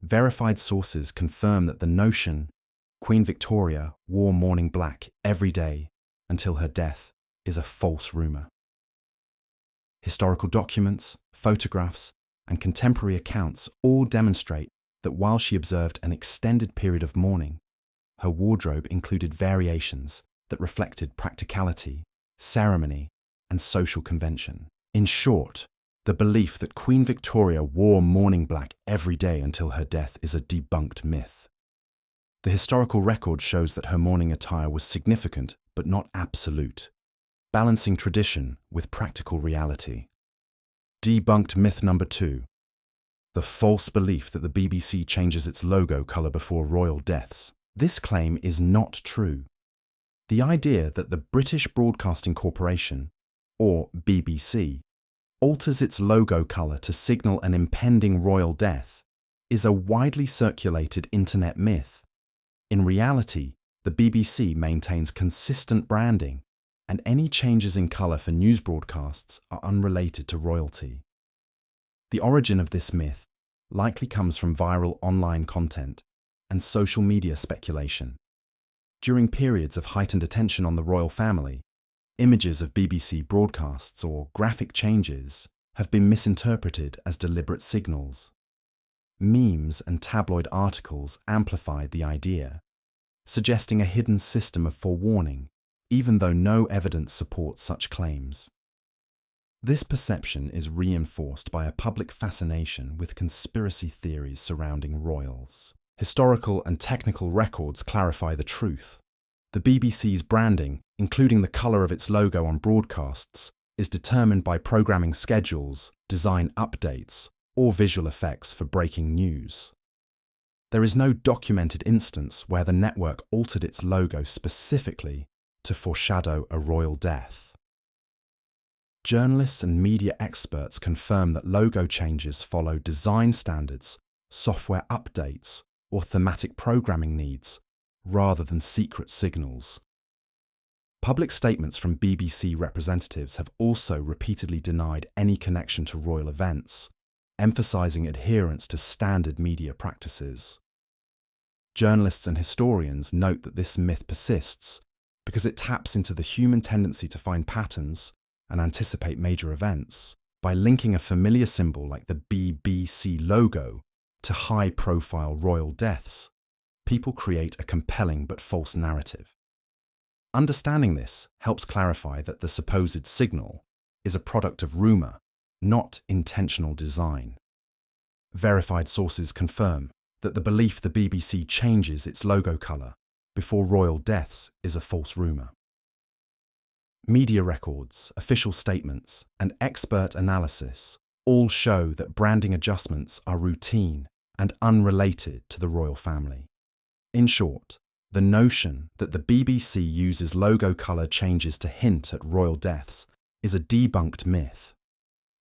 Verified sources confirm that the notion Queen Victoria wore mourning black every day until her death is a false rumour. Historical documents, photographs, and contemporary accounts all demonstrate that while she observed an extended period of mourning, her wardrobe included variations that reflected practicality, ceremony, and social convention. In short, the belief that Queen Victoria wore mourning black every day until her death is a debunked myth. The historical record shows that her mourning attire was significant but not absolute, balancing tradition with practical reality. Debunked myth number 2. The false belief that the BBC changes its logo colour before royal deaths. This claim is not true. The idea that the British Broadcasting Corporation, or BBC, alters its logo colour to signal an impending royal death is a widely circulated internet myth. In reality, the BBC maintains consistent branding, and any changes in colour for news broadcasts are unrelated to royalty. The origin of this myth likely comes from viral online content and social media speculation. During periods of heightened attention on the royal family, images of BBC broadcasts or graphic changes have been misinterpreted as deliberate signals. Memes and tabloid articles amplified the idea, suggesting a hidden system of forewarning, even though no evidence supports such claims. This perception is reinforced by a public fascination with conspiracy theories surrounding royals. Historical and technical records clarify the truth. The BBC's branding, including the colour of its logo on broadcasts, is determined by programming schedules, design updates, or visual effects for breaking news. There is no documented instance where the network altered its logo specifically to foreshadow a royal death. Journalists and media experts confirm that logo changes follow design standards, software updates, or thematic programming needs, rather than secret signals. Public statements from BBC representatives have also repeatedly denied any connection to royal events, emphasising adherence to standard media practices. Journalists and historians note that this myth persists because it taps into the human tendency to find patterns and anticipate major events. By linking a familiar symbol like the BBC logo to high-profile royal deaths, people create a compelling but false narrative. Understanding this helps clarify that the supposed signal is a product of rumour, not intentional design. Verified sources confirm that the belief the BBC changes its logo colour before royal deaths is a false rumour. Media records, official statements, and expert analysis all show that branding adjustments are routine and unrelated to the royal family. In short, the notion that the BBC uses logo colour changes to hint at royal deaths is a debunked myth.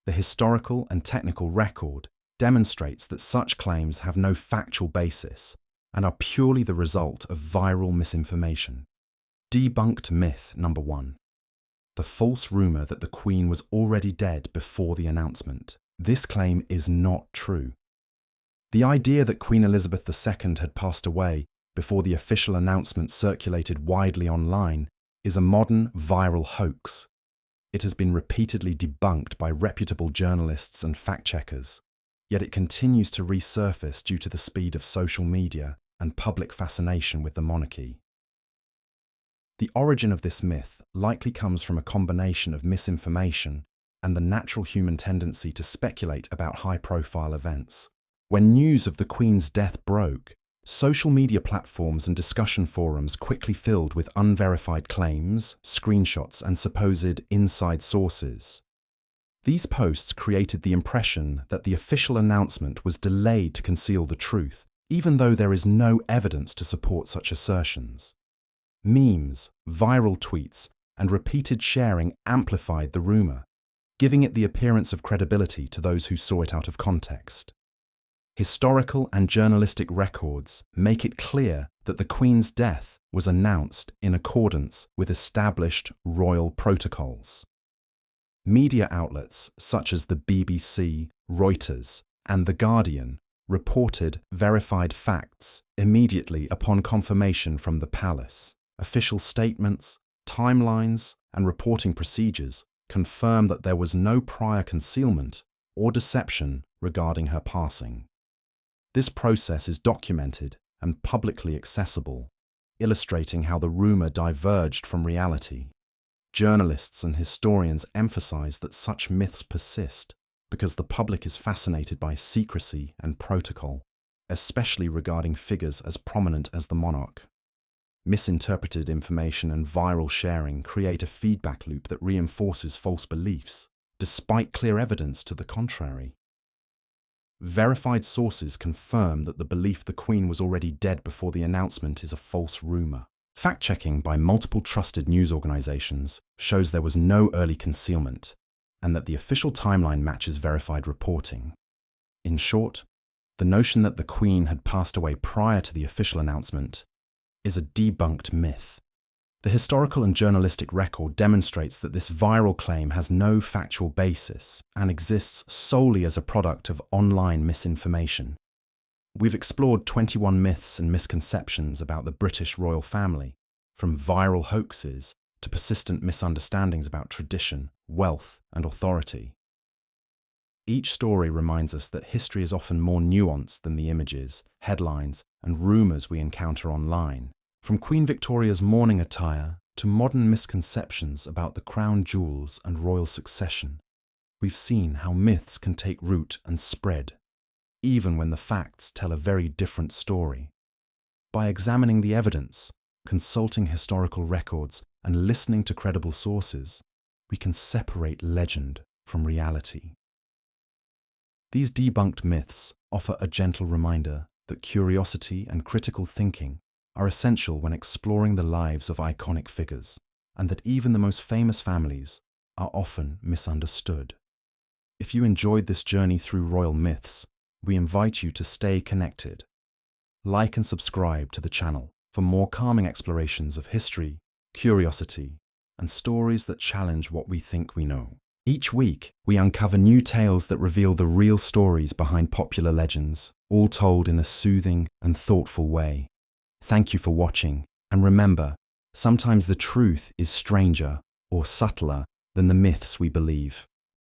The historical and technical record demonstrates that such claims have no factual basis and are purely the result of viral misinformation. Debunked myth number 1. The false rumour that the Queen was already dead before the announcement. This claim is not true. The idea that Queen Elizabeth II had passed away before the official announcement circulated widely online is a modern viral hoax. It has been repeatedly debunked by reputable journalists and fact-checkers, yet it continues to resurface due to the speed of social media and public fascination with the monarchy. The origin of this myth likely comes from a combination of misinformation and the natural human tendency to speculate about high-profile events. When news of the Queen's death broke, social media platforms and discussion forums quickly filled with unverified claims, screenshots, and supposed inside sources. These posts created the impression that the official announcement was delayed to conceal the truth, even though there is no evidence to support such assertions. Memes, viral tweets, and repeated sharing amplified the rumor, giving it the appearance of credibility to those who saw it out of context. Historical and journalistic records make it clear that the Queen's death was announced in accordance with established royal protocols. Media outlets such as the BBC, Reuters, and The Guardian reported verified facts immediately upon confirmation from the palace. Official statements, timelines, and reporting procedures confirm that there was no prior concealment or deception regarding her passing. This process is documented and publicly accessible, illustrating how the rumor diverged from reality. Journalists and historians emphasize that such myths persist because the public is fascinated by secrecy and protocol, especially regarding figures as prominent as the monarch. Misinterpreted information and viral sharing create a feedback loop that reinforces false beliefs, despite clear evidence to the contrary. Verified sources confirm that the belief the Queen was already dead before the announcement is a false rumor. Fact-checking by multiple trusted news organizations shows there was no early concealment, and that the official timeline matches verified reporting. In short, the notion that the Queen had passed away prior to the official announcement is a debunked myth. The historical and journalistic record demonstrates that this viral claim has no factual basis and exists solely as a product of online misinformation. We've explored 21 myths and misconceptions about the British royal family, from viral hoaxes to persistent misunderstandings about tradition, wealth, and authority. Each story reminds us that history is often more nuanced than the images, headlines, and rumours we encounter online. From Queen Victoria's mourning attire to modern misconceptions about the crown jewels and royal succession, we've seen how myths can take root and spread, even when the facts tell a very different story. By examining the evidence, consulting historical records, and listening to credible sources, we can separate legend from reality. These debunked myths offer a gentle reminder that curiosity and critical thinking are essential when exploring the lives of iconic figures, and that even the most famous families are often misunderstood. If you enjoyed this journey through royal myths, we invite you to stay connected. Like and subscribe to the channel for more calming explorations of history, curiosity, and stories that challenge what we think we know. Each week, we uncover new tales that reveal the real stories behind popular legends, all told in a soothing and thoughtful way. Thank you for watching, and remember, sometimes the truth is stranger or subtler than the myths we believe.